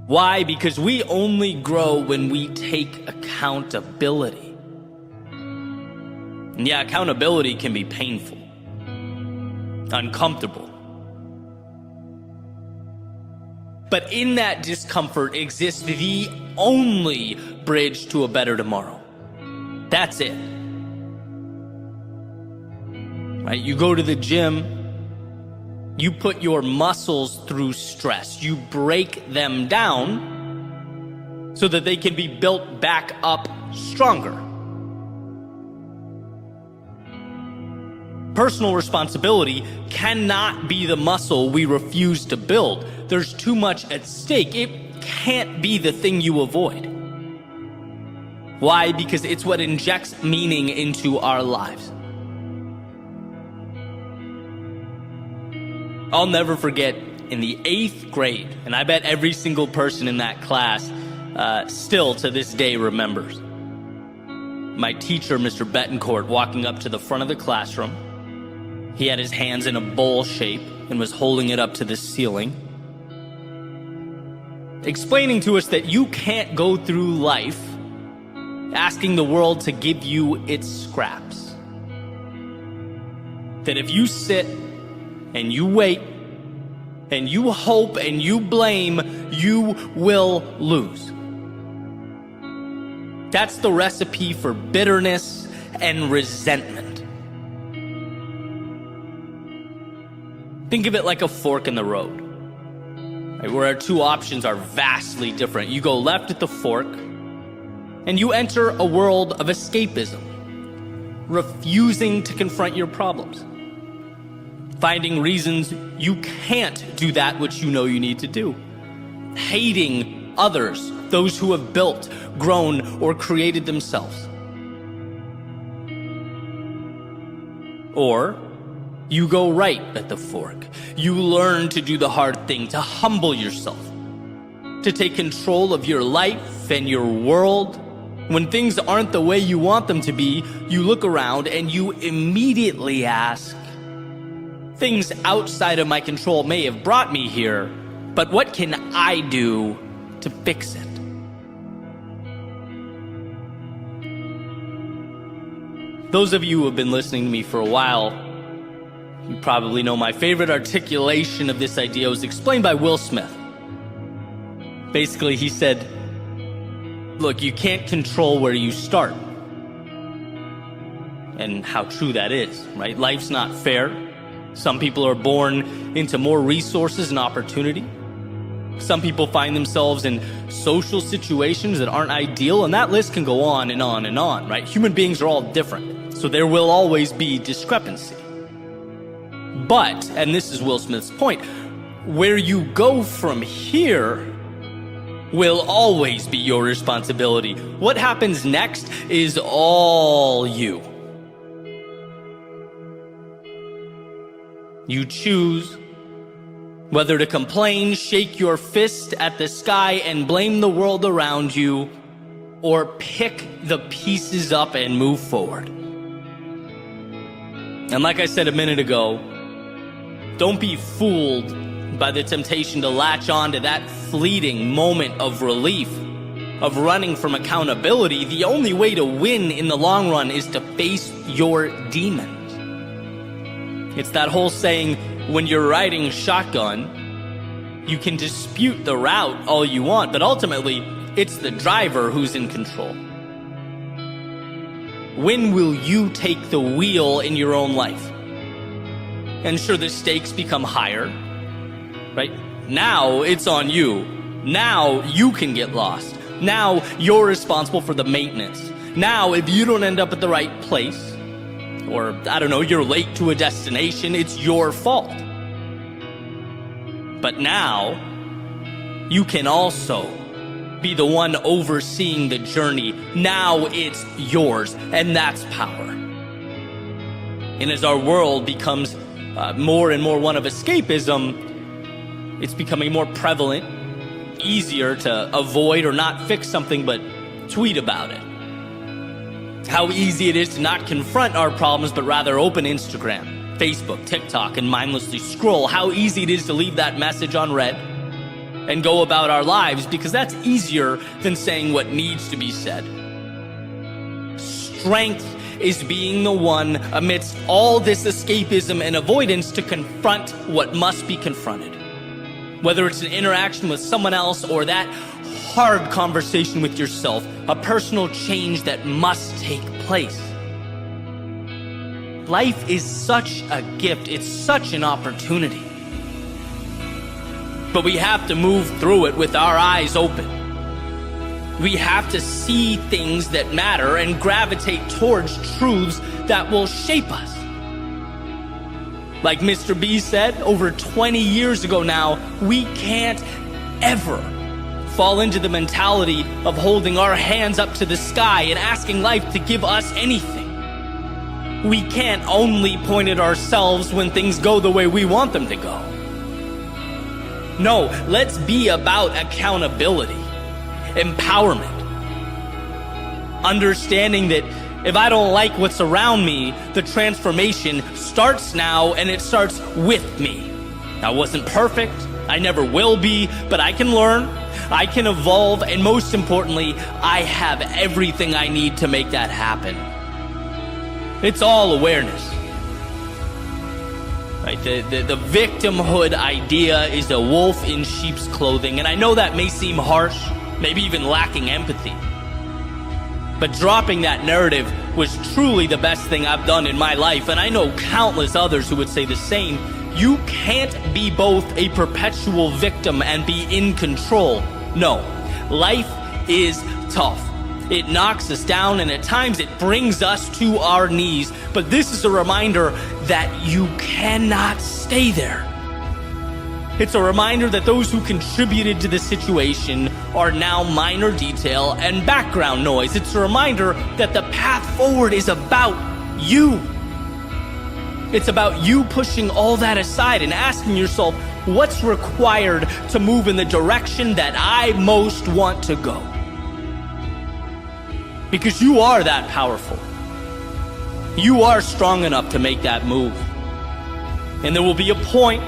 Why? Because we only grow when we take accountability. And yeah, accountability can be painful, uncomfortable. But in that discomfort exists the only bridge to a better tomorrow. That's it. Right? You go to the gym, you put your muscles through stress, you break them down so that they can be built back up stronger. Personal responsibility cannot be the muscle we refuse to build. There's too much at stake. It can't be the thing you avoid. Why? Because it's what injects meaning into our lives. I'll never forget in the 8th grade, and I bet every single person in that class still to this day remembers, my teacher, Mr. Betancourt, walking up to the front of the classroom. He had his hands in a bowl shape and was holding it up to the ceiling, explaining to us that you can't go through life asking the world to give you its scraps. That if you sit and you wait and you hope and you blame, you will lose. That's the recipe for bitterness and resentment. Think of it like a fork in the road, right, where our two options are vastly different. You go left at the fork, and you enter a world of escapism, refusing to confront your problems, finding reasons you can't do that which you know you need to do, hating others, those who have built, grown, or created themselves. Or you go right at the fork. You learn to do the hard thing, to humble yourself, to take control of your life and your world. When things aren't the way you want them to be, you look around and you immediately ask, things outside of my control may have brought me here, but what can I do to fix it? Those of you who have been listening to me for a while, you probably know my favorite articulation of this idea was explained by Will Smith. Basically, he said, look, you can't control where you start. And how true that is, right? Life's not fair. Some people are born into more resources and opportunity. Some people find themselves in social situations that aren't ideal, and that list can go on and on and on, right? Human beings are all different, so there will always be discrepancy. But, and this is Will Smith's point, where you go from here will always be your responsibility. What happens next is all you. You choose whether to complain, shake your fist at the sky, and blame the world around you, or pick the pieces up and move forward. And like I said a minute ago, don't be fooled by the temptation to latch on to that fleeting moment of relief, of running from accountability. The only way to win in the long run is to face your demons. It's that whole saying, when you're riding shotgun, you can dispute the route all you want, but ultimately, it's the driver who's in control. When will you take the wheel in your own life? And sure, the stakes become higher, right? Now it's on you. Now you can get lost. Now you're responsible for the maintenance. Now if you don't end up at the right place, or I don't know, you're late to a destination, it's your fault. But now you can also be the one overseeing the journey. Now it's yours, and that's power. And as our world becomes more and more one of escapism, it's becoming more prevalent, easier to avoid or not fix something but tweet about it. How easy it is to not confront our problems but rather open Instagram, Facebook, TikTok, and mindlessly scroll. How easy it is to leave that message unread and go about our lives, because that's easier than saying what needs to be said. Strength is being the one amidst all this escapism and avoidance to confront what must be confronted. Whether it's an interaction with someone else or that hard conversation with yourself, a personal change that must take place. Life is such a gift, it's such an opportunity. But we have to move through it with our eyes open. We have to see things that matter and gravitate towards truths that will shape us. Like Mr. B said over 20 years ago now, we can't ever fall into the mentality of holding our hands up to the sky and asking life to give us anything. We can't only point at ourselves when things go the way we want them to go. No, let's be about accountability, empowerment, understanding that if I don't like what's around me, the transformation starts now, and it starts with me. I wasn't perfect, I never will be, but I can learn, I can evolve, and most importantly, I have everything I need to make that happen. It's all awareness. Right? The victimhood idea is a wolf in sheep's clothing, and I know that may seem harsh, maybe even lacking empathy. But dropping that narrative was truly the best thing I've done in my life, and I know countless others who would say the same. You can't be both a perpetual victim and be in control. No, life is tough. It knocks us down, and at times it brings us to our knees. But this is a reminder that you cannot stay there. It's a reminder that those who contributed to the situation are now minor detail and background noise. It's a reminder that the path forward is about you. It's about you pushing all that aside and asking yourself, what's required to move in the direction that I most want to go? Because you are that powerful. You are strong enough to make that move. And there will be a point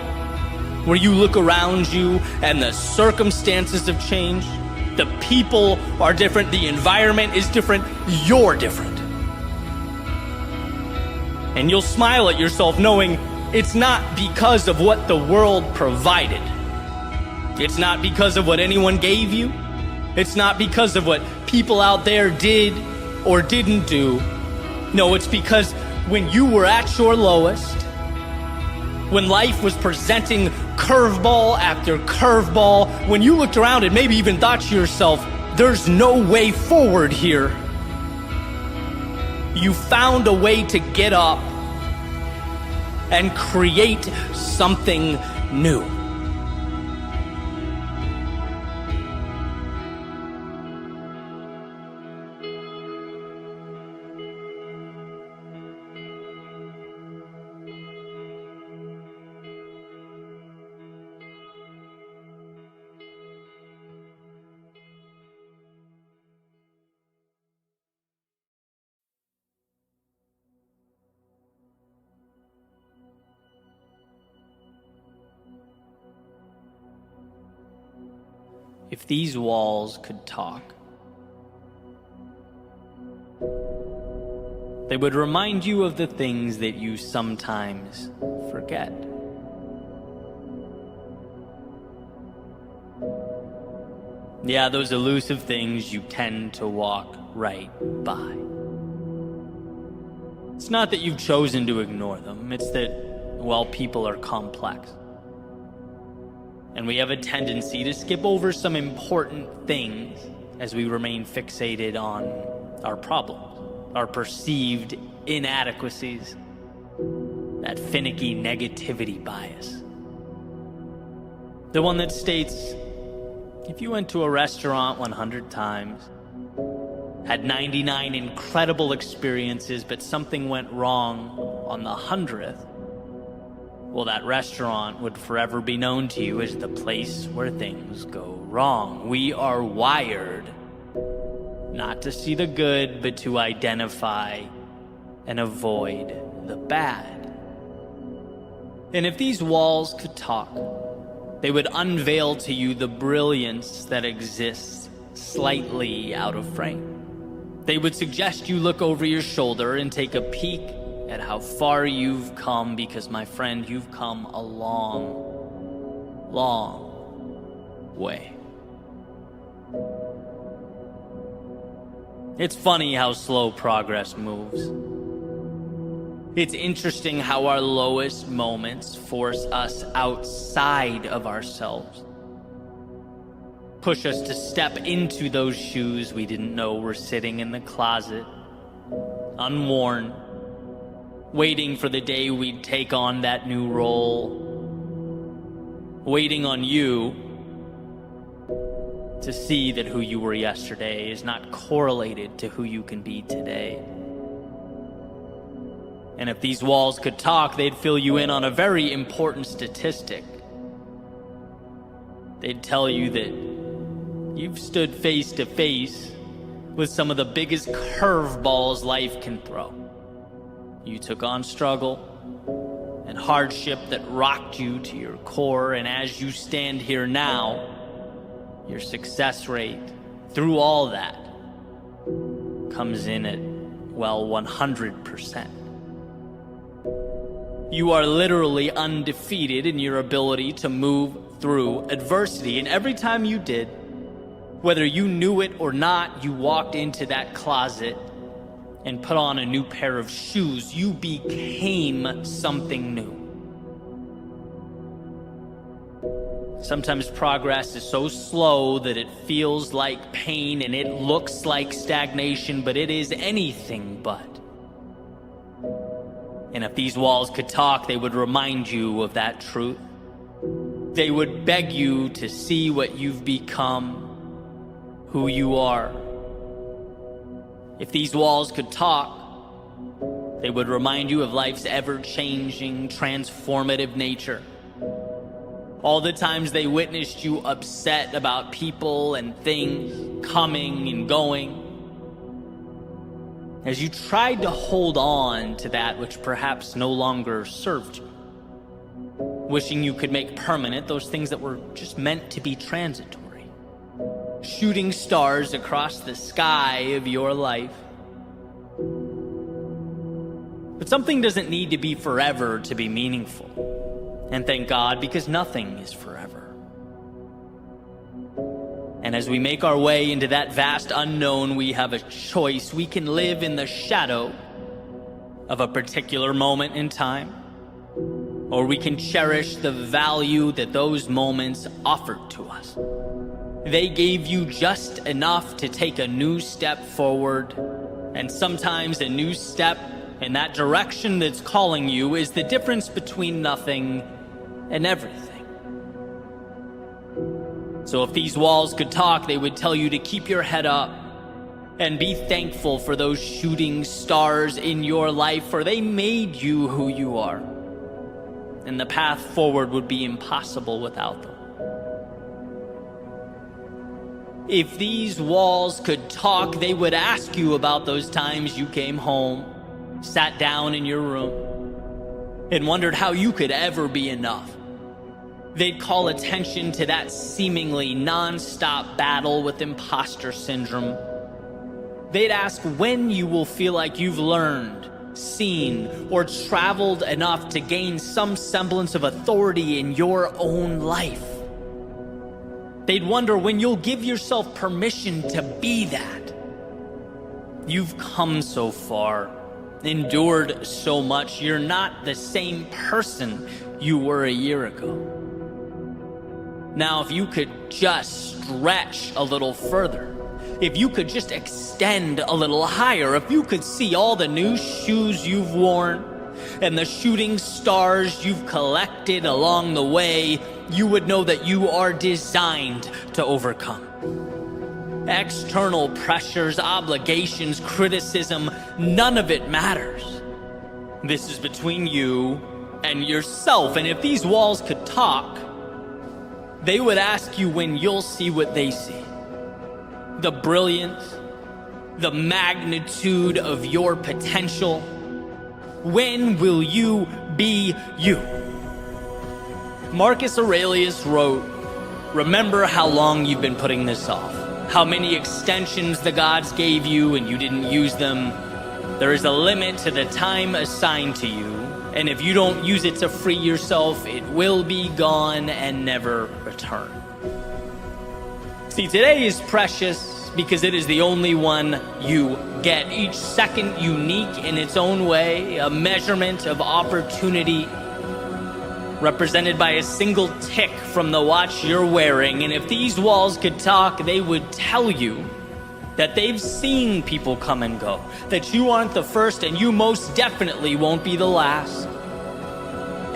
where you look around you and the circumstances have changed. The people are different. The environment is different. You're different. And you'll smile at yourself knowing it's not because of what the world provided. It's not because of what anyone gave you. It's not because of what people out there did or didn't do. No, it's because when you were at your lowest, when life was presenting curveball after curveball, when you looked around and maybe even thought to yourself, there's no way forward here, you found a way to get up and create something new. If these walls could talk, they would remind you of the things that you sometimes forget. Yeah, those elusive things you tend to walk right by. It's not that you've chosen to ignore them, it's that, well, people are complex. And we have a tendency to skip over some important things as we remain fixated on our problems, our perceived inadequacies, that finicky negativity bias. The one that states, if you went to a restaurant 100 times, had 99 incredible experiences, but something went wrong on the 100th, well, that restaurant would forever be known to you as the place where things go wrong. We are wired not to see the good, but to identify and avoid the bad. And if these walls could talk, they would unveil to you the brilliance that exists slightly out of frame. They would suggest you look over your shoulder and take a peek at how far you've come, because, my friend, you've come a long, long way. It's funny how slow progress moves. It's interesting how our lowest moments force us outside of ourselves, push us to step into those shoes we didn't know were sitting in the closet, unworn, waiting for the day we'd take on that new role, waiting on you to see that who you were yesterday is not correlated to who you can be today. And if these walls could talk, they'd fill you in on a very important statistic. They'd tell you that you've stood face to face with some of the biggest curveballs life can throw. You took on struggle and hardship that rocked you to your core, and as you stand here now, your success rate through all that comes in at, well, 100%. You are literally undefeated in your ability to move through adversity, and every time you did, whether you knew it or not, you walked into that closet and put on a new pair of shoes. You became something new. Sometimes progress is so slow that it feels like pain and it looks like stagnation, but it is anything but. And if these walls could talk, they would remind you of that truth. They would beg you to see what you've become, who you are. If these walls could talk, they would remind you of life's ever-changing, transformative nature. All the times they witnessed you upset about people and things coming and going, as you tried to hold on to that which perhaps no longer served you, wishing you could make permanent those things that were just meant to be transitory, shooting stars across the sky of your life. But something doesn't need to be forever to be meaningful. And thank God, because nothing is forever. And as we make our way into that vast unknown, we have a choice. We can live in the shadow of a particular moment in time, or we can cherish the value that those moments offered to us. They gave you just enough to take a new step forward, and sometimes a new step in that direction that's calling you is the difference between nothing and everything. So if these walls could talk, they would tell you to keep your head up and be thankful for those shooting stars in your life, for they made you who you are. And the path forward would be impossible without them. If these walls could talk, they would ask you about those times you came home, sat down in your room, and wondered how you could ever be enough. They'd call attention to that seemingly non-stop battle with imposter syndrome. They'd ask when you will feel like you've learned, seen, or traveled enough to gain some semblance of authority in your own life. They'd wonder when you'll give yourself permission to be that. You've come so far, endured so much. You're not the same person you were a year ago. Now, if you could just stretch a little further, if you could just extend a little higher, if you could see all the new shoes you've worn and the shooting stars you've collected along the way, you would know that you are designed to overcome. External pressures, obligations, criticism, none of it matters. This is between you and yourself, and if these walls could talk, they would ask you when you'll see what they see. The brilliance, the magnitude of your potential. When will you be you? Marcus Aurelius wrote, "Remember how long you've been putting this off. How many extensions the gods gave you and you didn't use them. There is a limit to the time assigned to you, and if you don't use it to free yourself, it will be gone and never return." See, today is precious because it is the only one you get. Each second unique in its own way, a measurement of opportunity represented by a single tick from the watch you're wearing. And if these walls could talk, they would tell you that they've seen people come and go, that you aren't the first and you most definitely won't be the last.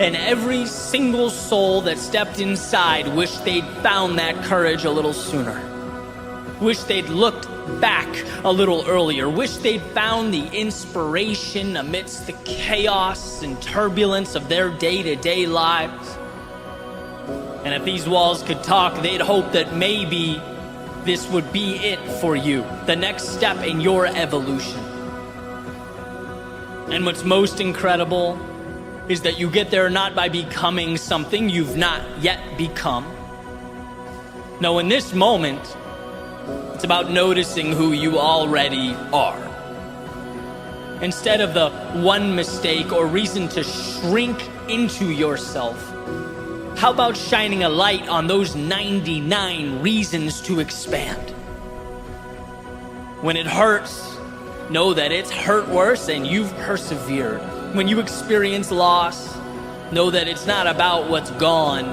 And every single soul that stepped inside wished they'd found that courage a little sooner. Wished they'd looked back a little earlier. Wished they'd found the inspiration amidst the chaos and turbulence of their day-to-day lives. And if these walls could talk, they'd hope that maybe this would be it for you, the next step in your evolution. And what's most incredible is that you get there not by becoming something you've not yet become. No, in this moment, it's about noticing who you already are. Instead of the one mistake or reason to shrink into yourself, how about shining a light on those 99 reasons to expand? When it hurts, know that it's hurt worse and you've persevered. When you experience loss, know that it's not about what's gone,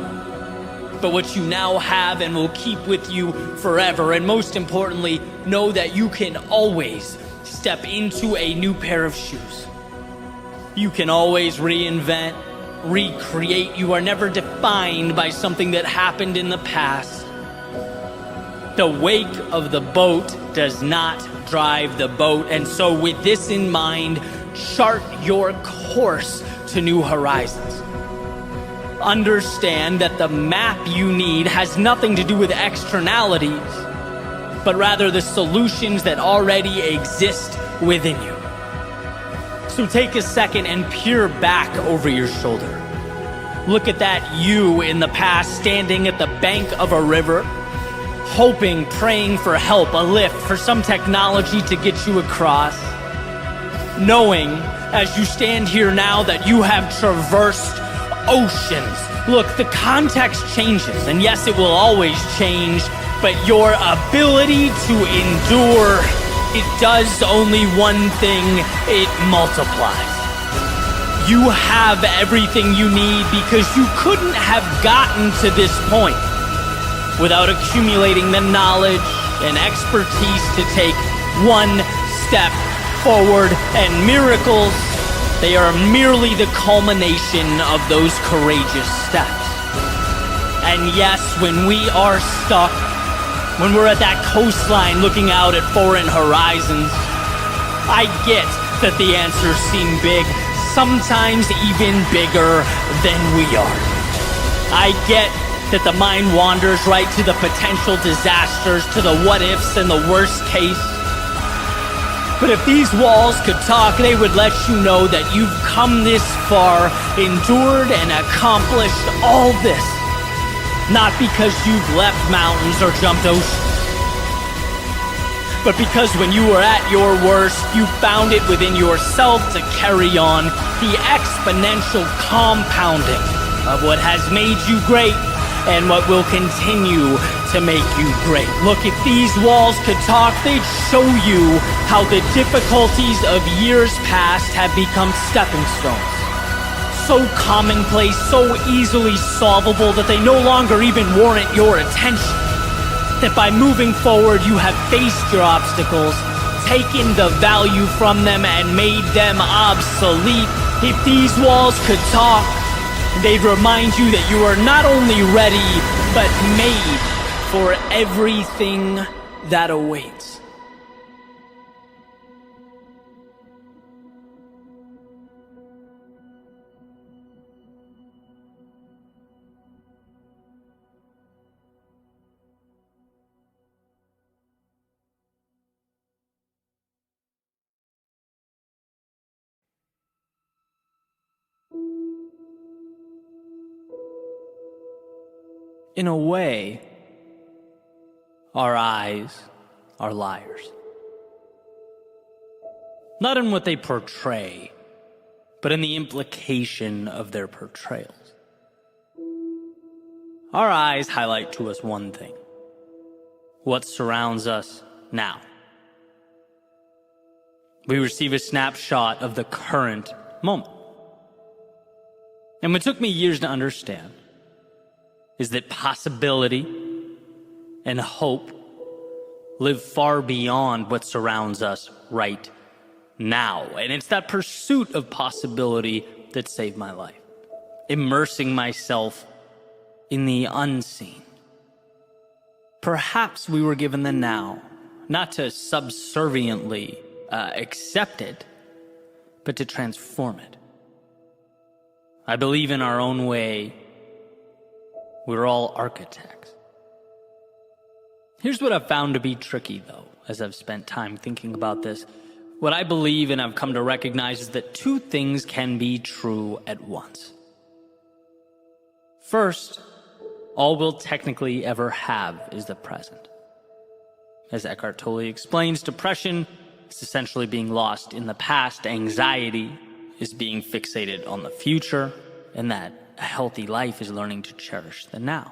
but what you now have and will keep with you forever. And most importantly, know that you can always step into a new pair of shoes. You can always reinvent, recreate. You are never defined by something that happened in the past. The wake of the boat does not drive the boat. And so with this in mind, chart your course to new horizons. Understand that the map you need has nothing to do with externalities, but rather the solutions that already exist within you. So take a second and peer back over your shoulder. Look at that you in the past standing at the bank of a river, hoping, praying for help, a lift, for some technology to get you across. Knowing as you stand here now that you have traversed oceans. Look, the context changes, and yes, it will always change, but your ability to endure, it does only one thing: it multiplies. You have everything you need because you couldn't have gotten to this point without accumulating the knowledge and expertise to take one step forward. And miracles, they are merely the culmination of those courageous steps. And yes, when we are stuck, when we're at that coastline looking out at foreign horizons, I get that the answers seem big, sometimes even bigger than we are. I get that the mind wanders right to the potential disasters, to the what-ifs and the worst case. But if these walls could talk, they would let you know that you've come this far, endured and accomplished all this, not because you've left mountains or jumped oceans, but because when you were at your worst, you found it within yourself to carry on the exponential compounding of what has made you great and what will continue to make you great. Look, if these walls could talk, they'd show you how the difficulties of years past have become stepping stones. so commonplace, so easily solvable that they no longer even warrant your attention. That by moving forward, you have faced your obstacles, taken the value from them, and made them obsolete. If these walls could talk, they'd remind you that you are not only ready, but made for everything that awaits. In a way, our eyes are liars. Not in what they portray, but in the implication of their portrayals. Our eyes highlight to us one thing: what surrounds us now. We receive a snapshot of the current moment. And what took me years to understand is that possibility and hope live far beyond what surrounds us right now. And it's that pursuit of possibility that saved my life. Immersing myself in the unseen. Perhaps we were given the now, not to subserviently accept it, but to transform it. I believe in our own way, we're all architects. Here's what I've found to be tricky, though, as I've spent time thinking about this. What I believe and I've come to recognize is that two things can be true at once. First, all we'll technically ever have is the present. As Eckhart Tolle explains, depression is essentially being lost in the past. Anxiety is being fixated on the future, and that a healthy life is learning to cherish the now.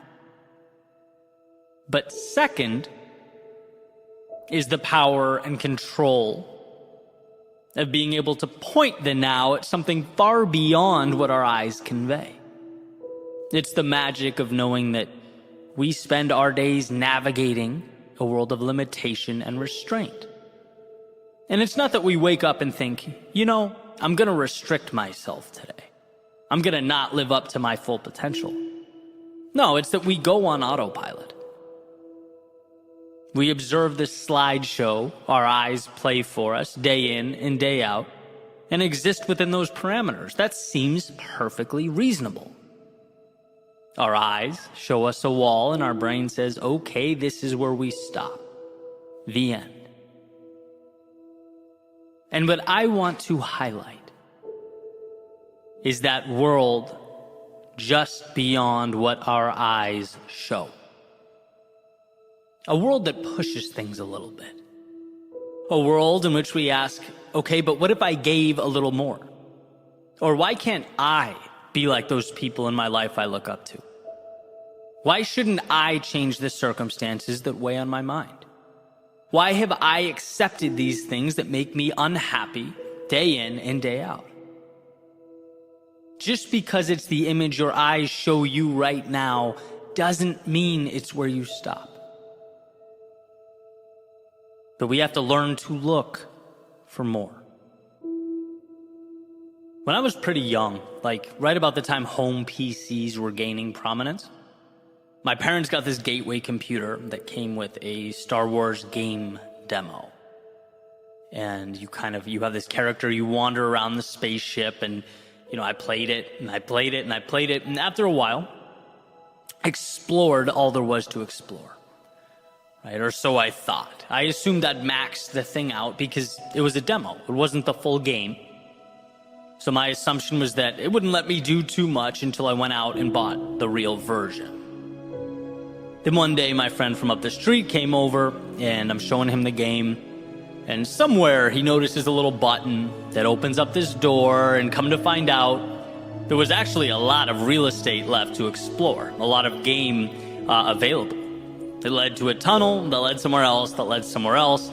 But second is the power and control of being able to point the now at something far beyond what our eyes convey. It's the magic of knowing that we spend our days navigating a world of limitation and restraint. And it's not that we wake up and think, I'm gonna restrict myself today. I'm gonna not live up to my full potential. No, it's that we go on autopilot. We observe this slideshow our eyes play for us day in and day out and exist within those parameters. That seems perfectly reasonable. Our eyes show us a wall and our brain says, okay, this is where we stop. The end. And what I want to highlight is that world just beyond what our eyes show. A world that pushes things a little bit. A world in which we ask, okay, but what if I gave a little more? Or why can't I be like those people in my life I look up to? Why shouldn't I change the circumstances that weigh on my mind? Why have I accepted these things that make me unhappy day in and day out? Just because it's the image your eyes show you right now doesn't mean it's where you stop. But we have to learn to look for more. When I was pretty young, like right about the time home PCs were gaining prominence, my parents got this gateway computer that came with a Star Wars game demo. And you have this character, you wander around the spaceship, and I played it, and I played it, and I played it, and after a while, explored all there was to explore. Right? Or so I thought. I assumed I'd maxed the thing out because it was a demo. It wasn't the full game. So my assumption was that it wouldn't let me do too much until I went out and bought the real version. Then one day my friend from up the street came over and I'm showing him the game, and somewhere he notices a little button that opens up this door, and come to find out there was actually a lot of real estate left to explore, a lot of game available. It led to a tunnel that led somewhere else, that led somewhere else.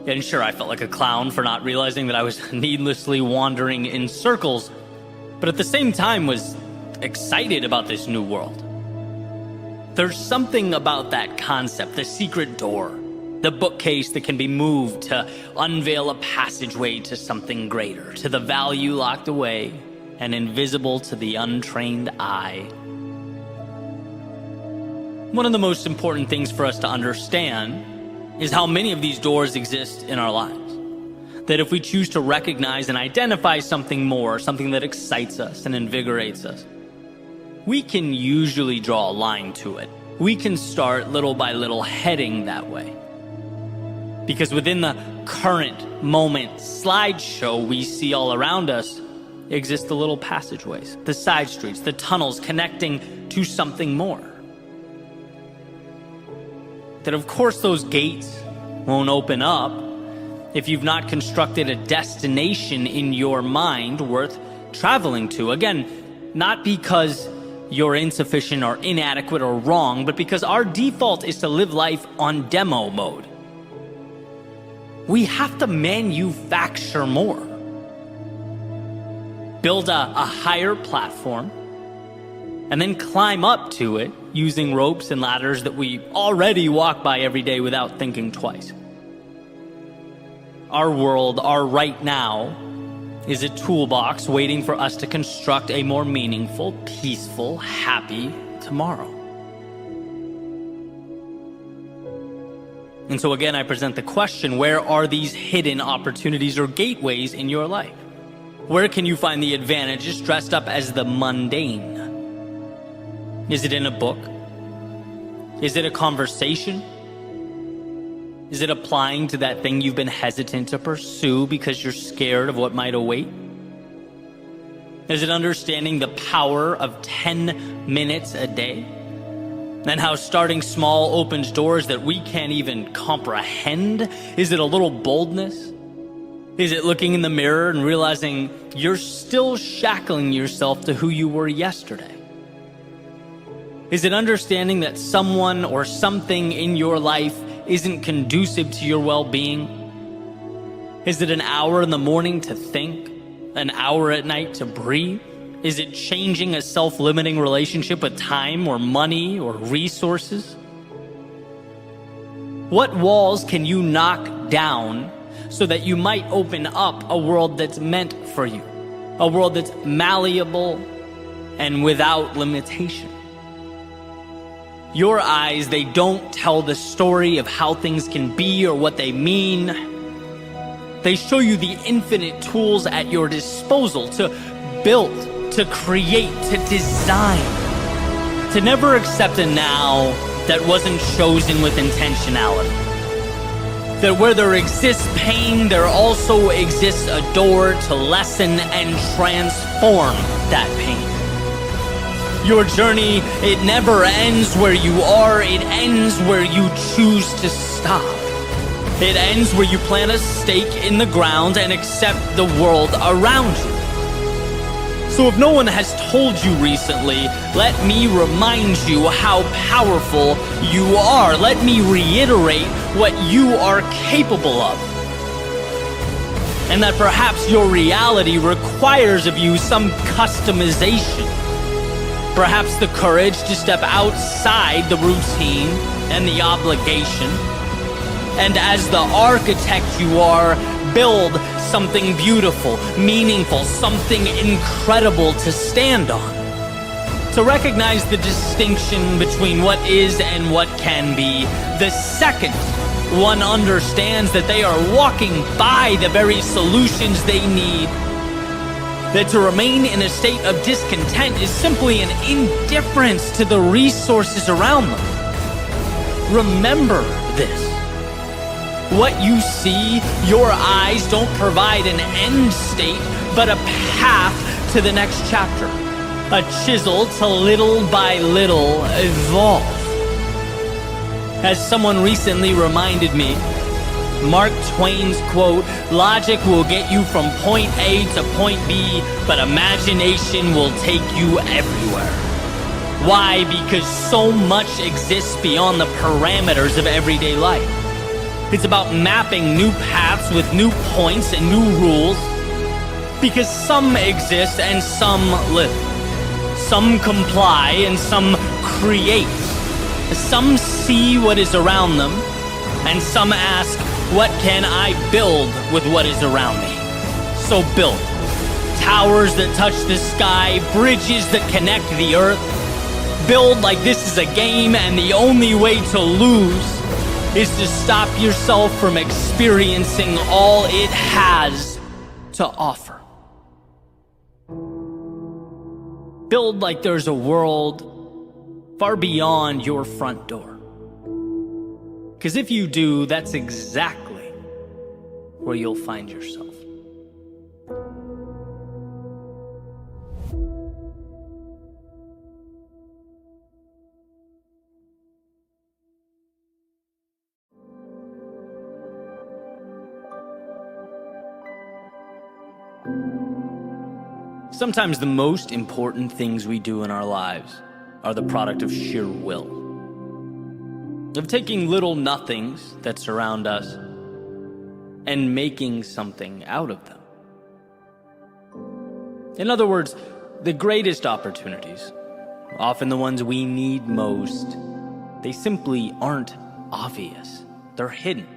And sure, I felt like a clown for not realizing that I was needlessly wandering in circles. but at the same time was excited about this new world. There's something about that concept, the secret door, the bookcase that can be moved to unveil a passageway to something greater, to the value locked away and invisible to the untrained eye. One of the most important things for us to understand is how many of these doors exist in our lives. That if we choose to recognize and identify something more, something that excites us and invigorates us, we can usually draw a line to it. We can start little by little heading that way. Because within the current moment slideshow we see all around us exist the little passageways, the side streets, the tunnels connecting to something more. That of course those gates won't open up if you've not constructed a destination in your mind worth traveling to. Again, not because you're insufficient or inadequate or wrong, but because our default is to live life on demo mode. We have to manufacture more. Build a higher platform, and then climb up to it using ropes and ladders that we already walk by every day without thinking twice. Our world, our right now, is a toolbox waiting for us to construct a more meaningful, peaceful, happy tomorrow. And so again, I present the question, where are these hidden opportunities or gateways in your life? Where can you find the advantages dressed up as the mundane? Is it in a book? Is it a conversation? Is it applying to that thing you've been hesitant to pursue because you're scared of what might await? Is it understanding the power of 10 minutes a day? And how starting small opens doors that we can't even comprehend? Is it a little boldness? Is it looking in the mirror and realizing you're still shackling yourself to who you were yesterday? Is it understanding that someone or something in your life isn't conducive to your well-being? Is it an hour in the morning to think, an hour at night to breathe? Is it changing a self-limiting relationship with time or money or resources? What walls can you knock down so that you might open up a world that's meant for you? A world that's malleable and without limitation. Your eyes, they don't tell the story of how things can be or what they mean. They show you the infinite tools at your disposal to build, to create, to design. To never accept a now that wasn't chosen with intentionality. That where there exists pain, there also exists a door to lessen and transform that pain. Your journey, it never ends where you are, it ends where you choose to stop. It ends where you plant a stake in the ground and accept the world around you. So if no one has told you recently, let me remind you how powerful you are. Let me reiterate what you are capable of. And that perhaps your reality requires of you some customization. Perhaps the courage to step outside the routine and the obligation. And as the architect you are, build something beautiful, meaningful, something incredible to stand on. To recognize the distinction between what is and what can be, the second one understands that they are walking by the very solutions they need. That to remain in a state of discontent is simply an indifference to the resources around them. Remember this. What you see, your eyes don't provide an end state, but a path to the next chapter. A chisel to little by little evolve. As someone recently reminded me, Mark Twain's quote, "Logic will get you from point A to point B, but imagination will take you everywhere." Why? Because so much exists beyond the parameters of everyday life. It's about mapping new paths with new points and new rules. Because some exist and some live. Some comply and some create. Some see what is around them, and some ask, what can I build with what is around me? So build. Towers that touch the sky, bridges that connect the earth. Build like this is a game, and the only way to lose is to stop yourself from experiencing all it has to offer. Build like there's a world far beyond your front door. Because if you do, that's exactly where you'll find yourself. Sometimes the most important things we do in our lives are the product of sheer will. Of taking little nothings that surround us and making something out of them. In other words, the greatest opportunities, often the ones we need most, they simply aren't obvious. They're hidden.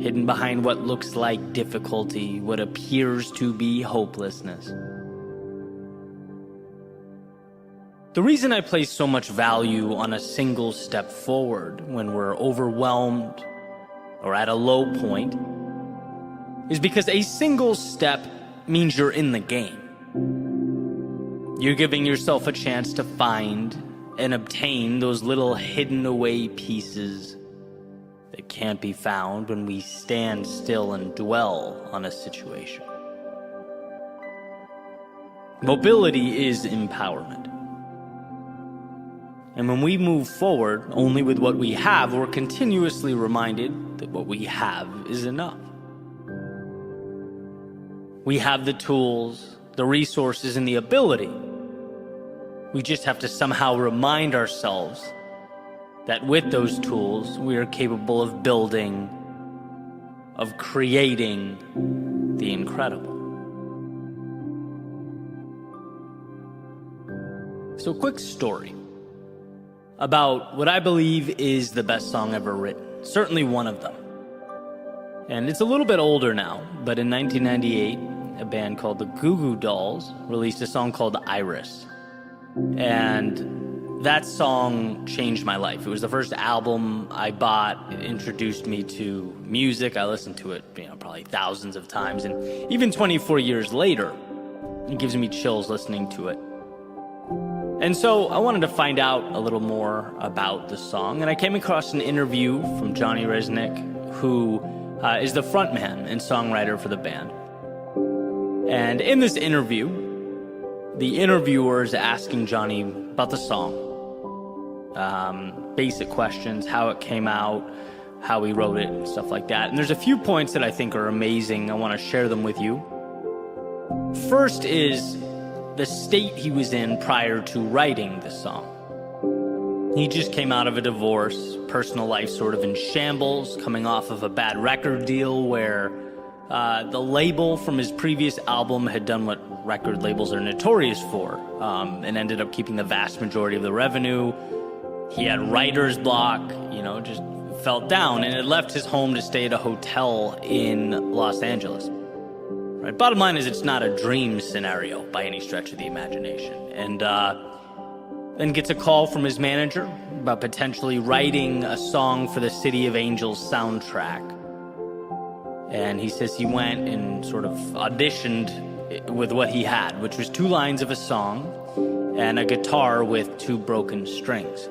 Hidden behind what looks like difficulty, what appears to be hopelessness. The reason I place so much value on a single step forward when we're overwhelmed or at a low point is because a single step means you're in the game. You're giving yourself a chance to find and obtain those little hidden away pieces that can't be found when we stand still and dwell on a situation. Mobility is empowerment. And when we move forward only with what we have, we're continuously reminded that what we have is enough. We have the tools, the resources, and the ability. We just have to somehow remind ourselves that with those tools, we are capable of building, of creating the incredible. So, quick story about what I believe is the best song ever written. Certainly one of them. And it's a little bit older now, but in 1998, a band called the Goo Goo Dolls released a song called Iris. And that song changed my life. It was the first album I bought. It introduced me to music. I listened to it, probably thousands of times. And even 24 years later, it gives me chills listening to it. And so I wanted to find out a little more about the song. And I came across an interview from Johnny Resnick, who is the frontman and songwriter for the band. And in this interview, the interviewer is asking Johnny about the song. Basic questions, how it came out, how he wrote it, and stuff like that. And there's a few points that I think are amazing. I want to share them with you. First is the state he was in prior to writing the song. He just came out of a divorce, personal life sort of in shambles, coming off of a bad record deal where the label from his previous album had done what record labels are notorious for, and ended up keeping the vast majority of the revenue. He had writer's block, just felt down, and had left his home to stay at a hotel in Los Angeles. Right? Bottom line is, it's not a dream scenario by any stretch of the imagination. And then gets a call from his manager about potentially writing a song for the City of Angels soundtrack. And he says he went and sort of auditioned with what he had, which was 2 lines of a song and a guitar with 2 broken strings.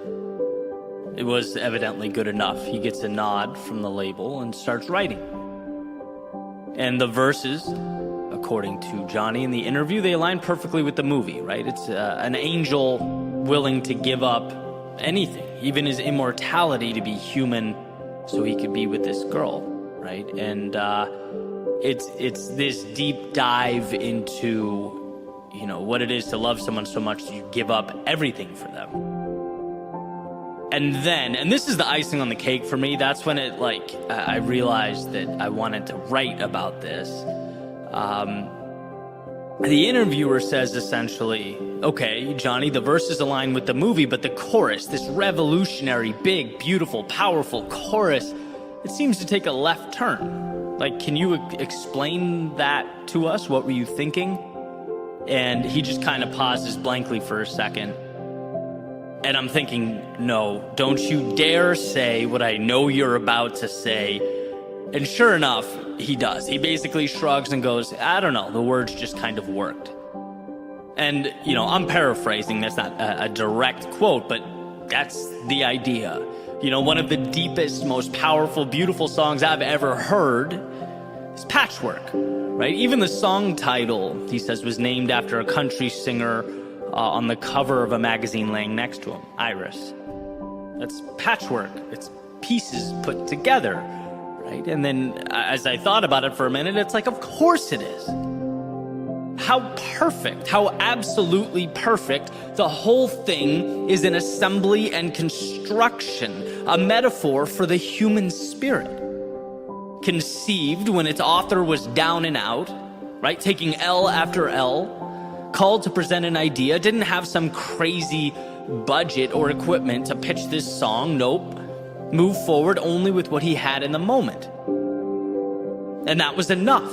It was evidently good enough. He gets a nod from the label and starts writing. And the verses, according to Johnny in the interview, they align perfectly with the movie, right? It's an angel willing to give up anything, even his immortality, to be human so he could be with this girl, right? And it's this deep dive into, what it is to love someone so much that you give up everything for them. And then, and this is the icing on the cake for me, that's when I realized that I wanted to write about this. The interviewer says essentially, okay, Johnny, the verses align with the movie, but the chorus, this revolutionary, big, beautiful, powerful chorus, it seems to take a left turn. Like, can you explain that to us? What were you thinking? And he just kind of pauses blankly for a second. And I'm thinking, no, don't you dare say what I know you're about to say. And sure enough, he does. He basically shrugs and goes, I don't know, the words just kind of worked. And, I'm paraphrasing, that's not a direct quote, but that's the idea. One of the deepest, most powerful, beautiful songs I've ever heard is Patchwork, right? Even the song title, he says, was named after a country singer on the cover of a magazine laying next to him, Iris. That's patchwork. It's pieces put together, right? And then as I thought about it for a minute, it's like, of course it is. How perfect, how absolutely perfect. The whole thing is an assembly and construction, a metaphor for the human spirit. Conceived when its author was down and out, right? Taking L after L, called to present an idea, didn't have some crazy budget or equipment to pitch this song. Nope. Move forward only with what he had in the moment. And that was enough.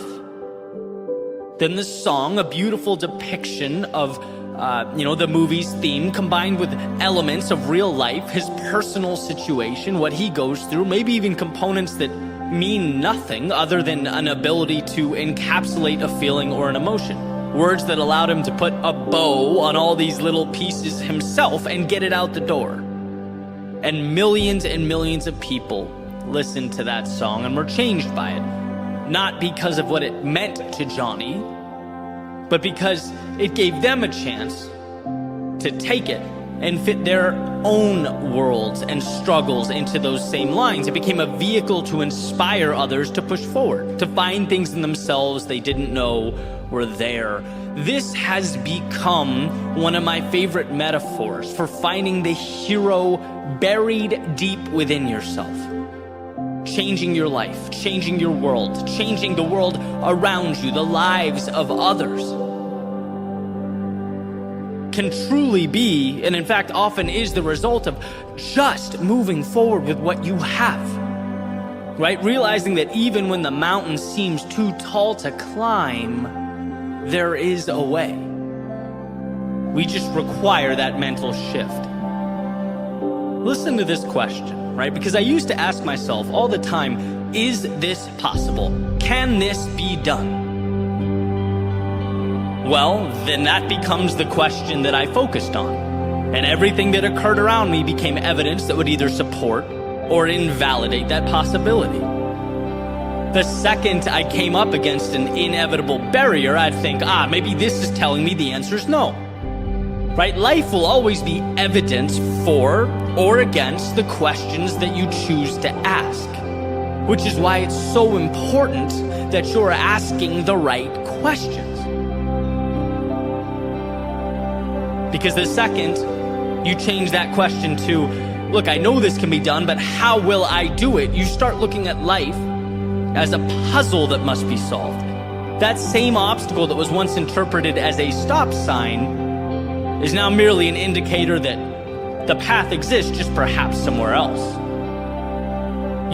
Then the song, a beautiful depiction of, the movie's theme, combined with elements of real life, his personal situation, what he goes through, maybe even components that mean nothing other than an ability to encapsulate a feeling or an emotion. Words that allowed him to put a bow on all these little pieces himself and get it out the door. And millions of people listened to that song and were changed by it. Not because of what it meant to Johnny, but because it gave them a chance to take it and fit their own worlds and struggles into those same lines. It became a vehicle to inspire others to push forward, to find things in themselves they didn't know were there. This has become one of my favorite metaphors for finding the hero buried deep within yourself. Changing your life, changing your world, changing the world around you, the lives of others, can truly be, and in fact often is, the result of just moving forward with what you have, right? Realizing that even when the mountain seems too tall to climb, there is a way. We just require that mental shift. Listen to this question, right? Because I used to ask myself all the time, is this possible? Can this be done? Well, then that becomes the question that I focused on. And everything that occurred around me became evidence that would either support or invalidate that possibility. The second I came up against an inevitable barrier, I'd think, maybe this is telling me the answer is no. Right? Life will always be evidence for or against the questions that you choose to ask. Which is why it's so important that you're asking the right questions. Because the second you change that question to, look, I know this can be done, but how will I do it? You start looking at life as a puzzle that must be solved. That same obstacle that was once interpreted as a stop sign is now merely an indicator that the path exists, just perhaps somewhere else.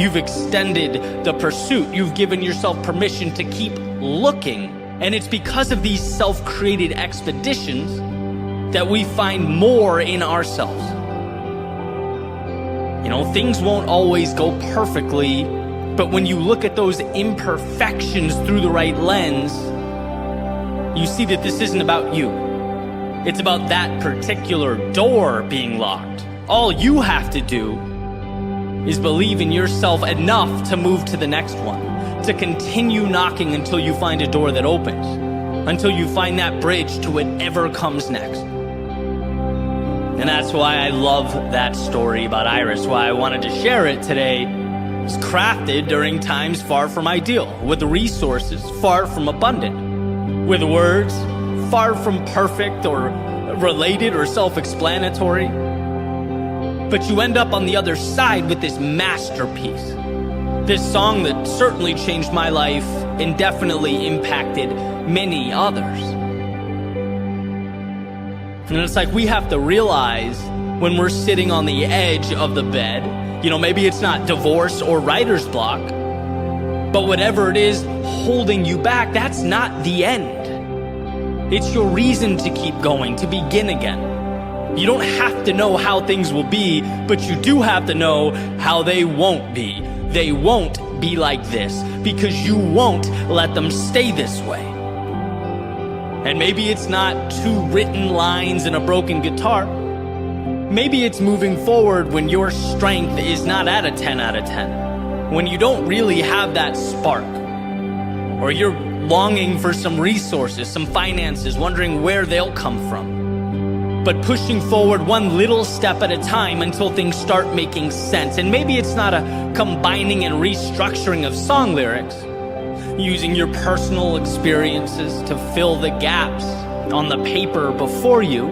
You've extended the pursuit. You've given yourself permission to keep looking. And it's because of these self-created expeditions that we find more in ourselves. Things won't always go perfectly, but when you look at those imperfections through the right lens, you see that this isn't about you. It's about that particular door being locked. All you have to do is believe in yourself enough to move to the next one, to continue knocking until you find a door that opens, until you find that bridge to whatever comes next. And that's why I love that story about Iris, why I wanted to share it today. It's crafted during times far from ideal, with resources far from abundant, with words far from perfect or related or self-explanatory. But you end up on the other side with this masterpiece. This song that certainly changed my life and definitely impacted many others. And it's like we have to realize when we're sitting on the edge of the bed, maybe it's not divorce or writer's block, but whatever it is holding you back, that's not the end. It's your reason to keep going, to begin again. You don't have to know how things will be, but you do have to know how they won't be. They won't be like this because you won't let them stay this way. And maybe it's not 2 written lines and a broken guitar. Maybe it's moving forward when your strength is not at a 10 out of 10. When you don't really have that spark. Or you're longing for some resources, some finances, wondering where they'll come from. But pushing forward one little step at a time until things start making sense. And maybe it's not a combining and restructuring of song lyrics, using your personal experiences to fill the gaps on the paper before you.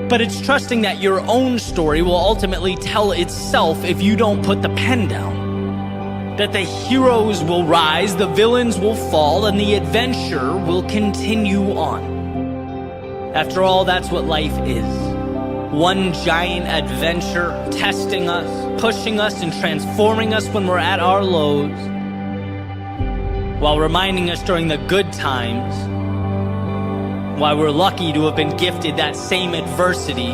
But it's trusting that your own story will ultimately tell itself if you don't put the pen down. That the heroes will rise, the villains will fall, and the adventure will continue on. After all, that's what life is. One giant adventure, testing us, pushing us, and transforming us when we're at our lows, while reminding us during the good times why we're lucky to have been gifted that same adversity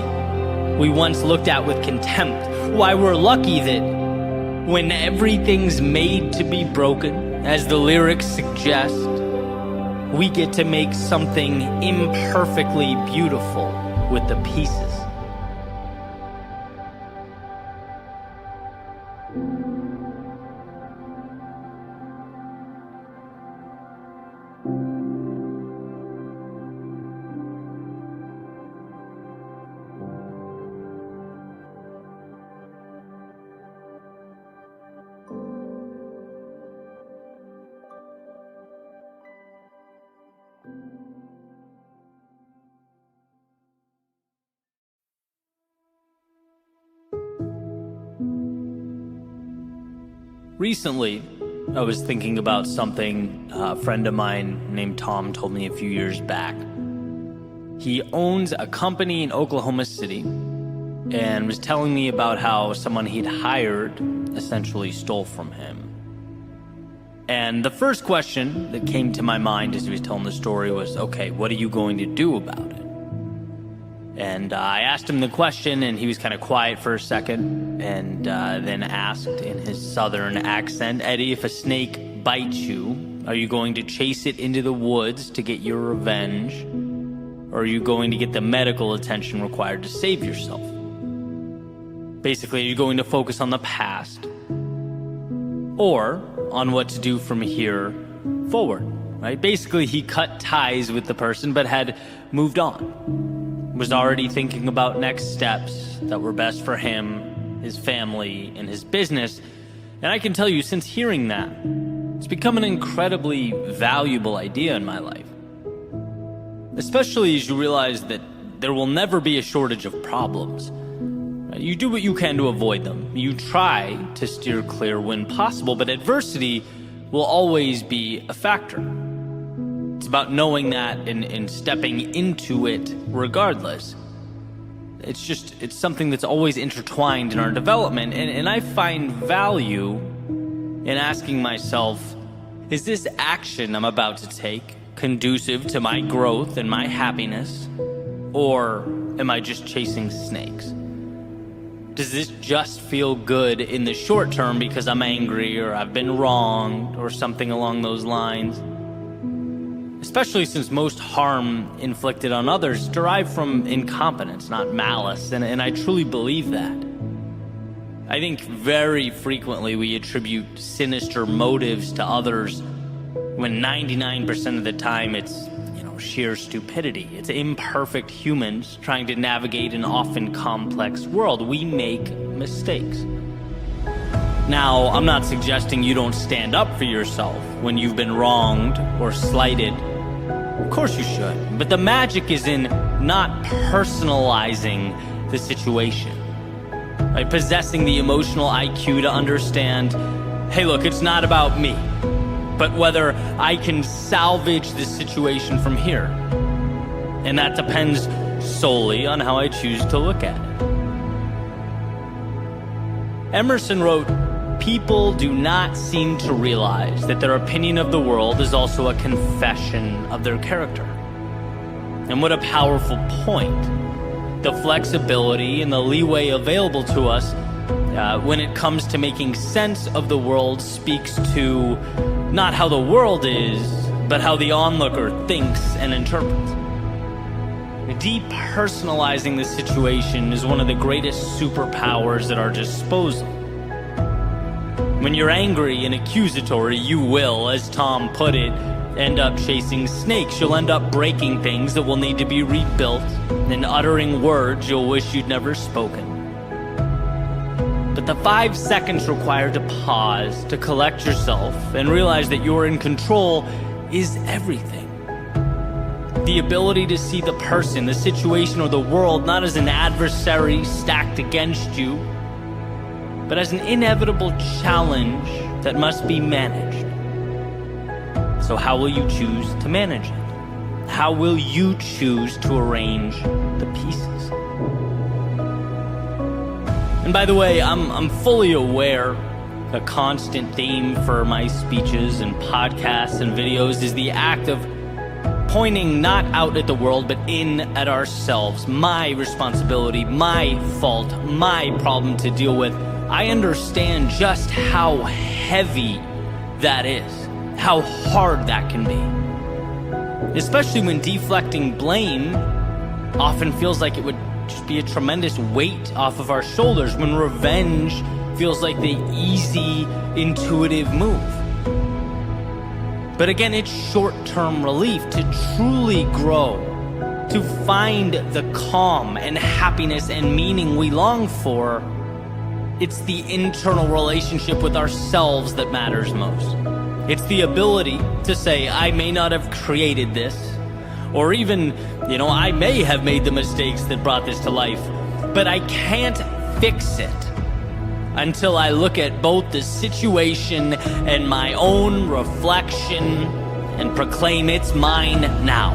we once looked at with contempt. Why we're lucky that when everything's made to be broken, as the lyrics suggest, we get to make something imperfectly beautiful with the pieces. Recently, I was thinking about something a friend of mine named Tom told me a few years back. He owns a company in Oklahoma City and was telling me about how someone he'd hired essentially stole from him. And the first question that came to my mind as he was telling the story was, okay, what are you going to do about it? And I asked him the question, and he was kind of quiet for a second, and then asked in his southern accent, Eddie, if a snake bites you, are you going to chase it into the woods to get your revenge? Or are you going to get the medical attention required to save yourself? Basically, are you going to focus on the past? Or on what to do from here forward, right? Basically, he cut ties with the person, but had moved on. Was already thinking about next steps that were best for him, his family, and his business. And I can tell you, since hearing that, it's become an incredibly valuable idea in my life. Especially as you realize that there will never be a shortage of problems. You do what you can to avoid them. You try to steer clear when possible, but adversity will always be a factor. It's about knowing that and stepping into it regardless. It's something that's always intertwined in our development. And I find value in asking myself, is this action I'm about to take conducive to my growth and my happiness? Or am I just chasing snakes? Does this just feel good in the short term because I'm angry or I've been wronged or something along those lines? Especially since most harm inflicted on others derive from incompetence, not malice, and I truly believe that. I think very frequently we attribute sinister motives to others when 99% of the time it's, sheer stupidity. It's imperfect humans trying to navigate an often complex world. We make mistakes. Now, I'm not suggesting you don't stand up for yourself when you've been wronged or slighted. Of course you should. But the magic is in not personalizing the situation. Right? Possessing the emotional IQ to understand, hey, look, it's not about me, but whether I can salvage this situation from here. And that depends solely on how I choose to look at it. Emerson wrote, "People do not seem to realize that their opinion of the world is also a confession of their character." And what a powerful point. The flexibility and the leeway available to us when it comes to making sense of the world speaks to not how the world is, but how the onlooker thinks and interprets. Depersonalizing the situation is one of the greatest superpowers at our disposal. When you're angry and accusatory, you will, as Tom put it, end up chasing snakes. You'll end up breaking things that will need to be rebuilt and uttering words you'll wish you'd never spoken. But the 5 seconds required to pause, to collect yourself, and realize that you're in control is everything. The ability to see the person, the situation, or the world not as an adversary stacked against you, but as an inevitable challenge that must be managed. So how will you choose to manage it? How will you choose to arrange the pieces? And by the way, I'm fully aware a constant theme for my speeches and podcasts and videos is the act of pointing not out at the world, but in at ourselves. My responsibility, my fault, my problem to deal with. I understand just how heavy that is, how hard that can be. Especially when deflecting blame often feels like it would just be a tremendous weight off of our shoulders, when revenge feels like the easy, intuitive move. But again, it's short-term relief. To truly grow, to find the calm and happiness and meaning we long for, it's the internal relationship with ourselves that matters most. It's the ability to say, I may not have created this, or even, I may have made the mistakes that brought this to life, but I can't fix it until I look at both the situation and my own reflection and proclaim it's mine now.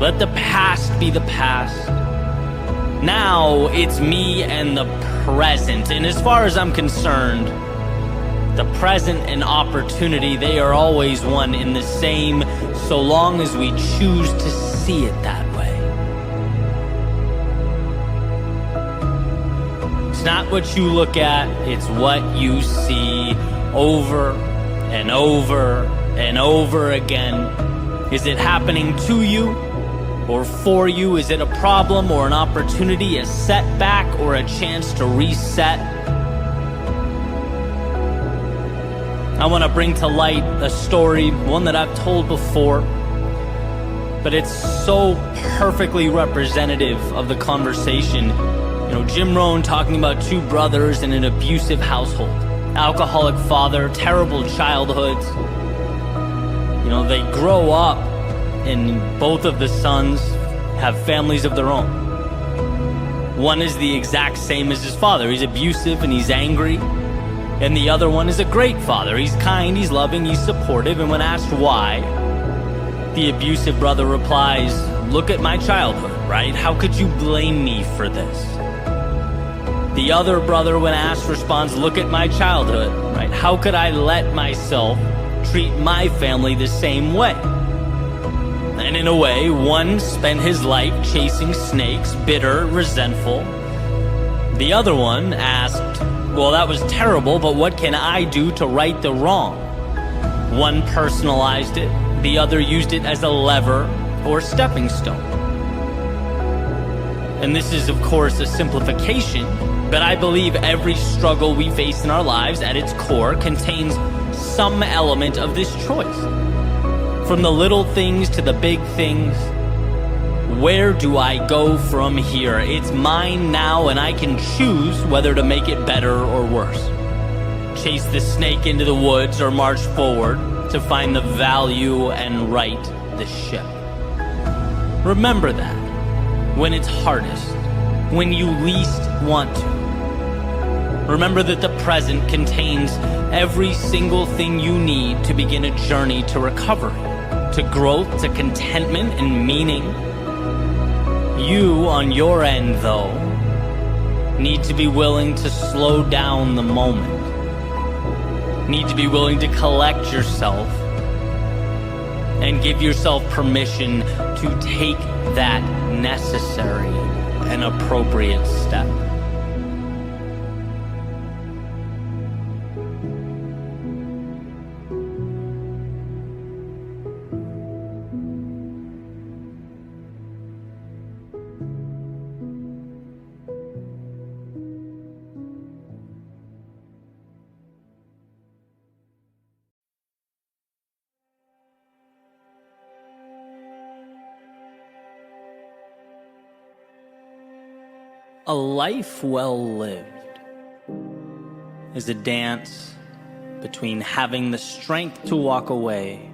Let the past be the past. Now it's me and the present. And as far as I'm concerned, the present and opportunity, they are always one in the same, so long as we choose to see it that way. It's not what you look at, it's what you see over and over and over again. Is it happening to you or for you? Is it a problem or an opportunity, a setback or a chance to reset? I want to bring to light a story, one that I've told before, but it's so perfectly representative of the conversation. Jim Rohn talking about 2 brothers in an abusive household. Alcoholic father, terrible childhoods. They grow up and both of the sons have families of their own. One is the exact same as his father. He's abusive and he's angry. And the other one is a great father. He's kind, he's loving, he's supportive. And when asked why, the abusive brother replies, "Look at my childhood, right? How could you blame me for this?" The other brother, when asked, responds, "Look at my childhood, right? How could I let myself treat my family the same way?" And in a way, one spent his life chasing snakes, bitter, resentful. The other one asked, "Well, that was terrible, but what can I do to right the wrong?" One personalized it, the other used it as a lever or stepping stone. And this is, of course, a simplification, but I believe every struggle we face in our lives at its core contains some element of this choice. From the little things to the big things, where do I go from here? It's mine now, and I can choose whether to make it better or worse. Chase the snake into the woods or march forward to find the value and right the ship. Remember that when it's hardest, when you least want to. Remember that the present contains every single thing you need to begin a journey to recovery. to growth, to contentment and meaning. You, on your end, though, need to be willing to slow down the moment. Need to be willing to collect yourself and give yourself permission to take that necessary and appropriate step. A life well lived is a dance between having the strength to walk away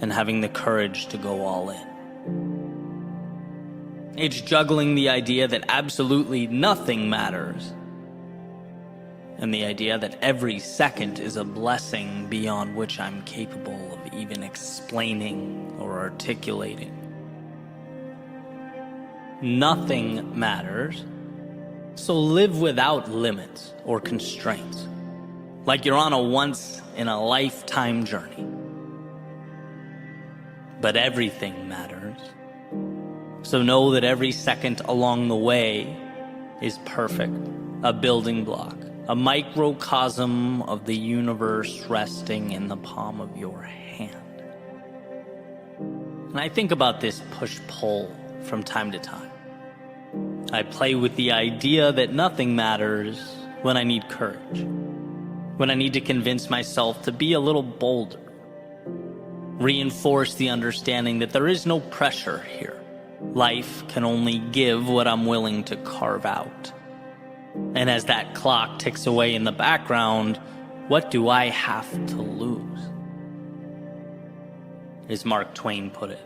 and having the courage to go all in. It's juggling the idea that absolutely nothing matters and the idea that every second is a blessing beyond which I'm capable of even explaining or articulating. Nothing matters, so live without limits or constraints, like you're on a once-in-a-lifetime journey. But everything matters, so know that every second along the way is perfect, a building block, a microcosm of the universe resting in the palm of your hand. And I think about this push-pull from time to time. I play with the idea that nothing matters when I need courage, when I need to convince myself to be a little bolder, reinforce the understanding that there is no pressure here. Life can only give what I'm willing to carve out. And as that clock ticks away in the background, what do I have to lose? As Mark Twain put it,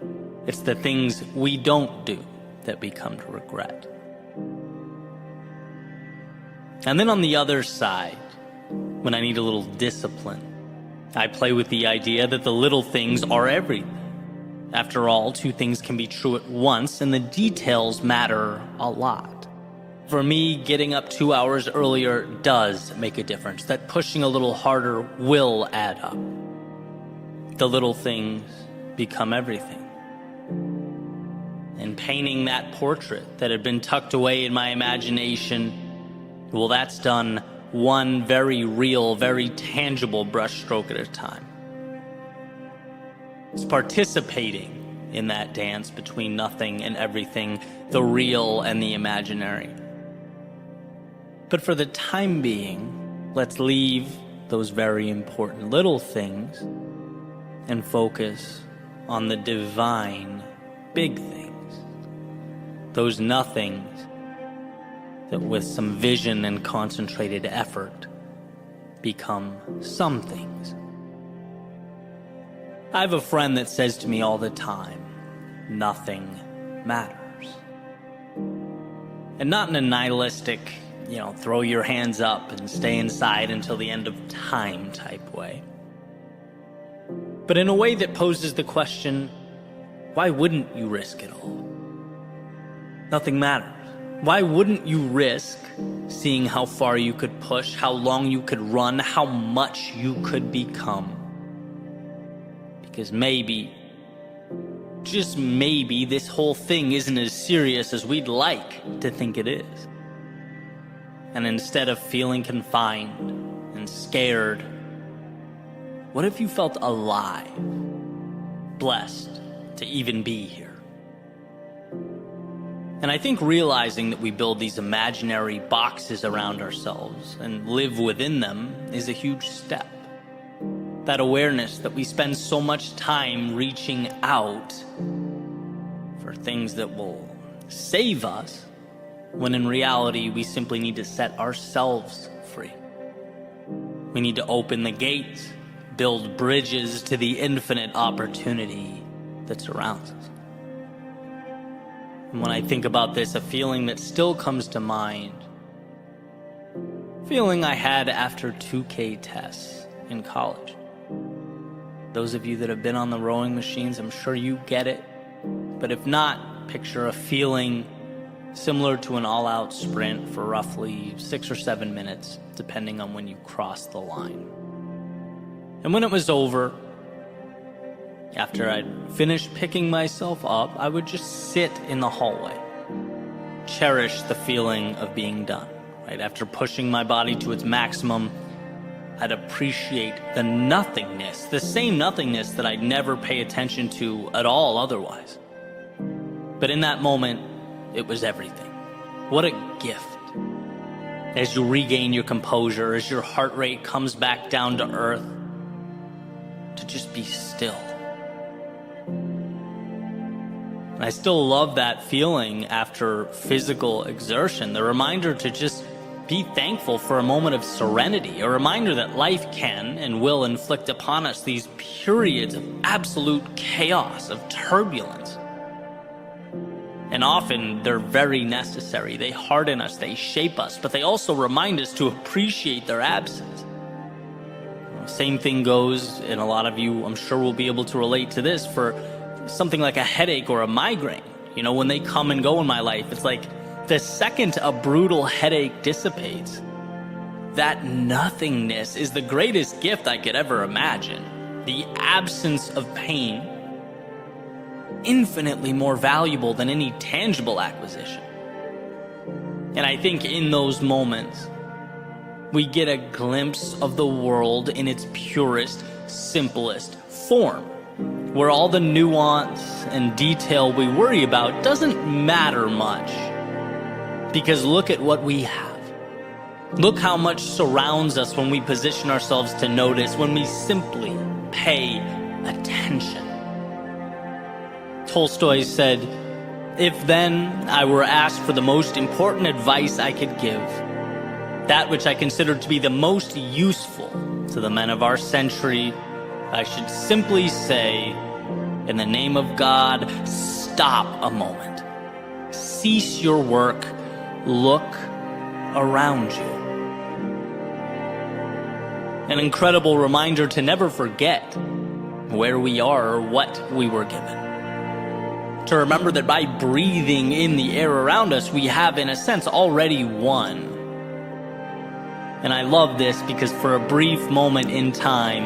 it's the things we don't do that we come to regret. And then on the other side, when I need a little discipline, I play with the idea that the little things are everything. After all, two things can be true at once, and the details matter a lot. For me, getting up 2 hours earlier does make a difference. That pushing a little harder will add up. The little things become everything. And painting that portrait that had been tucked away in my imagination, well, that's done one very real, very tangible brushstroke at a time. It's participating in that dance between nothing and everything, the real and the imaginary. But for the time being, let's leave those very important little things and focus on the divine big things. Those nothings that with some vision and concentrated effort become some things. I have a friend that says to me all the time, nothing matters. And not in a nihilistic, throw your hands up and stay inside until the end of time type way. But in a way that poses the question, why wouldn't you risk it all? Nothing matters. Why wouldn't you risk seeing how far you could push, how long you could run, how much you could become? Because maybe, just maybe, this whole thing isn't as serious as we'd like to think it is. And instead of feeling confined and scared, what if you felt alive, blessed to even be here? And I think realizing that we build these imaginary boxes around ourselves and live within them is a huge step. That awareness that we spend so much time reaching out for things that will save us, when in reality we simply need to set ourselves free. We need to open the gates, build bridges to the infinite opportunity that surrounds us. And when I think about this, a feeling that still comes to mind, feeling I had after 2K tests in college. Those of you that have been on the rowing machines, I'm sure you get it. But if not, picture a feeling similar to an all-out sprint for roughly 6 or 7 minutes, depending on when you cross the line. And when it was over, after I'd finished picking myself up, I would just sit in the hallway, cherish the feeling of being done. Right after pushing my body to its maximum, I'd appreciate the nothingness, the same nothingness that I'd never pay attention to at all otherwise. But in that moment, it was everything. What a gift. As you regain your composure, as your heart rate comes back down to earth, to just be still. And I still love that feeling after physical exertion, the reminder to just be thankful for a moment of serenity, a reminder that life can and will inflict upon us these periods of absolute chaos, of turbulence. And often they're very necessary. They harden us, they shape us, but they also remind us to appreciate their absence. Same thing goes, and a lot of you, I'm sure, will be able to relate to this, for something like a headache or a migraine. You know, when they come and go in my life, it's like the second a brutal headache dissipates, that nothingness is the greatest gift I could ever imagine. The absence of pain, infinitely more valuable than any tangible acquisition. And I think in those moments, we get a glimpse of the world in its purest, simplest form, where all the nuance and detail we worry about doesn't matter much. Because look at what we have. Look how much surrounds us when we position ourselves to notice, when we simply pay attention. Tolstoy said, "If then I were asked for the most important advice I could give, that which I consider to be the most useful to the men of our century, I should simply say, in the name of God, stop a moment. Cease your work. Look around you." An incredible reminder to never forget where we are or what we were given. To remember that by breathing in the air around us, we have, in a sense, already won. And I love this because for a brief moment in time,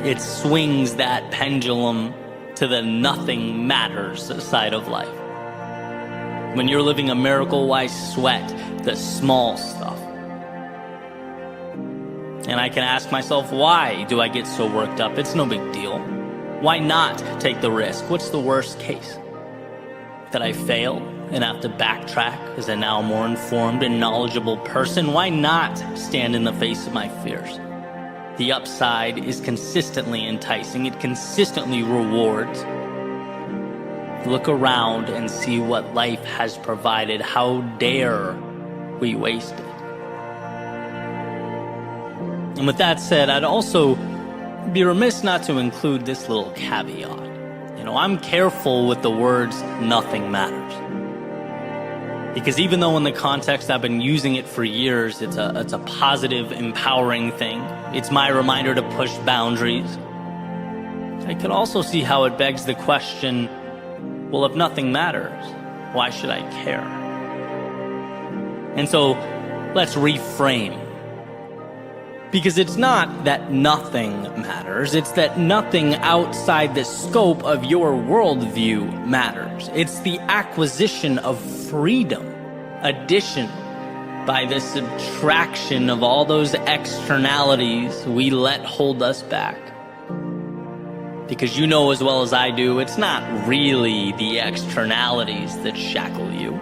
it swings that pendulum to the nothing matters side of life. When you're living a miracle, why sweat the small stuff? And I can ask myself, why do I get so worked up? It's no big deal. Why not take the risk? What's the worst case? That I fail and have to backtrack as a now more informed and knowledgeable person? Why not stand in the face of my fears? The upside is consistently enticing. It consistently rewards. Look around and see what life has provided. How dare we waste it? And with that said, I'd also be remiss not to include this little caveat. You know, I'm careful with the words "nothing matters." Because even though in the context I've been using it for years, it's a positive, empowering thing. It's my reminder to push boundaries. I can also see how it begs the question, well, if nothing matters, why should I care? And so let's reframe. Because it's not that nothing matters, it's that nothing outside the scope of your worldview matters. It's the acquisition of freedom, addition by the subtraction of all those externalities we let hold us back. Because you know as well as I do, it's not really the externalities that shackle you.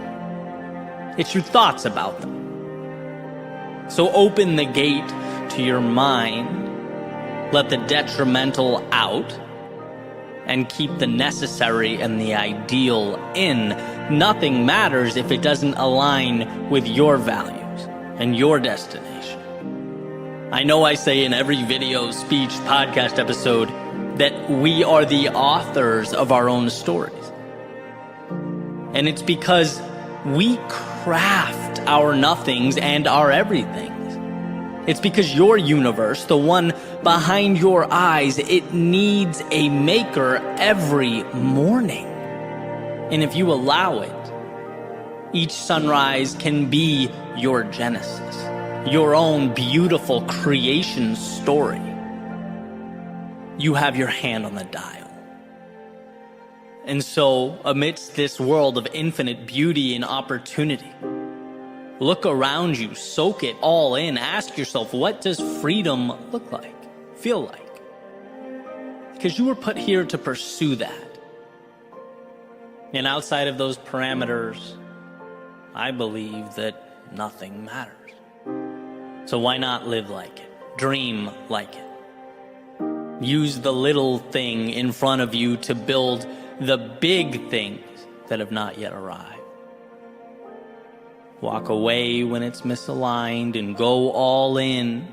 It's your thoughts about them. So open the gate to your mind, let the detrimental out, and keep the necessary and the ideal in. Nothing matters if it doesn't align with your values and your destination. I know I say in every video, speech, podcast episode that we are the authors of our own stories. And it's because we craft our nothings and our everythings. It's because your universe, the one behind your eyes, it needs a maker every morning. And if you allow it, each sunrise can be your genesis, your own beautiful creation story. You have your hand on the dial. And so, amidst this world of infinite beauty and opportunity, look around you, soak it all in, ask yourself, what does freedom look like, feel like? Because you were put here to pursue that. And outside of those parameters, I believe that nothing matters. So why not live like it? Dream like it. Use the little thing in front of you to build the big things that have not yet arrived. Walk away when it's misaligned and go all in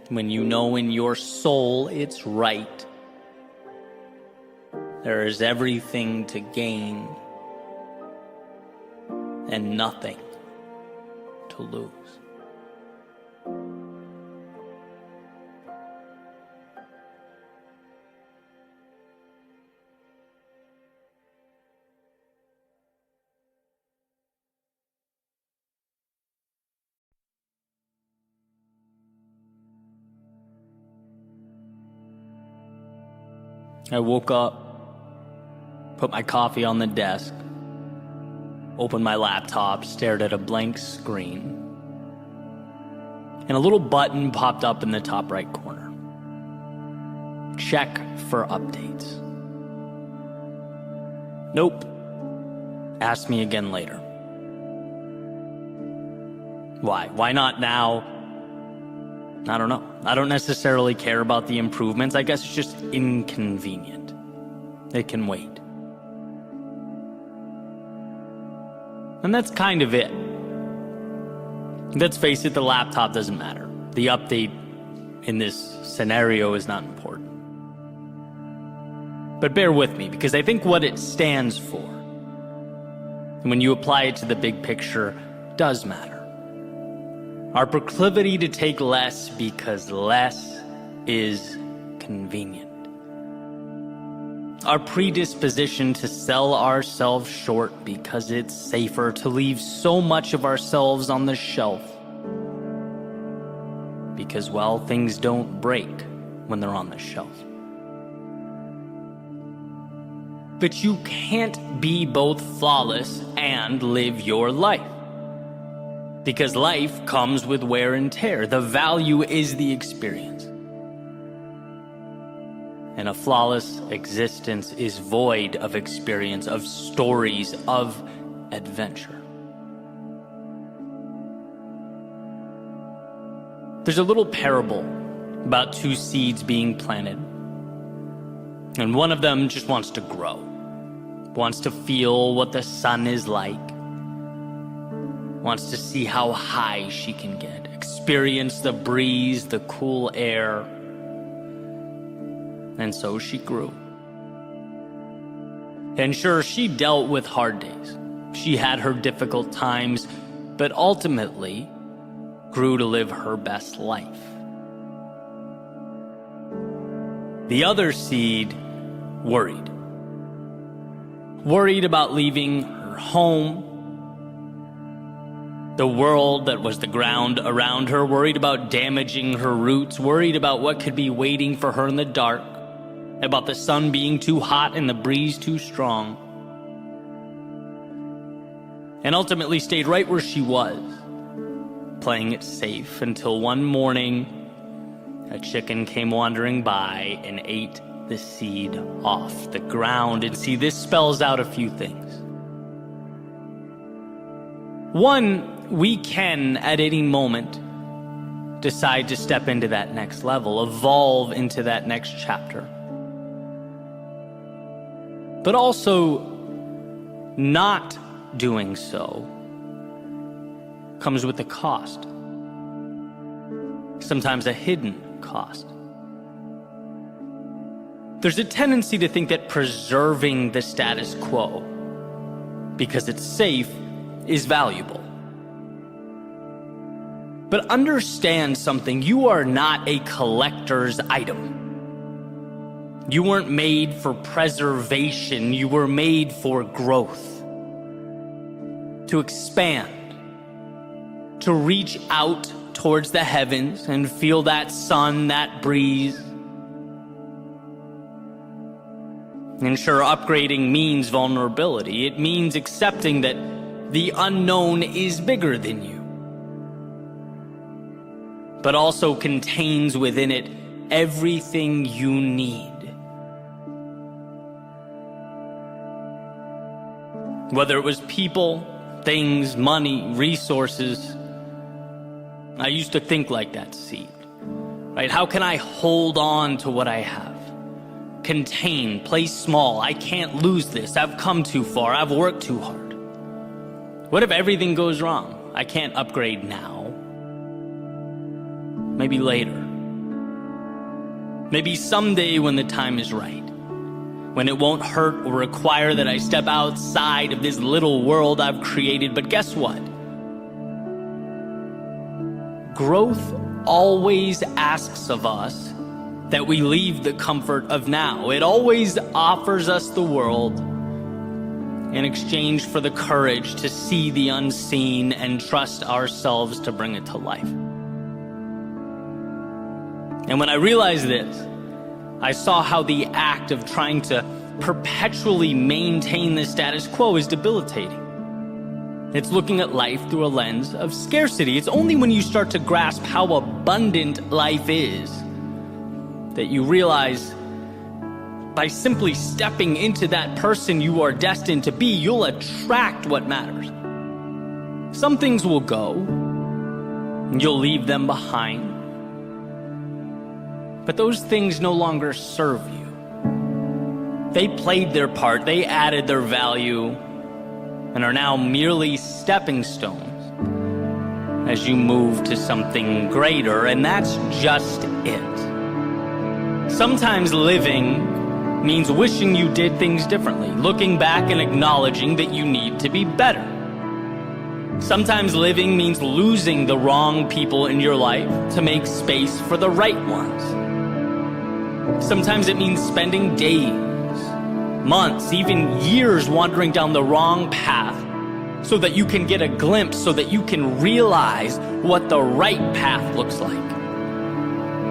when you know in your soul it's right. There is everything to gain and nothing to lose. I woke up, put my coffee on the desk, opened my laptop, stared at a blank screen, and a little button popped up in the top right corner. Check for updates. Nope. Ask me again later. Why? Why not now? I don't know. I don't necessarily care about the improvements. I guess it's just inconvenient. It can wait. And that's kind of it. Let's face it, the laptop doesn't matter. The update in this scenario is not important. But bear with me, because I think what it stands for, and when you apply it to the big picture, does matter. Our proclivity to take less because less is convenient. Our predisposition to sell ourselves short because it's safer to leave so much of ourselves on the shelf. Because, well, things don't break when they're on the shelf. But you can't be both flawless and live your life. Because life comes with wear and tear. The value is the experience. And a flawless existence is void of experience, of stories, of adventure. There's a little parable about two seeds being planted. And one of them just wants to grow, wants to feel what the sun is like, wants to see how high she can get, experience the breeze, the cool air. And so she grew. And sure, she dealt with hard days. She had her difficult times, but ultimately grew to live her best life. The other seed worried. Worried about leaving her home, the world that was the ground around her, worried about damaging her roots, worried about what could be waiting for her in the dark, about the sun being too hot and the breeze too strong. And ultimately stayed right where she was, playing it safe until one morning a chicken came wandering by and ate the seed off the ground. And see, this spells out a few things. One, we can, at any moment, decide to step into that next level, evolve into that next chapter. But also, not doing so comes with a cost. Sometimes a hidden cost. There's a tendency to think that preserving the status quo, because it's safe, is valuable. But understand something, you are not a collector's item. You weren't made for preservation, you were made for growth. To expand, to reach out towards the heavens and feel that sun, that breeze. And sure, upgrading means vulnerability. It means accepting that the unknown is bigger than you, but also contains within it everything you need. Whether it was people, things, money, resources, I used to think like that seed, right? How can I hold on to what I have? Contain, play small. I can't lose this. I've come too far. I've worked too hard. What if everything goes wrong? I can't upgrade now. Maybe later. Maybe someday when the time is right. When it won't hurt or require that I step outside of this little world I've created. But guess what? Growth always asks of us that we leave the comfort of now. It always offers us the world in exchange for the courage to see the unseen and trust ourselves to bring it to life. And when I realized this, I saw how the act of trying to perpetually maintain the status quo is debilitating. It's looking at life through a lens of scarcity. It's only when you start to grasp how abundant life is that you realize by simply stepping into that person you are destined to be, you'll attract what matters. Some things will go, and you'll leave them behind. But those things no longer serve you. They played their part, they added their value, and are now merely stepping stones as you move to something greater, and that's just it. Sometimes living means wishing you did things differently, looking back and acknowledging that you need to be better. Sometimes living means losing the wrong people in your life to make space for the right ones. Sometimes it means spending days, months, even years wandering down the wrong path so that you can get a glimpse, so that you can realize what the right path looks like.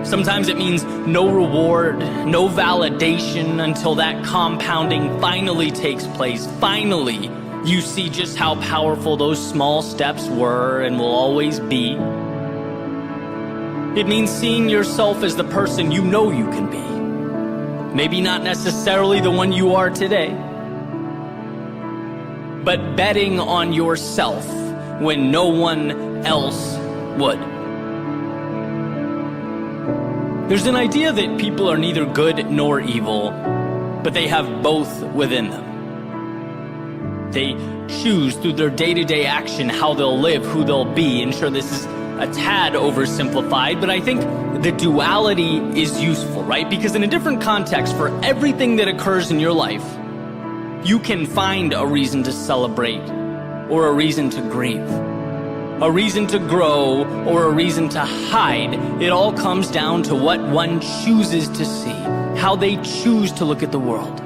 Sometimes it means no reward, no validation until that compounding finally takes place. Finally, you see just how powerful those small steps were and will always be. It means seeing yourself as the person you know you can be. Maybe not necessarily the one you are today, but betting on yourself when no one else would. There's an idea that people are neither good nor evil, but they have both within them. They choose through their day-to-day action how they'll live, who they'll be. And sure, this is a tad oversimplified, but I think the duality is useful, right? Because in a different context, for everything that occurs in your life, you can find a reason to celebrate or a reason to grieve, a reason to grow or a reason to hide. It all comes down to what one chooses to see, how they choose to look at the world.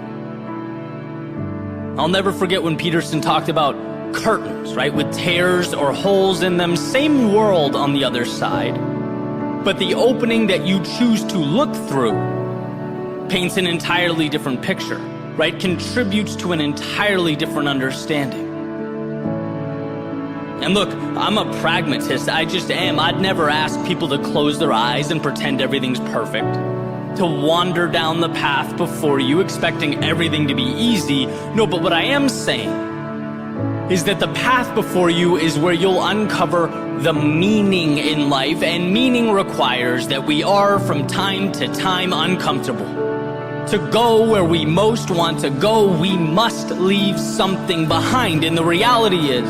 I'll never forget when Peterson talked about curtains, right, with tears or holes in them, same world on the other side, but the opening that you choose to look through paints an entirely different picture, right, contributes to an entirely different understanding. And look, I'm a pragmatist, I just am. I'd never ask people to close their eyes and pretend everything's perfect, to wander down the path before you expecting everything to be easy. No, but what I am saying is that the path before you is where you'll uncover the meaning in life, and meaning requires that we are from time to time uncomfortable. To go where we most want to go, we must leave something behind. And the reality is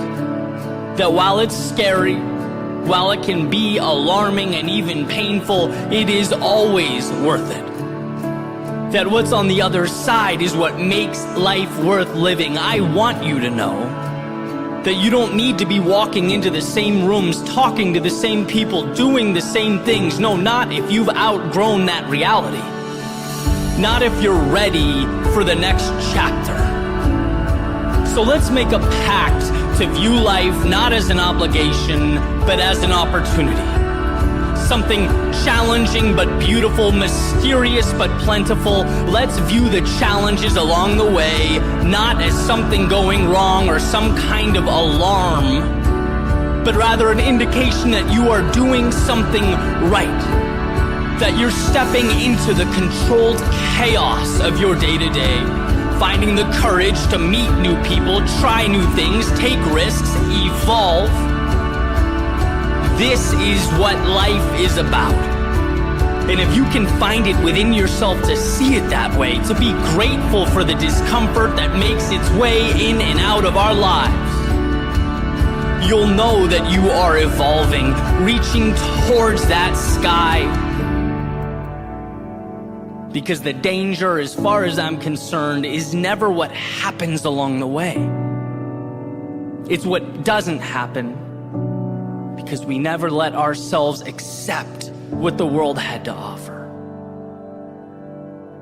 that while it's scary, while it can be alarming and even painful, it is always worth it. That what's on the other side is what makes life worth living. I want you to know That you don't need to be walking into the same rooms, talking to the same people, doing the same things. No, not if you've outgrown that reality. Not if you're ready for the next chapter. So let's make a pact to view life not as an obligation, but as an opportunity. Something challenging but beautiful, mysterious but plentiful. Let's view the challenges along the way not as something going wrong or some kind of alarm, but rather an indication that you are doing something right. That you're stepping into the controlled chaos of your day-to-day, finding the courage to meet new people, try new things, take risks, evolve. This is what life is about. And if you can find it within yourself to see it that way, to be grateful for the discomfort that makes its way in and out of our lives, you'll know that you are evolving, reaching towards that sky. Because the danger, as far as I'm concerned, is never what happens along the way. It's what doesn't happen, because we never let ourselves accept what the world had to offer.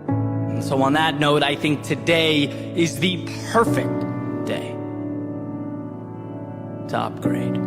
And so on that note, I think today is the perfect day to upgrade.